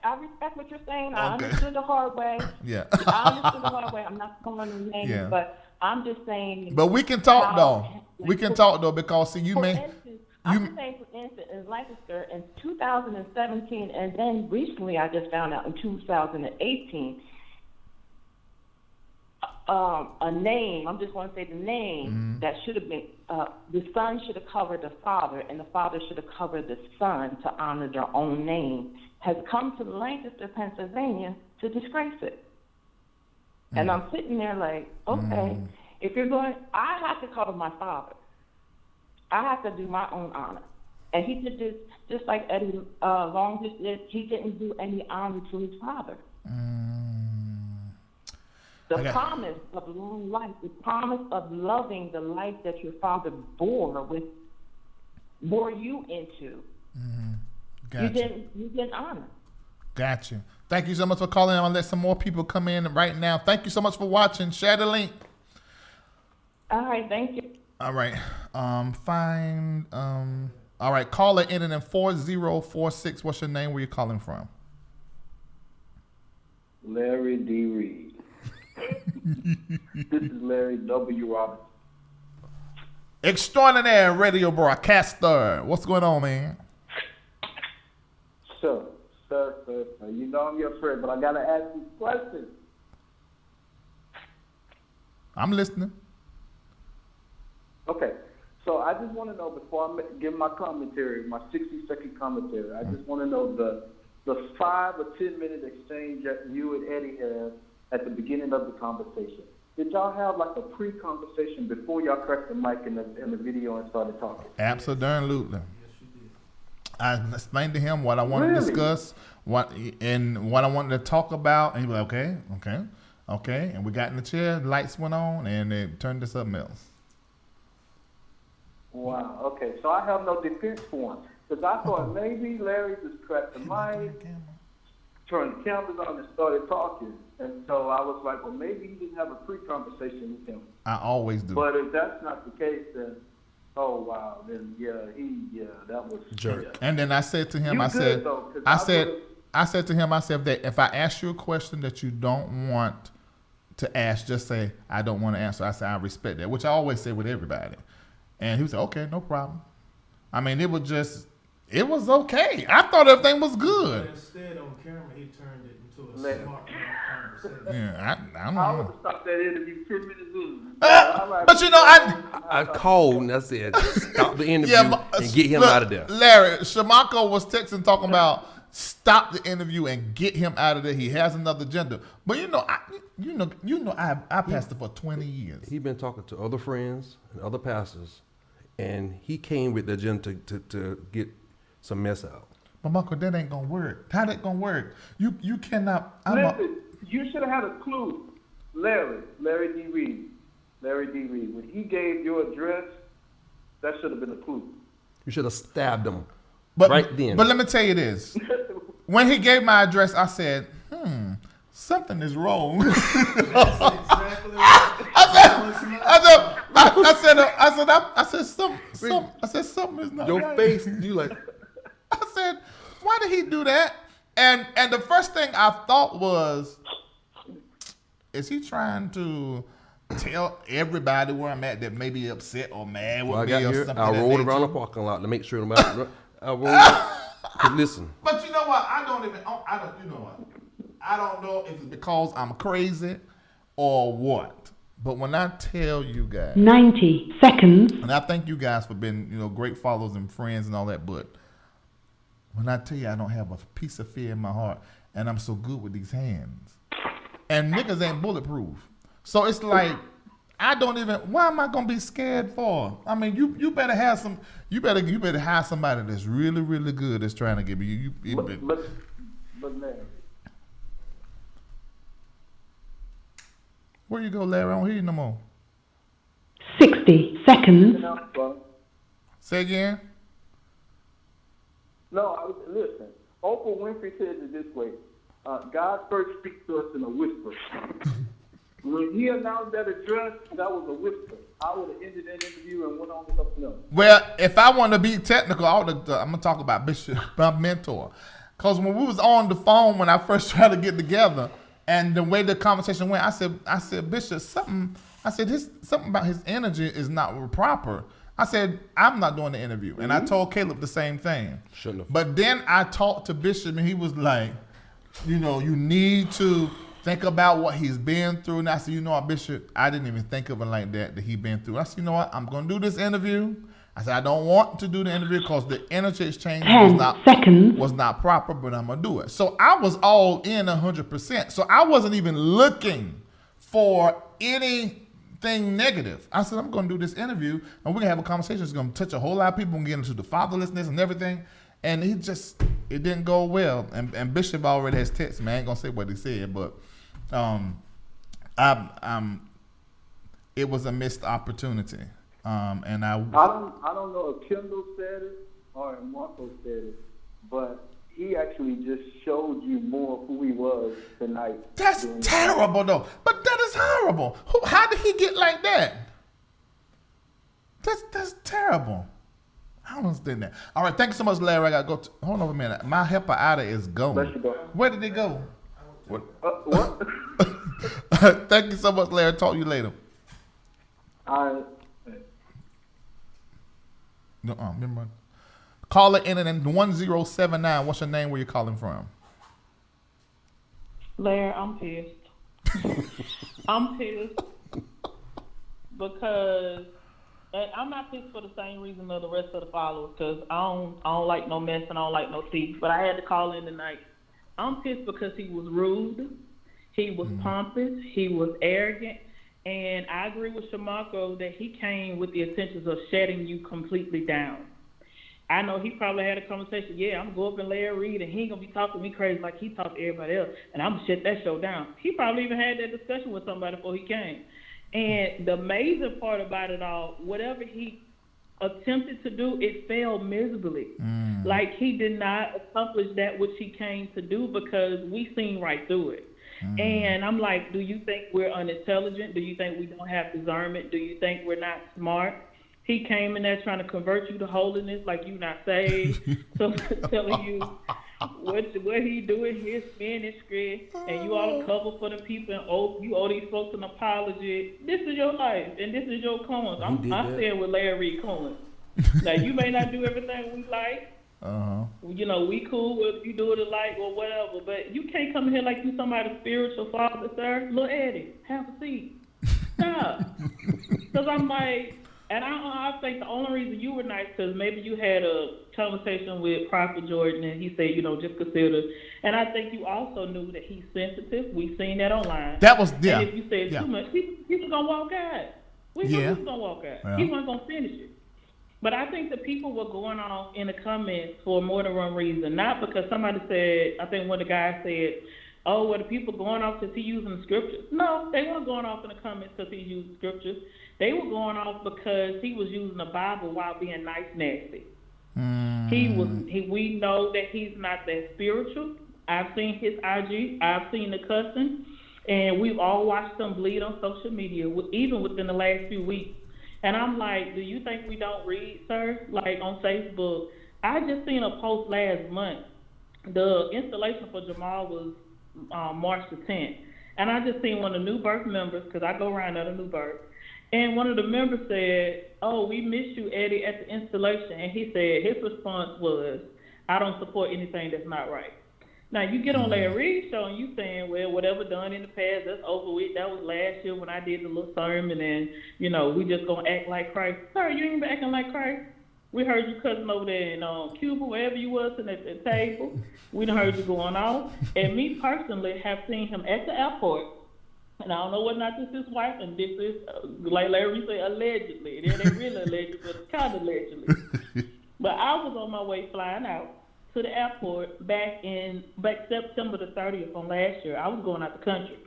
I respect what you're saying. I understood the hard way. Yeah. I understood the hard way. I'm not calling no names, but I'm just saying. But we can talk though. We can talk though, because see, I'm just saying, for instance, in Lancaster in 2017, and then recently I just found out in 2018, a name, I'm just going to say the name that should have been, the son should have covered the father, and the father should have covered the son to honor their own name, has come to Lancaster, Pennsylvania to disgrace it. And I'm sitting there like, okay, if you're going, I have to cover my father. I have to do my own honor. And he did this, just like Eddie Long just did, he didn't do any honor to his father. The promise of long life, the promise of loving the life that your father bore you into. Gotcha. You didn't honor. Gotcha. Thank you so much for calling. I'm gonna let some more people come in right now. Thank you so much for watching. Share the link. All right, thank you. All right. All right. Caller ending in 4046. What's your name? Where you calling from? Larry D. Reid. This is Larry W. Roberts. Extraordinary radio broadcaster. What's going on, man? Sir. You know I'm your friend, but I gotta ask you questions. I'm listening. Okay. So I just want to know, before I give my commentary, my 60-second commentary, I just want to know the 5 or 10 minute exchange that you and Eddie had at the beginning of the conversation. Did y'all have like a pre-conversation before y'all cracked the mic in the video and started talking? Absolutely. I explained to him what I wanted to discuss, what I wanted to talk about, and he was like, okay. Okay, and we got in the chair, lights went on, and it turned to something else. Wow. Okay, so I have no defense for him because I thought maybe Larry just cracked the mic, turned the cameras on, and started talking. And so I was like, well, maybe he didn't have a pre-conversation with him. I always do. But if that's not the case, then then that was jerk. Yeah. And then I said to him, You I good, said, though, 'cause I said to him, I said that if I ask you a question that you don't want to ask, just say I don't want to answer. I said I respect that, which I always say with everybody. And he was like, okay, no problem. I mean, it was okay. I thought everything was good. But instead, on camera, he turned it into a smart conversation. Yeah, I don't I would know. have stopped that interview 10 minutes in. But you know, I called and I said, stop the interview and get him look, out of there. Larry, Shamako was texting talking about stop the interview and get him out of there. He has another agenda. But I pastored for 20 years. He's been talking to other friends and other pastors, and he came with the agenda to get some mess out. But Marco, that ain't gonna work. How that gonna work? You cannot. Listen, you should have had a clue. Larry D. Reid. When he gave your address, that should have been a clue. You should have stabbed him right then. But let me tell you this. When he gave my address, I said, something is wrong. I said something is not your right. face, you like. I said, why did he do that? And the first thing I thought was, is he trying to tell everybody where I'm at that may be upset or mad with me or something? I rolled around the parking lot to make sure nobody. I rolled. Listen. But you know what? I don't know if it's because I'm crazy or what. But when I tell you guys 90 seconds. And I thank you guys for being, great followers and friends and all that, but when I tell you I don't have a piece of fear in my heart and I'm so good with these hands. And niggas ain't bulletproof. So it's like why am I gonna be scared for? I mean, you better have you better hire somebody that's really, really good that's trying to give you. But Larry. Where you go, Larry? I don't hear you no more. 60 seconds. Say again? No, listen. Oprah Winfrey said it this way. God first speaks to us in a whisper. When he announced that address, that was a whisper. I would have ended that interview and went on to something else. Well, if I want to be technical, I'm going to talk about Bishop, my mentor. Because when we was on the phone, when I first tried to get together, and the way the conversation went, I said, Bishop, something about his energy is not proper. I said, I'm not doing the interview. And I told Caleb the same thing. Shouldn't have. But then I talked to Bishop, and he was like, you need to think about what he's been through. And I said, Bishop, I didn't even think of it like that he been through. I said, you know what? I'm going to do this interview. I said, I don't want to do the interview because the energy exchange was not proper, but I'm going to do it. So I was all in 100%. So I wasn't even looking for anything negative. I said, I'm going to do this interview, and we're going to have a conversation. It's going to touch a whole lot of people and get into the fatherlessness and everything. And it didn't go well. And Bishop already has texted me. I ain't going to say what he said, but it was a missed opportunity. And I don't know if Kendall said it or if Marco said it, but he actually just showed you more of who he was tonight. That's terrible, though. But that is horrible. How did he get like that? That's terrible. I don't understand that. All right, thank you so much, Larry. I got to go. Hold on a minute. My helper Ada is gone. Where did he go? What? Thank you so much, Larry. Talk to you later. Remember. Caller in 1079. What's your name? Where you calling from? Larry, I'm pissed. I'm pissed because I'm not pissed for the same reason of the rest of the followers, because I don't like no mess and I don't like no tea. But I had to call in tonight. I'm pissed because he was rude, he was pompous, he was arrogant, and I agree with Shamako that he came with the intentions of shutting you completely down. I know he probably had a conversation. Yeah, I'm going to go up and Larry Reid, and he ain't gonna be talking to me crazy like he talked to everybody else, and I'm gonna shut that show down. He probably even had that discussion with somebody before he came. And the amazing part about it all, whatever he attempted to do, it failed miserably. Like he did not accomplish that which he came to do because we seen right through it. And I'm like, do you think we're unintelligent? Do you think we don't have discernment? Do you think we're not smart? He came in there trying to convert you to holiness like you not saved. So telling you what he doing here, ministry, and you all cover for the people, and you owe these folks an apology. This is your life, and this is your coins. I'm saying with LarryReid coins. Now you may not do everything we like. You know, we cool with you do it alike or whatever, but you can't come here like you somebody's spiritual father, sir. Little Eddie, have a seat. Stop. Because I'm like, and I think the only reason you were nice because maybe you had a conversation with Prophet Jordan and he said, you know, just consider. And I think you also knew that he's sensitive. We've seen that online. That was, And if you said too much, he was going to walk out. We knew he was going to walk out. Yeah. He wasn't going to finish it. But I think the people were going off in the comments for more than one reason. Not because somebody said, I think one of the guys said, oh, well, the people going off because he using the scriptures. No, they weren't going off in the comments because he used scriptures. They were going off because he was using the Bible while being nice nasty. We know that he's not that spiritual. I've seen his IG. I've seen the cussing. And we've all watched him bleed on social media, even within the last few weeks. And I'm like, do you think we don't read, sir? Like on Facebook, I just seen a post last month. The installation for Jamal was March the 10th. And I just seen one of the new birth members, because I go around other new birth. And one of the members said, oh, we missed you, Eddie, at the installation. And he said, his response was, I don't support anything that's not right. Now, you get on Larry Reid show and you saying, well, whatever done in the past, that's over with. That was last year when I did the little sermon and, you know, we just going to act like Christ. Sir, you ain't been acting like Christ. We heard you cussing over there in Cuba, wherever you was sitting at the table. We done heard you going off. And me personally have seen him at the airport. And I don't know whether or not this is his wife, and this is, like Larry said, allegedly. It ain't really alleged, but it's kind of allegedly. But I was on my way flying out to the airport back September the 30th from last year. I was going out the country.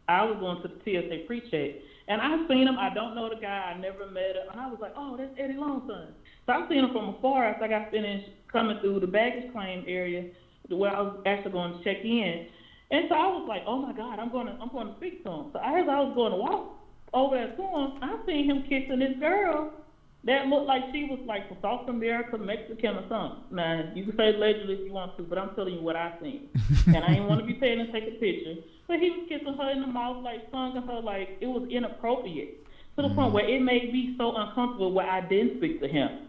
I was going to the TSA pre-check. And I seen him. I don't know the guy. I never met him. And I was like, oh, that's Eddie Longson. So I seen him from afar after I got finished coming through the baggage claim area where I was actually going to check in. And so I was like, oh my God, I'm going to speak to him. So as I was going to walk over there to him, I seen him kissing this girl that looked like she was like from South America, Mexican or something. Now, you can say allegedly if you want to, but I'm telling you what I seen. And I didn't want to be paying to take a picture. But he was kissing her in the mouth, like tonguing her, like it was inappropriate. To the point where it made me so uncomfortable where I didn't speak to him.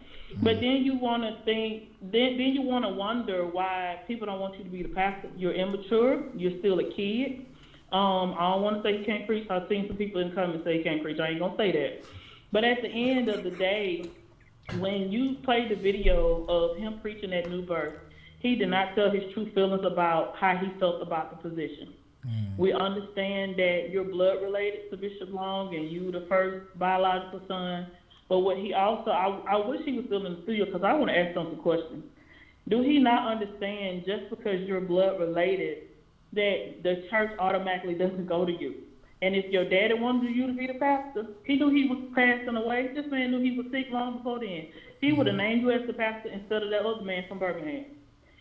But then you want to think, then you want to wonder why people don't want you to be the pastor. You're immature. You're still a kid. I don't want to say he can't preach. I've seen some people in the comments say he can't preach. I ain't going to say that. But at the end of the day, when you play the video of him preaching at New Birth, he did not tell his true feelings about how he felt about the position. We understand that you're blood related to Bishop Long and you the first biological son. But what he also, I wish he was still in the studio because I want to ask him some questions. Do he not understand just because you're blood related that the church automatically doesn't go to you? And if your daddy wanted you to be the pastor, he knew he was passing away. This man knew he was sick long before then. He would have named you as the pastor instead of that other man from Birmingham.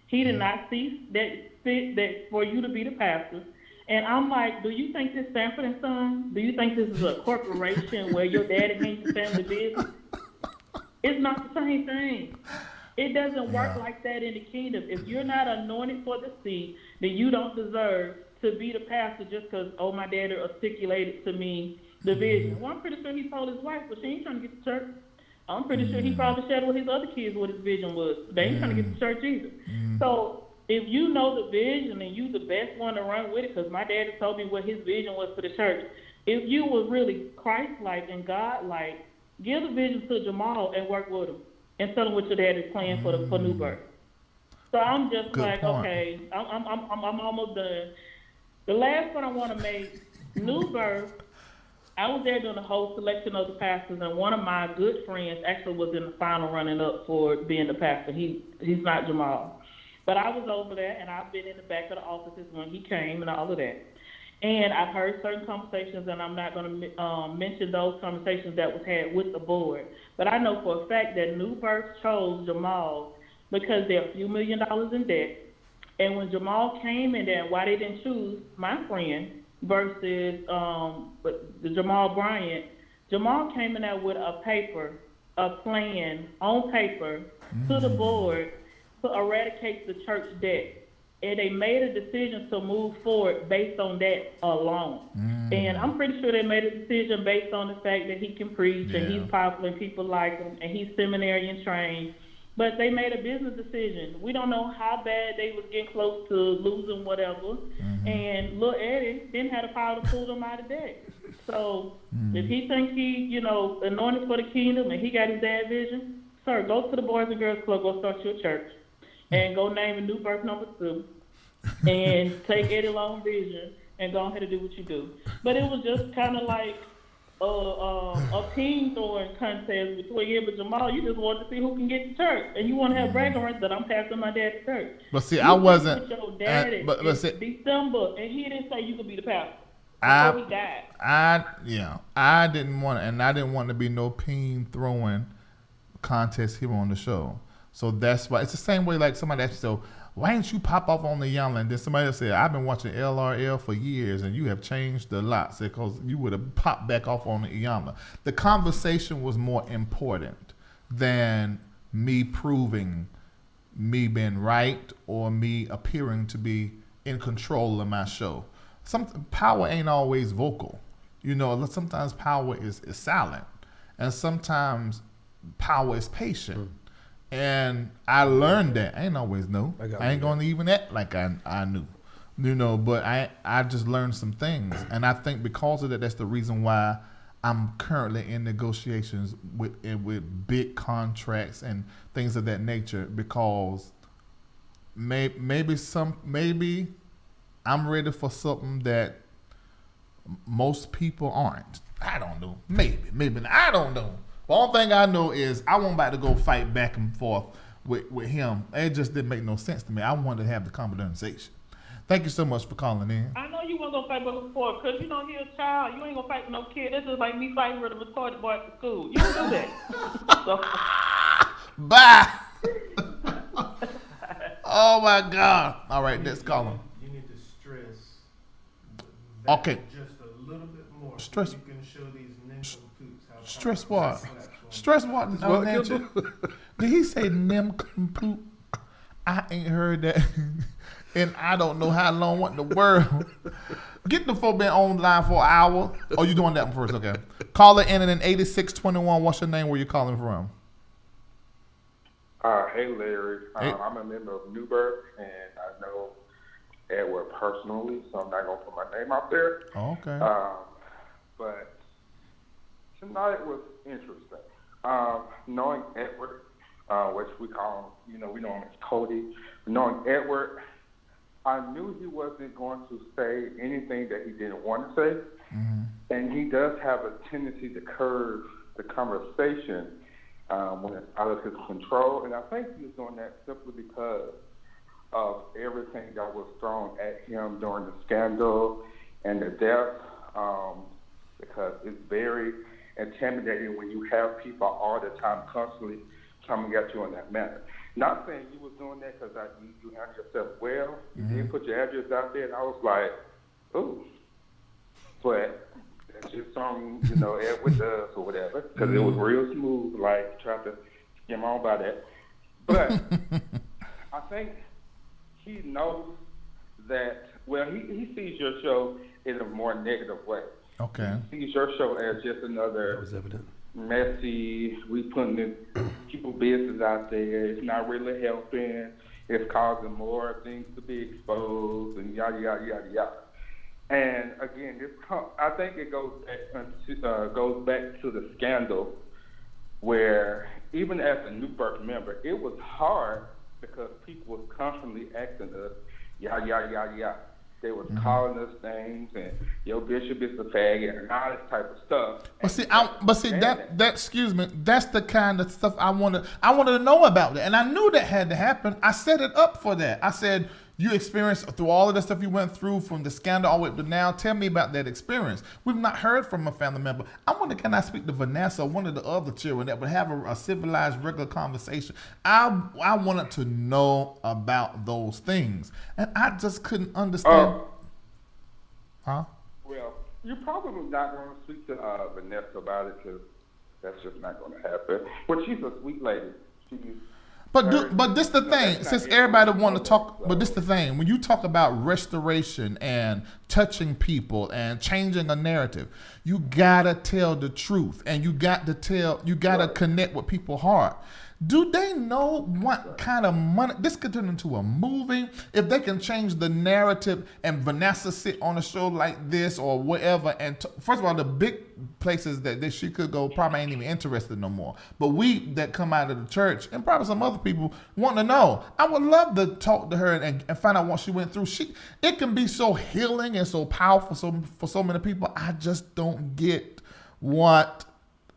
He did not see that fit that for you to be the pastor. And I'm like, do you think this Sanford and Son? Do you think this is a corporation where your daddy means your family business? It's not the same thing. It doesn't work like that in the kingdom. If you're not anointed for the seat, then you don't deserve to be the pastor just because, oh, my daddy articulated to me the vision. Well, I'm pretty sure he told his wife, but she ain't trying to get to church. I'm pretty sure he probably shared with his other kids what his vision was. They ain't trying to get to church either. So if you know the vision and you the best one to run with it, because my daddy told me what his vision was for the church, if you were really Christ-like and God-like, give the vision to Jamal and work with him and tell him what your dad is planning for New Birth. So I'm just Good point. Okay, I'm almost done. The last point I want to make, New Birth I was there doing the whole selection of the pastors, and one of my good friends actually was in the final running up for being the pastor. He's not Jamal. But I was over there, and I've been in the back of the offices when he came and all of that. And I've heard certain conversations, and I'm not going to mention those conversations that was had with the board. But I know for a fact that New Birth chose Jamal because they're a few $1 million in debt. And when Jamal came in there, why they didn't choose my friend versus the Jamal Bryant, Jamal came in there with a plan on paper to the board to eradicate the church debt. And they made a decision to move forward based on that alone. And I'm pretty sure they made a decision based on the fact that he can preach and he's popular and people like him and he's seminarian trained. But they made a business decision. We don't know how bad they was getting close to losing whatever. And Lil Eddie didn't have the power to pull them out of debt. So if he thinks he, anointed for the kingdom and he got his dad vision, sir, go to the Boys and Girls Club, go start your church. And go name a New Birth number 2, and take Eddie Long vision and go ahead and do what you do. But it was just kind of like a ping throwing contest between him and Jamal. You just wanted to see who can get to church, and you want to have bragging rights that I'm passing my dad to church. But see, you I wasn't. With your daddy but see, December, and he didn't say you could be the pastor. Before he died. I didn't want, and I didn't want to be no ping throwing contest here on the show. So that's why it's the same way like somebody asked you, so why didn't you pop off on the Iyanla? And then somebody else said, I've been watching LRL for years and you have changed a lot because you would have popped back off on the Iyanla. The conversation was more important than me proving me being right or me appearing to be in control of my show. Power ain't always vocal. Sometimes power is silent. And sometimes power is patient. And I learned that. I ain't always know. I ain't going to even act like I knew. But I just learned some things. And I think because of that, that's the reason why I'm currently in negotiations with big contracts and things of that nature, because maybe I'm ready for something that most people aren't. I don't know. Maybe I don't know. The only thing I know is I wasn't about to go fight back and forth with him. It just didn't make no sense to me. I wanted to have the conversation. Thank you so much for calling in. I know you weren't going to fight back and forth because he's a child. You ain't going to fight with no kid. That's just like me fighting with a retarded boy at school. You don't do that. Bye. Oh, my God. All right, let's call him. You need to stress that just a little bit more. Stress. So you can show these nincompoop. Stress what? Stress what? Did he say nincompoop? I ain't heard that. And I don't know how long. What in the world? Get the phone been on line for an hour. Oh, you doing that one first? Okay. Caller in 8621. What's your name? Where you calling from? Hey, Larry. Hey. I'm a member of New Birth, and I know Edward personally, so I'm not going to put my name out there. Okay. But tonight was interesting. Knowing Edward, which we call him, we know him as Cody. Knowing Edward, I knew he wasn't going to say anything that he didn't want to say. Mm-hmm. And he does have a tendency to curve the conversation when it's out of his control. And I think he was doing that simply because of everything that was thrown at him during the scandal and the death, because it's very intimidating when you have people all the time constantly coming at you in that manner. Not saying you was doing that because you handled yourself well. You did put your address out there, and I was like, ooh. But that's just something, Edward does or whatever, because it was real smooth, like trying to skim on by that. But I think he knows that, he sees your show in a more negative way. Okay. He sees your show as just another messy, we putting in people business out there. It's not really helping. It's causing more things to be exposed and yada, yada, yada, yada. And again, I think it goes back to the scandal where even as a New Birth member, it was hard because people was constantly asking us, yada, yada, yada, yada. They was calling us things, and your bishop is a faggot, and all this type of stuff. That excuse me, that's the kind of stuff I wanted to know about that, and I knew that had to happen. I set it up for that. I said, you experienced through all of the stuff you went through, from the scandal all the way up to now. Tell me about that experience. We've not heard from a family member. I wonder, can I speak to Vanessa, one of the other children, that would have a civilized, regular conversation? I wanted to know about those things, and I just couldn't understand. Huh? Well, you're probably not going to speak to Vanessa about it, because that's just not going to happen. But she's a sweet lady. But this the thing, since everybody want to talk, but this the thing, when you talk about restoration and touching people and changing a narrative, you gotta tell the truth, and you gotta connect with people's heart. Do they know what kind of money this could turn into a movie if they can change the narrative and Vanessa sit on a show like this or whatever? And first of all, the big places that she could go probably ain't even interested no more. But we that come out of the church and probably some other people want to know. I would love to talk to her and find out what she went through. It can be so healing and so powerful for so many people. I just don't get what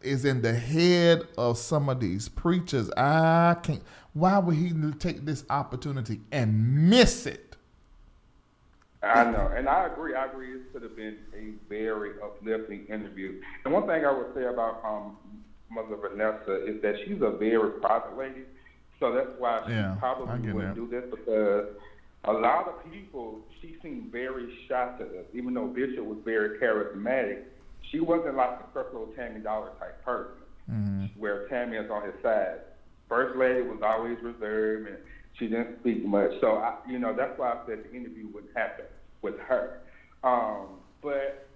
is in the head of some of these preachers. I can't. Why would he take this opportunity and miss it? I know, and I agree. It could have been a very uplifting interview. And one thing I would say about Mother Vanessa is that she's a very private lady, so that's why she probably wouldn't do this, because a lot of people, she seemed very shy to us, even though Bishop was very charismatic. She wasn't like the Creflo Tammy Dollar type person, where Tammy is on his side. First lady was always reserved, and she didn't speak much. So, that's why I said the interview wouldn't happen with her. But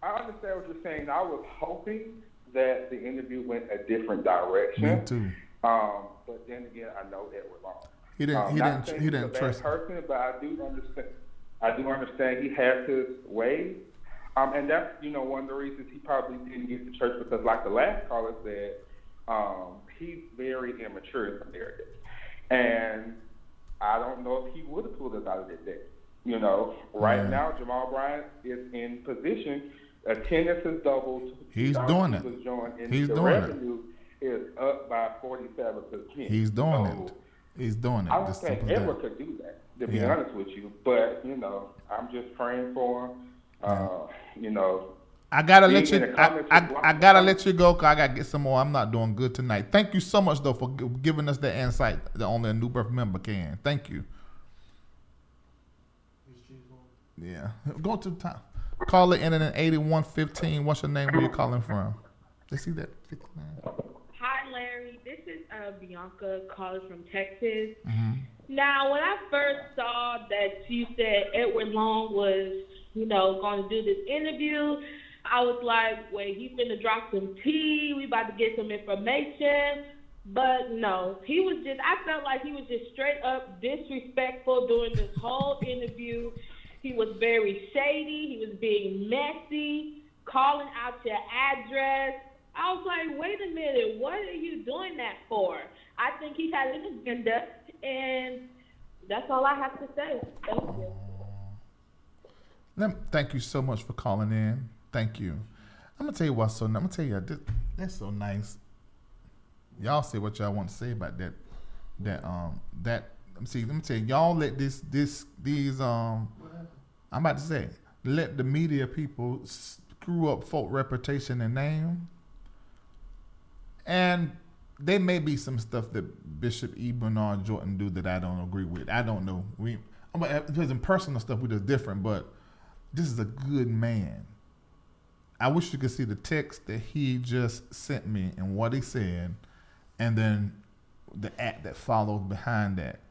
I understand what you're saying. I was hoping that the interview went a different direction. Me too. But then again, I know Edward Long. He didn't trust person, but I do understand he has his ways. And that's, one of the reasons he probably didn't get to church, because like the last caller said, he's very immature in some areas. And I don't know if he would have pulled us out of that day. Right now, Jamal Bryant is in position. Attendance has doubled. He's doing it. He's doing it. Revenue is up by 47%. He's doing it. He's doing it. I don't think Edward could do that, to be honest with you. But, I'm just praying for him. I gotta let you. I gotta let you go, cause I gotta get some more. I'm not doing good tonight. Thank you so much though for giving us that insight that only a new birth member can. Thank you. Yeah, go to the top. Call it in at 8115. What's your name? Where you calling from? They see that. Hi, Larry. This is Bianca calling from Texas. Mm-hmm. Now, when I first saw that you said Edward Long was, going to do this interview, I was like, wait, he's finna drop some tea. We about to get some information. But no, I felt like he was just straight up disrespectful during this whole interview. He was very shady. He was being messy, calling out your address. I was like, wait a minute, what are you doing that for? I think he had an agenda, and that's all I have to say. Thank you. Thank you so much for calling in. Thank you. I'm gonna tell you what's so. I'm gonna tell you that's so nice. Y'all say what y'all want to say about that. Let me tell you. Y'all let these. I'm about to say, let the media people screw up folk reputation and name. And there may be some stuff that Bishop E. Bernard Jordan do that I don't agree with. I don't know. Because in personal stuff we just different, but this is a good man. I wish you could see the text that he just sent me and what he said, and then the act that follows behind that.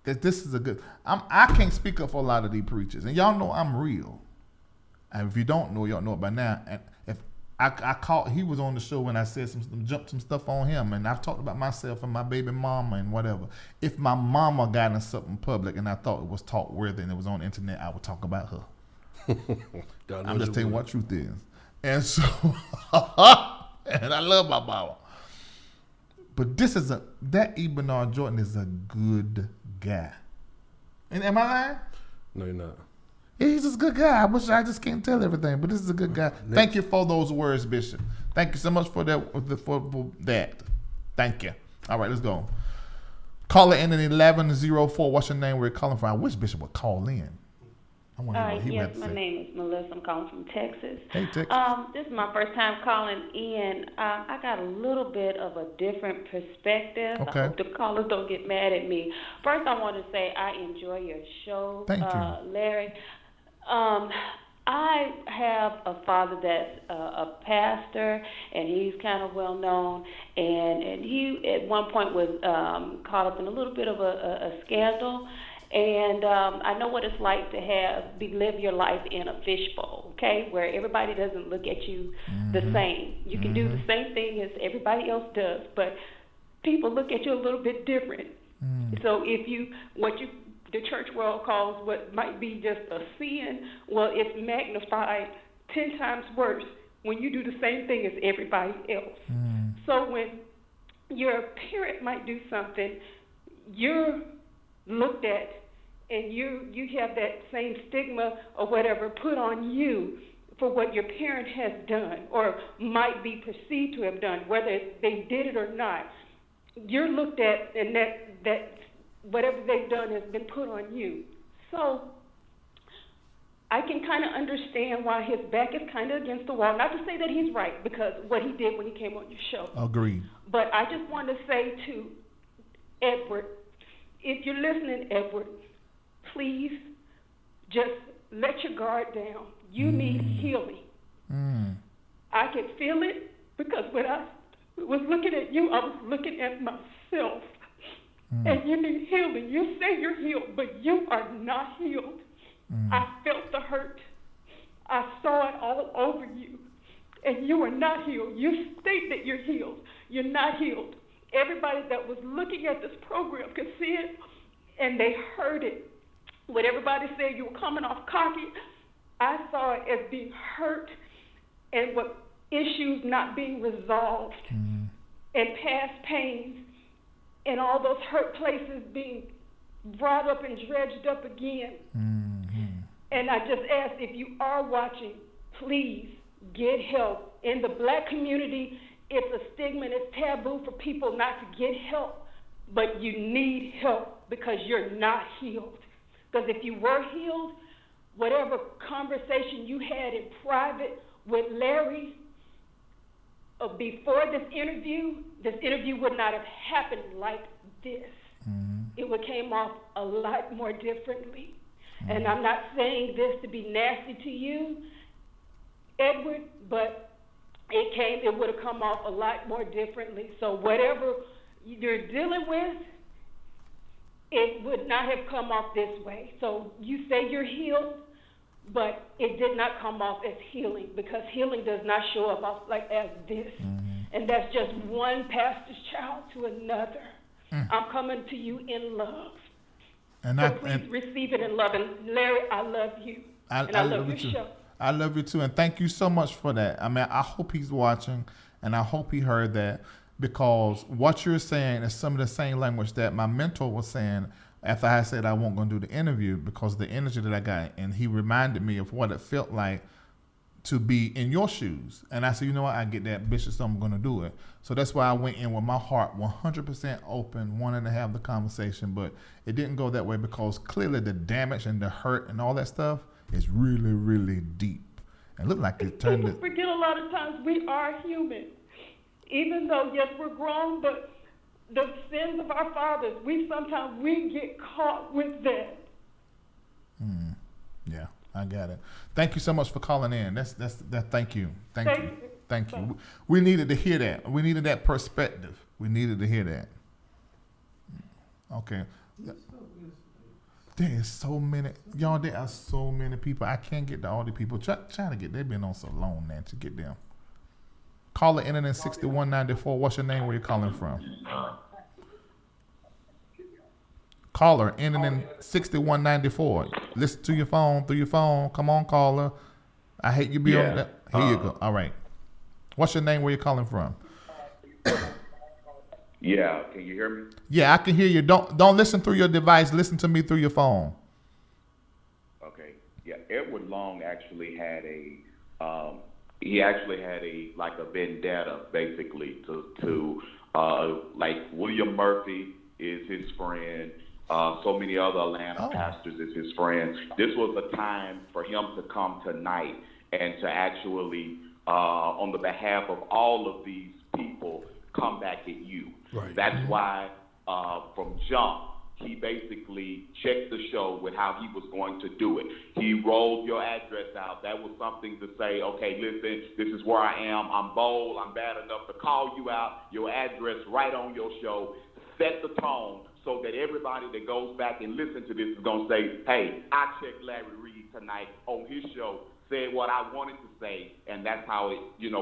That this is a good. I can't speak up for a lot of these preachers, and y'all know I'm real. And if you don't know, y'all know it by now. And if I called, he was on the show when I said jumped some stuff on him, and I've talked about myself and my baby mama and whatever. If my mama got in something public and I thought it was talk worthy and it was on the internet, I would talk about her. I'm just telling you what truth is. And so, and I love my mama. But that E. Bernard Jordan is a good guy. And am I lying? No, you're not. Yeah, he's just a good guy. I just can't tell everything, but this is a good guy. Next. Thank you for those words, Bishop. Thank you so much for that. For that. Thank you. All right, let's go. Caller in at 1104. What's your name? Where you're calling from? I wish Bishop would call in. I want to hear what he yes, had to my say. name is Melissa. I'm calling from Texas. Hey, Texas. This is my first time calling in. I got a little bit of a different perspective. Okay. I hope the callers don't get mad at me. First, I want to say I enjoy your show, Thank you. Larry. I have a father that's a pastor, and he's kind of well known. And he at one point was caught up in a little bit of a scandal. And I know what it's like to live your life in a fishbowl, okay, where everybody doesn't look at you the same. You can do the same thing as everybody else does, but people look at you a little bit different. So if the church world calls what might be just a sin, well, it's magnified 10 times worse when you do the same thing as everybody else. So when your parent might do something, you're looked at and you have that same stigma or whatever put on you for what your parent has done or might be perceived to have done, whether they did it or not. You're looked at, and that whatever they've done has been put on you. So I can kind of understand why his back is kind of against the wall. Not to say that he's right, because what he did when he came on your show. Agreed. But I just want to say to Edward, if you're listening, Edward, please just let your guard down. You need healing. I can feel it, because when I was looking at you, I was looking at myself. And you need healing. You say you're healed, but you are not healed. I felt the hurt. I saw it all over you. And you are not healed. You state that you're healed. You're not healed. Everybody that was looking at this program could see it, and they heard it. When everybody said you were coming off cocky, I saw it as being hurt and what issues not being resolved and past pains and all those hurt places being brought up and dredged up again. And I just ask, if you are watching, please get help. In the black community, it's a stigma and it's taboo for people not to get help, but you need help because you're not healed. Because if you were healed, whatever conversation you had in private with Larry before this interview would not have happened like this. It would came off a lot more differently. And I'm not saying this to be nasty to you, Edward, but it would have come off a lot more differently. So whatever you're dealing with, it would not have come off this way. So you say you're healed, but it did not come off as healing, because healing does not show up like as this. And that's just one pastor's child to another. I'm coming to you in love. And please receive it in love. And Larry, I love you. I love your too. show. I love you too, and thank you so much for that. I mean, I hope he's watching, and I hope he heard that, because what you're saying is some of the same language that my mentor was saying after I said I wasn't going to do the interview, because of the energy that I got, and he reminded me of what it felt like to be in your shoes. And I said, you know what, I get that, Bishop, so I'm going to do it. So that's why I went in with my heart 100% open, wanting to have the conversation, but it didn't go that way, because clearly the damage and the hurt and all that stuff is really, really deep. And look like it turned People forget a lot of times we are human. Even though, yes, we're grown, but the sins of our fathers, sometimes we get caught with that. Yeah, I got it. Thank you so much for calling in. Thank you. Thank you. We needed to hear that. We needed that perspective. We needed to hear that. Okay. There is so many, y'all. There are so many people. I can't get to all the people. Try to get. They've been on so long, man. To get them. Caller ending in 6194. What's your name? Where you calling from? Caller ending in 6194. Listen to your phone, through your phone. Come on, caller. I hate you be on that. Here you go. All right. What's your name? Where you calling from? Yeah, can you hear me? Yeah, I can hear you. Don't listen through your device. Listen to me through your phone. Edward Long actually had a like a vendetta basically to like William Murphy is his friend. So many other Atlanta pastors is his friend. This was a time for him to come tonight and to actually, on the behalf of all of these people, come back at you. Right. That's why from jump, he basically checked the show with how he was going to do it. He rolled your address out. That was something to say, okay, listen, this is where I am. I'm bold. I'm bad enough to call you out. Your address right on your show. Set the tone so that everybody that goes back and listen to this is going to say, hey, I checked Larry Reid tonight on his show, said what I wanted to say, and that's how it,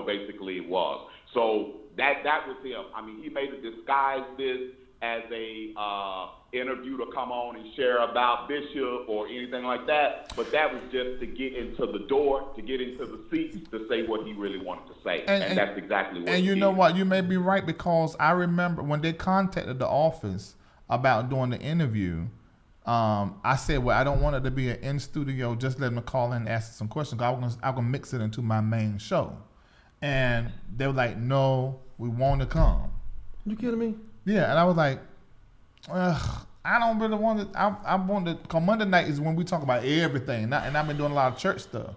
basically it was. So that was him. I mean, he made it disguise this as a interview to come on and share about Bishop or anything like that, but that was just to get into the door, to get into the seat, to say what he really wanted to say, and that's exactly what. And you know what? You may be right, because I remember when they contacted the office about doing the interview. I said, well, I don't want it to be an in studio. Just let them call in and ask some questions. I'm gonna mix it into my main show, and they were like, no, we want to come. You kidding me? Yeah, and I was like, I don't really want to. I want to. Cause Monday night is when we talk about everything, and I've been doing a lot of church stuff,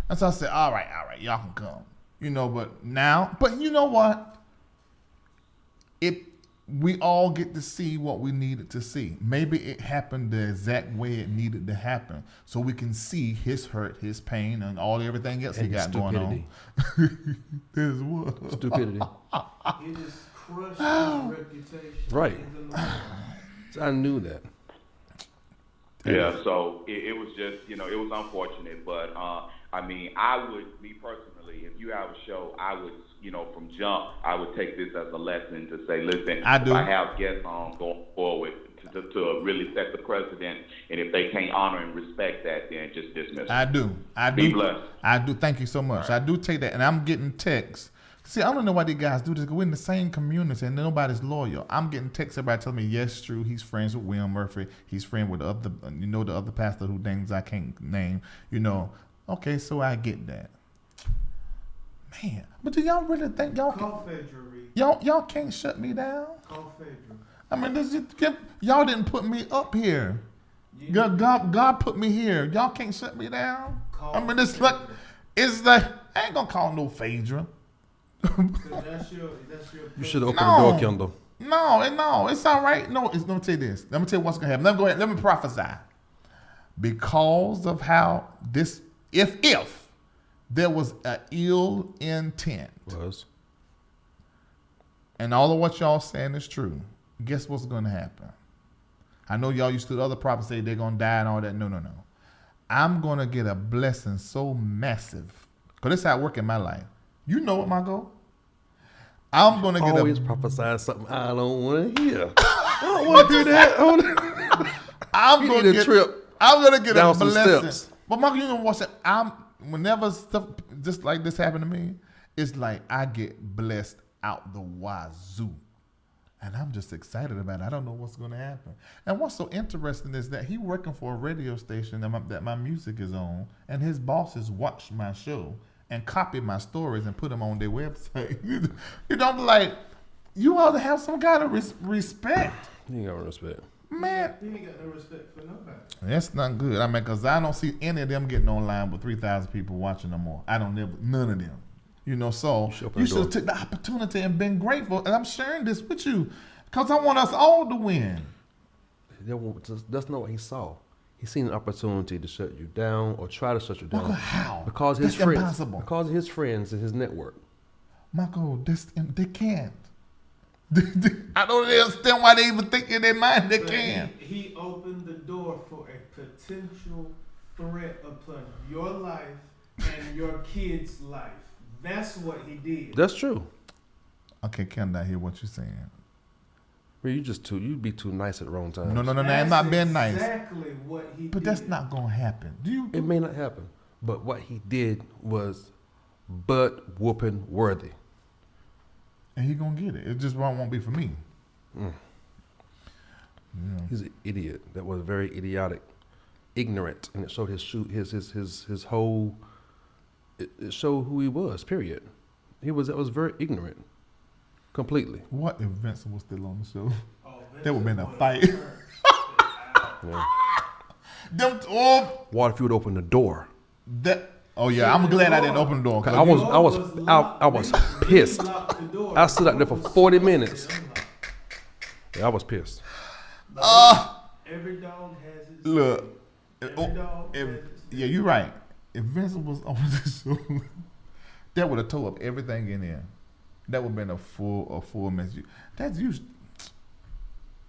and so I said, all right, y'all can come, But now, you know what? We all get to see what we needed to see. Maybe it happened the exact way it needed to happen, so we can see his hurt, his pain, and everything else he got going on. There's what? Stupidity. It is crushed his reputation. Right. I knew that. Yeah, so it was just, it was unfortunate, but I mean, me personally, if you have a show, I would, from jump, I would take this as a lesson to say, listen, if I have guests on going forward to really set the precedent, and if they can't honor and respect that, then just dismiss them. I do. Be blessed. I do. Thank you so much. Right. I do take that, and I'm getting texts. See, I don't know why these guys do this, because we're in the same community and nobody's loyal. I'm getting texts, everybody telling me, yes, true, he's friends with William Murphy. He's friends with the other pastor who names I can't name. Okay, so I get that. Man, but do y'all really think y'all can't shut me down? I mean, y'all didn't put me up here. God put me here. Y'all can't shut me down. I mean, it's like I ain't gonna call no Phaedra. That's your you should open the door, Kendall. No, it's all right. No, let me tell you this. Let me tell you what's gonna happen. Let me go ahead. Let me prophesy. Because of how this, if there was an ill intent, and all of what y'all saying is true, guess what's gonna happen? I know y'all used to the other prophets say they're gonna die and all that. No. I'm gonna get a blessing so massive, because this is how it work in my life. You know what my goal? I'm gonna get always prophesy something I don't want to hear. I don't want to hear that. I'm gonna get a blessing. Steps. But Mark, you know what's that? Whenever stuff just like this happened to me, it's like I get blessed out the wazoo. And I'm just excited about it. I don't know what's going to happen. And what's so interesting is that he working for a radio station that my music is on, and his bosses watch my show and copy my stories and put them on their website. I'm like, you ought to have some kind of respect. You ain't got no respect. Man. You ain't got no respect for nobody. That's not good. I mean, because I don't see any of them getting online with 3,000 people watching no more. None of them. So you should have took the opportunity and been grateful. And I'm sharing this with you because I want us all to win. That's not what he saw. He seen an opportunity to shut you down or try to shut you down. Michael, how? Because his friends. Impossible. Because of his friends and his network. Michael, they can't. I don't understand why they even think in their mind they can. He opened the door for a potential threat upon your life and your kid's life. That's what he did. That's true. Okay, Ken, I hear what you're saying. Well, you'd be too nice at the wrong time. No, I'm not being nice. Exactly what he did. But that's not gonna happen. It may not happen. But what he did was butt whooping worthy. And he gonna get it. It just won't be for me. He's an idiot. That was very idiotic. ignorant, and it showed his whole. It showed who he was. Period. That was very ignorant. Completely. What if Vincent was still on the show? There would have been a fight. Yeah. What if you would open the door? I'm glad I didn't open the door. I was pissed. I stood out there for 40 minutes. Yeah, I was pissed. Every dog has its Look. Yeah, you're right. If Vincent was on the show, that would have tore up everything in there. That would have been a full mess.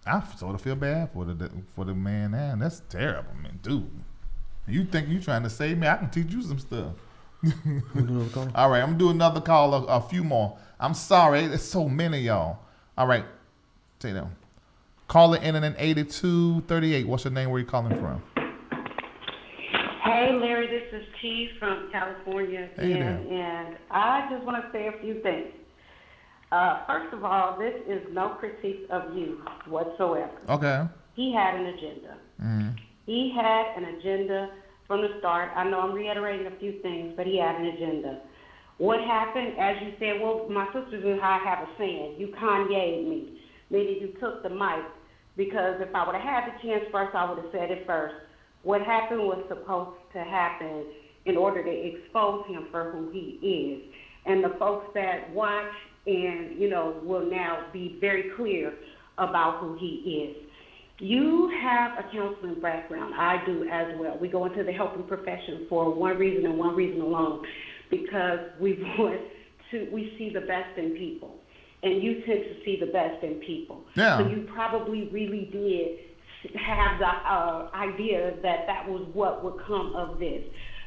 I sort of feel bad for the man now. That's terrible, man, dude. You think you trying to save me? I can teach you some stuff. All right, I'm gonna do another call. A few more. I'm sorry, there's so many of y'all. All right, take them. Caller ending in 8238. What's your name? Where you calling from? Hey, Larry, this is T from California again, and I just want to say a few things. First of all, this is no critique of you whatsoever. Okay. He had an agenda. Mm-hmm. He had an agenda from the start. I know I'm reiterating a few things, but he had an agenda. What happened, as you said, well, my sisters and I have a saying, you Kanye'd me, meaning you took the mic, because if I would have had the chance first, I would have said it first. What happened was supposed to happen in order to expose him for who he is. And the folks that watch and, will now be very clear about who he is. You have a counseling background. I do as well. We go into the helping profession for one reason and one reason alone, because we see the best in people. And you tend to see the best in people. Yeah. So you probably really did have the idea that was what would come of this.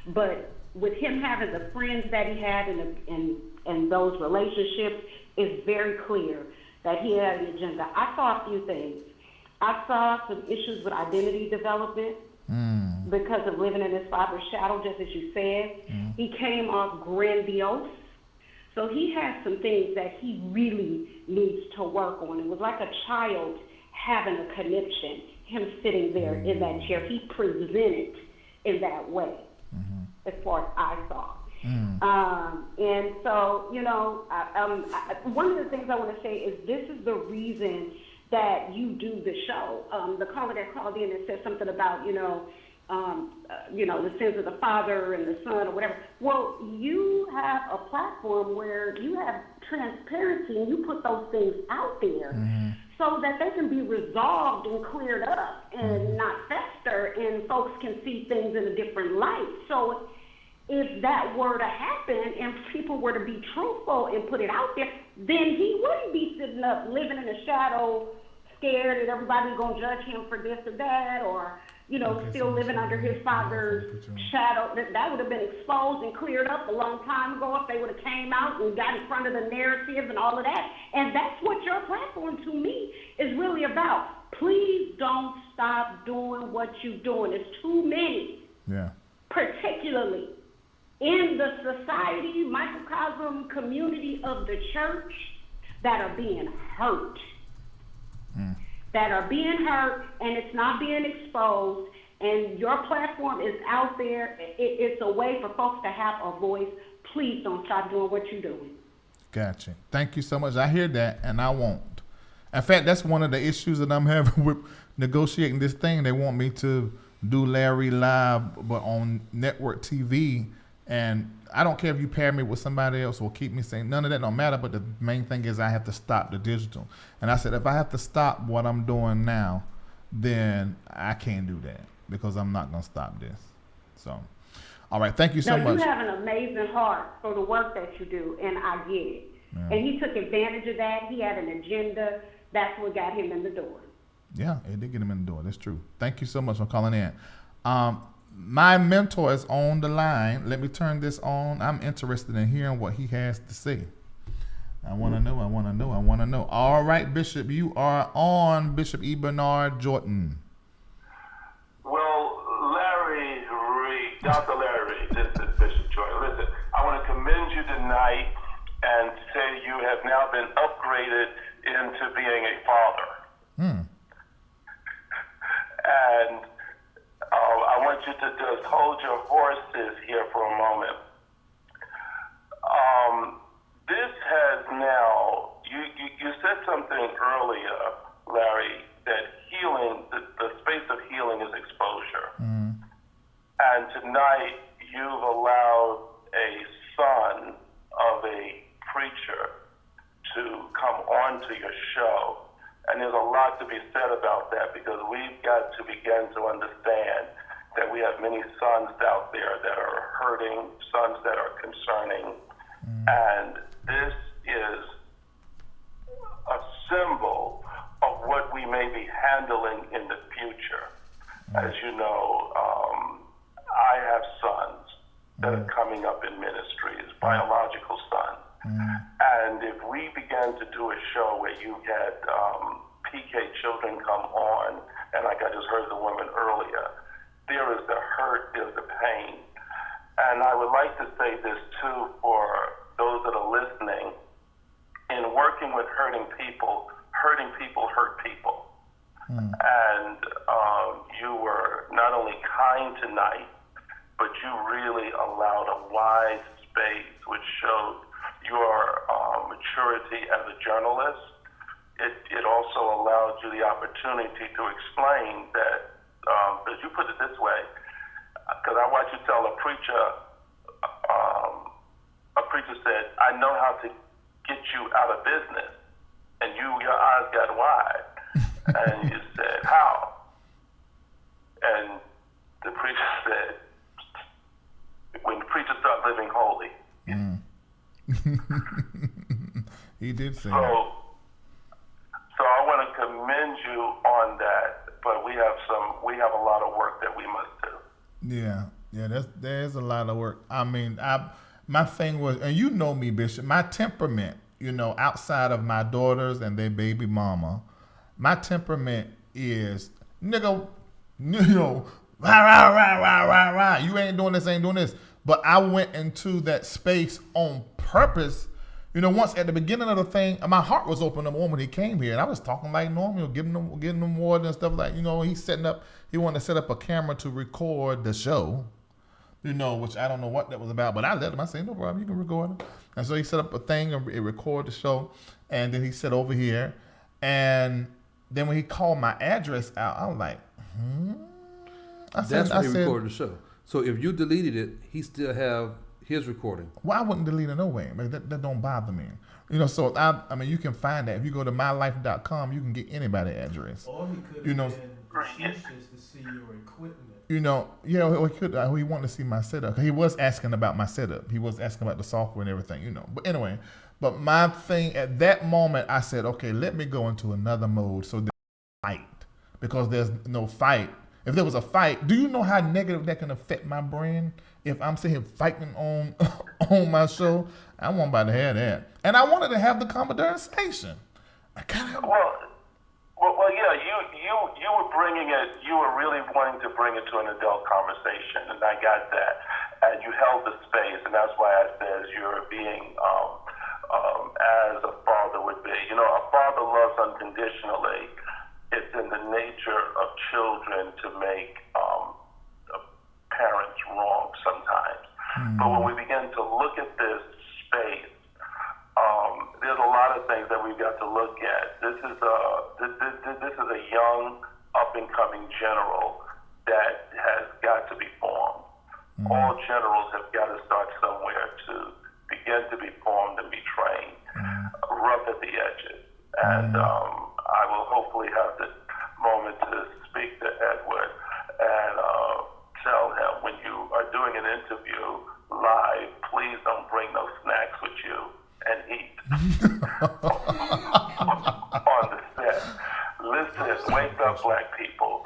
But with him having the friends that he had and those relationships, it's very clear that he had an agenda. I saw a few things. I saw some issues with identity development because of living in his father's shadow, just as you said. He came off grandiose. So he has some things that he really needs to work on. It was like a child having a conniption, him sitting there in that chair. He presented in that way, as far as I saw. And so, one of the things I want to say is this is the reason that you do the show. The caller that called in and said something about, the sins of the father and the son or whatever. Well, you have a platform where you have transparency and you put those things out there so that they can be resolved and cleared up and not fester, and folks can see things in a different light. So if that were to happen and people were to be truthful and put it out there, then he wouldn't be sitting up living in the shadow, scared that everybody's going to judge him for this or that, or, still living under his father's shadow. That would have been exposed and cleared up a long time ago if they would have came out and got in front of the narrative and all of that. And that's what your platform, to me, is really about. Please don't stop doing what you're doing. It's too many. Yeah. Particularly in the society, microcosm community of the church, that are being hurt. That are being hurt, and it's not being exposed, and your platform is out there. It's a way for folks to have a voice. Please don't stop doing what you're doing. Gotcha. Thank you so much. I hear that, and I won't. In fact, that's one of the issues that I'm having with negotiating this thing. They want me to do LarryReid, but on network TV, and I don't care if you pair me with somebody else or keep me saying none of that don't matter, but the main thing is I have to stop the digital. And I said, if I have to stop what I'm doing now, then I can't do that because I'm not going to stop this. So, all right. Thank you so much. You have an amazing heart for the work that you do, and I get it. Yeah. And he took advantage of that. He had an agenda. That's what got him in the door. Yeah, it did get him in the door. That's true. Thank you so much for calling in. My mentor is on the line. Let me turn this on. I'm interested in hearing what he has to say. I want to know. All right, Bishop, you are on. Bishop E. Bernard Jordan. Well, LarryReid, Dr. LarryReid, this is Bishop Jordan. Listen, I want to commend you tonight and say you have now been upgraded into being a father. And I want want you to just hold your horses here for a moment. This has now, you said something earlier, Larry, that healing, the space of healing is exposure. And tonight you've allowed a son of a preacher to come onto your show. And there's a lot to be said about that, because we've got to begin to understand that we have many sons out there that are hurting, sons that are concerning. And this is a symbol of what we may be handling in the future. As you know, I have sons that are coming up in ministries, biological sons. And if we began to do a show where you had PK children come on, and like I just heard the woman earlier, there is the hurt, there's the pain. And I would like to say this too for those that are listening. In working with hurting people hurt people. And you were not only kind tonight, but you really allowed a wide space which showed your maturity as a journalist. It also allowed you the opportunity to explain that, as you put it this way, because I watched you tell a preacher said, I know how to get you out of business. And your eyes got wide. And you said, how? And the preacher said, when the preacher start living holy. He did say that. So I want to commend you on that, but we have a lot of work that we must do. Yeah, there's a lot of work. I mean, my thing was, and you know me, Bishop, my temperament, outside of my daughters and their baby mama, my temperament is, nigga, rah, rah, rah, rah, rah, rah. You ain't doing this. But I went into that space on purpose. Once at the beginning of the thing, my heart was open the moment when he came here, and I was talking like normal, giving them water and stuff like, he wanted to set up a camera to record the show, which I don't know what that was about, but I let him. I said, no problem, you can record it. And so he set up a thing and it recorded the show, and then he sat over here, and then when he called my address out, I was like, That's where he recorded the show. So if you deleted it, he still have his recording. Well, I wouldn't delete it no way. I mean, that don't bother me. So I mean, you can find that. If you go to mylife.com, you can get anybody's address. Or he could have been facetious to see your equipment. He could. He wanted to see my setup. He was asking about my setup. He was asking about the software and everything. But anyway, my thing at that moment, I said, okay, let me go into another mode. So there's fight, because there's no fight. If there was a fight, do you know how negative that can affect my brain? If I'm sitting here fighting on my show, I wasn't about to have that. And I wanted to have the conversation. Well, yeah, you were bringing it. You were really wanting to bring it to an adult conversation, and I got that. And you held the space, and that's why I said you're being as a father would be. A father loves unconditionally. It's in the nature of children to make parents wrong sometimes. But when we begin to look at this space, there's a lot of things that we've got to look at. This is a young, up-and-coming general that has got to be formed. All generals have got to start somewhere to begin to be formed and be trained, rough at the edges. And I will hopefully have the moment to speak to Edward and tell him, when you are doing an interview live, please don't bring no snacks with you and eat on the set. Listen, wake up, black people.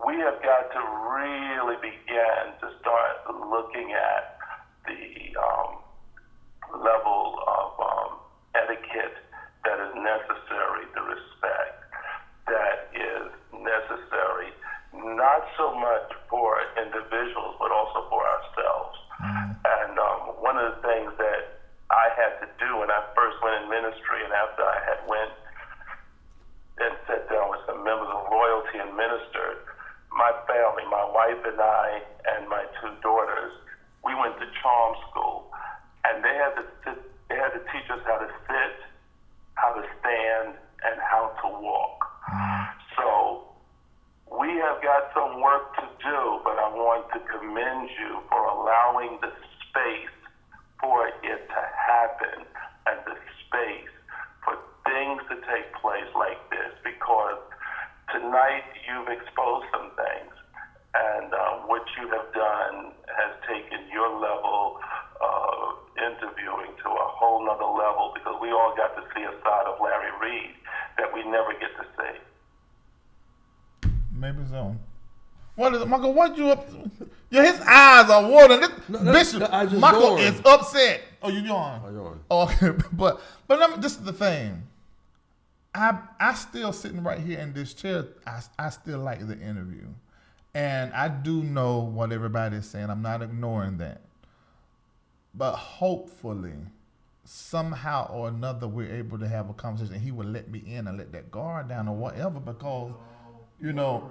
We have got to really begin to start looking at the level of etiquette that is necessary, the respect that is necessary, not so much for individuals, but also for ourselves. And one of the things that I had to do when I first went in ministry, and after I had went and sat down with some members of royalty and ministered, my family, my wife and I and my two daughters, we went to charm school, and they had to teach us how to sit, how to stand, and how to walk. So we have got some work to do, but I want to commend you for allowing the space for it to happen and the space for things to take place like this, because tonight you've exposed some things, and what you have done has taken your level of interviewing to a whole nother level, because we all got to see a side of Larry Reid that we never get to see. Maybe so. What is it, Michael? What you up? Yeah, his eyes are watering. Bishop Michael is upset. Oh, you yawn. I yawn. Oh, okay, but let me, this is the thing. I still sitting right here in this chair. I still like the interview, and I do know what everybody is saying. I'm not ignoring that, but hopefully, somehow or another, we're able to have a conversation. He will let me in and let that guard down or whatever, because you know,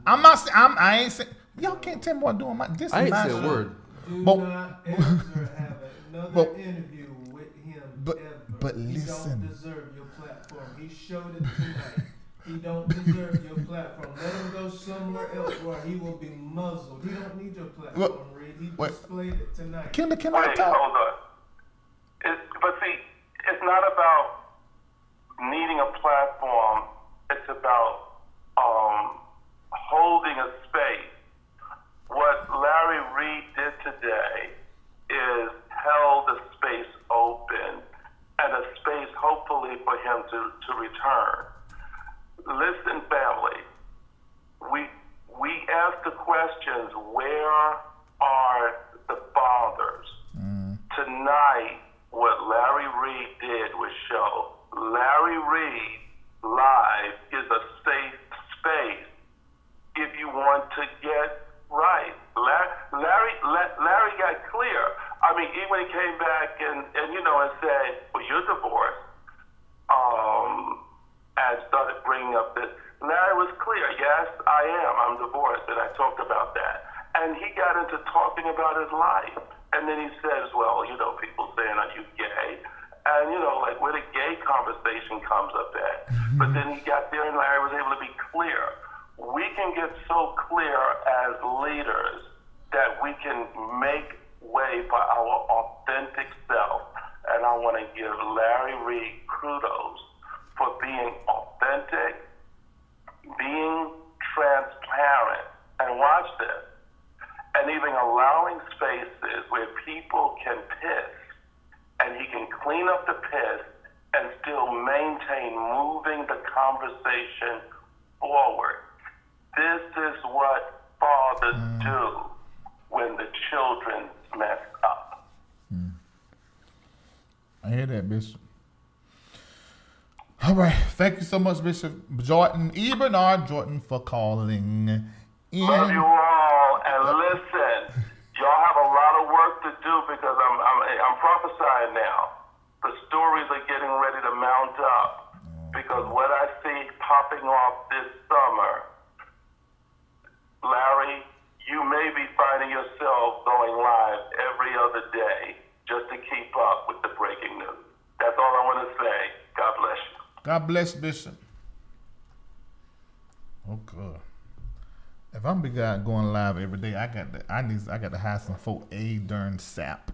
I'm not. I ain't saying y'all can't tell me what I'm doing. This I is ain't my say a show. word. Do not ever have another interview with him ever. But He listen. don't deserve your platform. He showed it tonight. He don't deserve your platform. Let him go somewhere else where he will be muzzled. He don't need your platform, Reid. He displayed it tonight. Can I Wait, talk? hold on. But see, it's not about needing a platform. It's about holding a space. What Larry Reid did today is held the space open and a space hopefully for him to return. Listen, family, we ask the questions, where are the fathers? Tonight, what Larry Reid did was show LarryReidLive is a safe space if you want to get right. Larry got clear. I mean, even when he came back and said, well, you're divorced, and started bringing up this, Larry was clear. Yes, I am. I'm divorced, and I talked about that. And he got into talking about his life. And then he says, well, people saying, are you gay? And, like where the gay conversation comes up at. But then he got there and Larry was able to be clear. We can get so clear as leaders that we can make way for our authentic self. And I want to give Larry Reid kudos for being authentic, being transparent, and watch this, and even allowing spaces where people can piss, and he can clean up the piss and still maintain moving the conversation forward. This is what fathers do when the children mess up. I hear that, Bishop. All right. Thank you so much, Bishop Jordan, Bernard Jordan, for calling in. Love you all, and listen, y'all have a lot of work to do, because I'm prophesying now. The stories are getting ready to mount up, because what I see popping off this summer, Larry, you may be finding yourself going live every other day just to keep up with the breaking news. That's all I want to say. God bless you. God bless, Bishop. Oh, good. If I'm big guy going live every day, I got to hire some folk darn sap.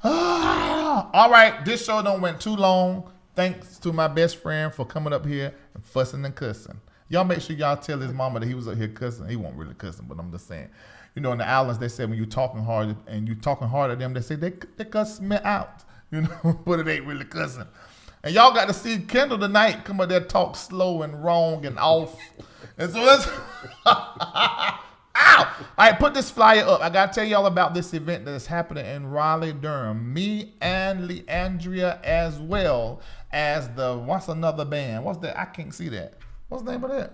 All right, this show don't went too long. Thanks to my best friend for coming up here and fussing and cussing. Y'all make sure y'all tell his mama that he was up here cussing. He wasn't really cussing, but I'm just saying. In the islands, they say when you talking hard and you talking hard at them, they say they cuss me out. But it ain't really cussing. And y'all got to see Kendall tonight come up there talk slow and wrong and off. And so let's ow! All right, put this flyer up. I got to tell y'all about this event that is happening in Raleigh, Durham. Me and Leandria, as well as what's another band? What's that? I can't see that. What's the name of that?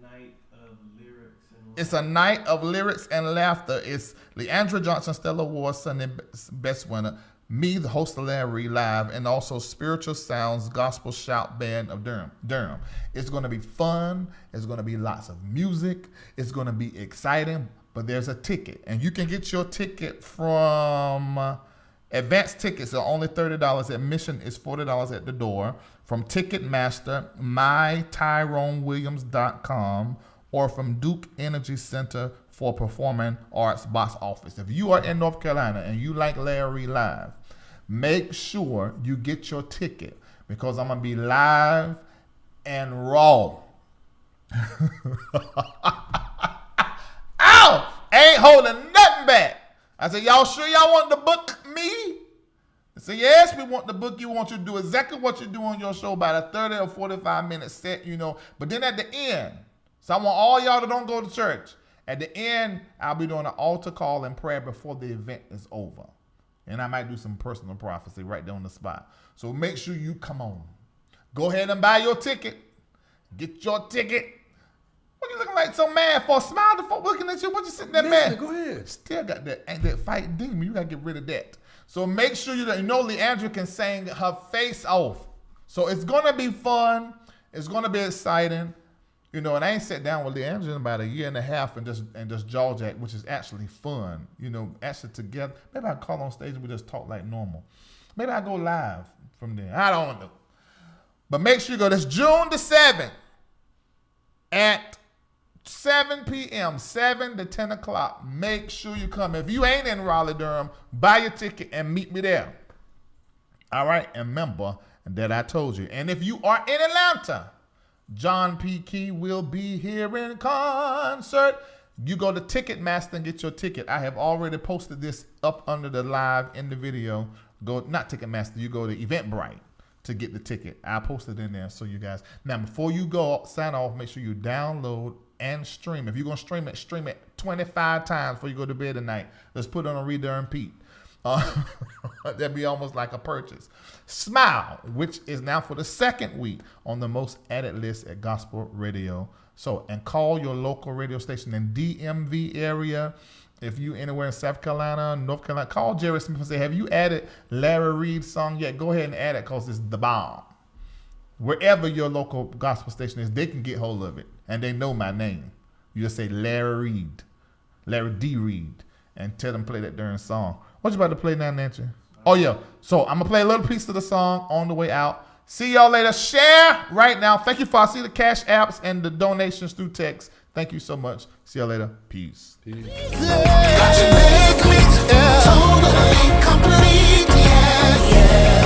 Night of Lyrics and Laughter. It's a night of lyrics and laughter. It's Leandria Johnson, Stella Award Sunday Best Winner. me, the host of LarryReidLive, and also Spiritual Sounds Gospel Shout Band of Durham. It's going to be fun. It's going to be lots of music. It's going to be exciting, but there's a ticket. And you can get your ticket from advanced tickets are only $30. Admission is $40 at the door from Ticketmaster, mytyronewilliams.com, or from Duke Energy Center for Performing Arts box office. If you are in North Carolina and you like LarryReidLive, make sure you get your ticket because I'm going to be live and raw. Ow! Ain't holding nothing back. I said, y'all sure y'all want to book me? I said, yes, we want to book you. We want you to do exactly what you do on your show, about a 30 or 45-minute set, But then at the end, so I want all y'all that don't go to church, at the end, I'll be doing an altar call and prayer before the event is over. And I might do some personal prophecy right there on the spot. So make sure you come on. Go ahead and buy your ticket. Get your ticket. What you looking like so mad for? Smile the folk looking at you. What you sitting there mad? Go ahead. Still got that fight demon. You got to get rid of that. So make sure Leandra can sing her face off. So it's going to be fun. It's going to be exciting. And I ain't sat down with Leandra in about a year and a half and just jaw jack, which is actually fun. Actually together. Maybe I call on stage and we just talk like normal. Maybe I go live from there. I don't know. But make sure you go. That's June the 7th at 7 p.m., 7 to 10 o'clock. Make sure you come. If you ain't in Raleigh, Durham, buy your ticket and meet me there. All right? And remember that I told you. And if you are in Atlanta, John P. Key will be here in concert. You go to Ticketmaster and get your ticket. I have already posted this up under the live in the video. Not Ticketmaster, you go to Eventbrite to get the ticket. I posted in there so you guys. Now, before you go sign off, make sure you download and stream. If you're going to stream it 25 times before you go to bed tonight. Let's put it on a read and repeat. That'd be almost like a purchase. Smile, which is now for the second week on the most added list at Gospel Radio. So, and call your local radio station in DMV area. If you anywhere in South Carolina, North Carolina, call Jerry Smith and say, have you added Larry Reid song yet? Go ahead and add it because it's the bomb. Wherever your local gospel station is, they can get hold of it. And they know my name. You just say Larry Reid, Larry D. Reid, and tell them play that darn song. What you about to play now, Nancy? Oh, yeah. So I'm going to play a little piece of the song on the way out. See y'all later. Share right now. Thank you for the cash apps and the donations through text. Thank you so much. See y'all later. Peace. Got you make me totally complete, yeah.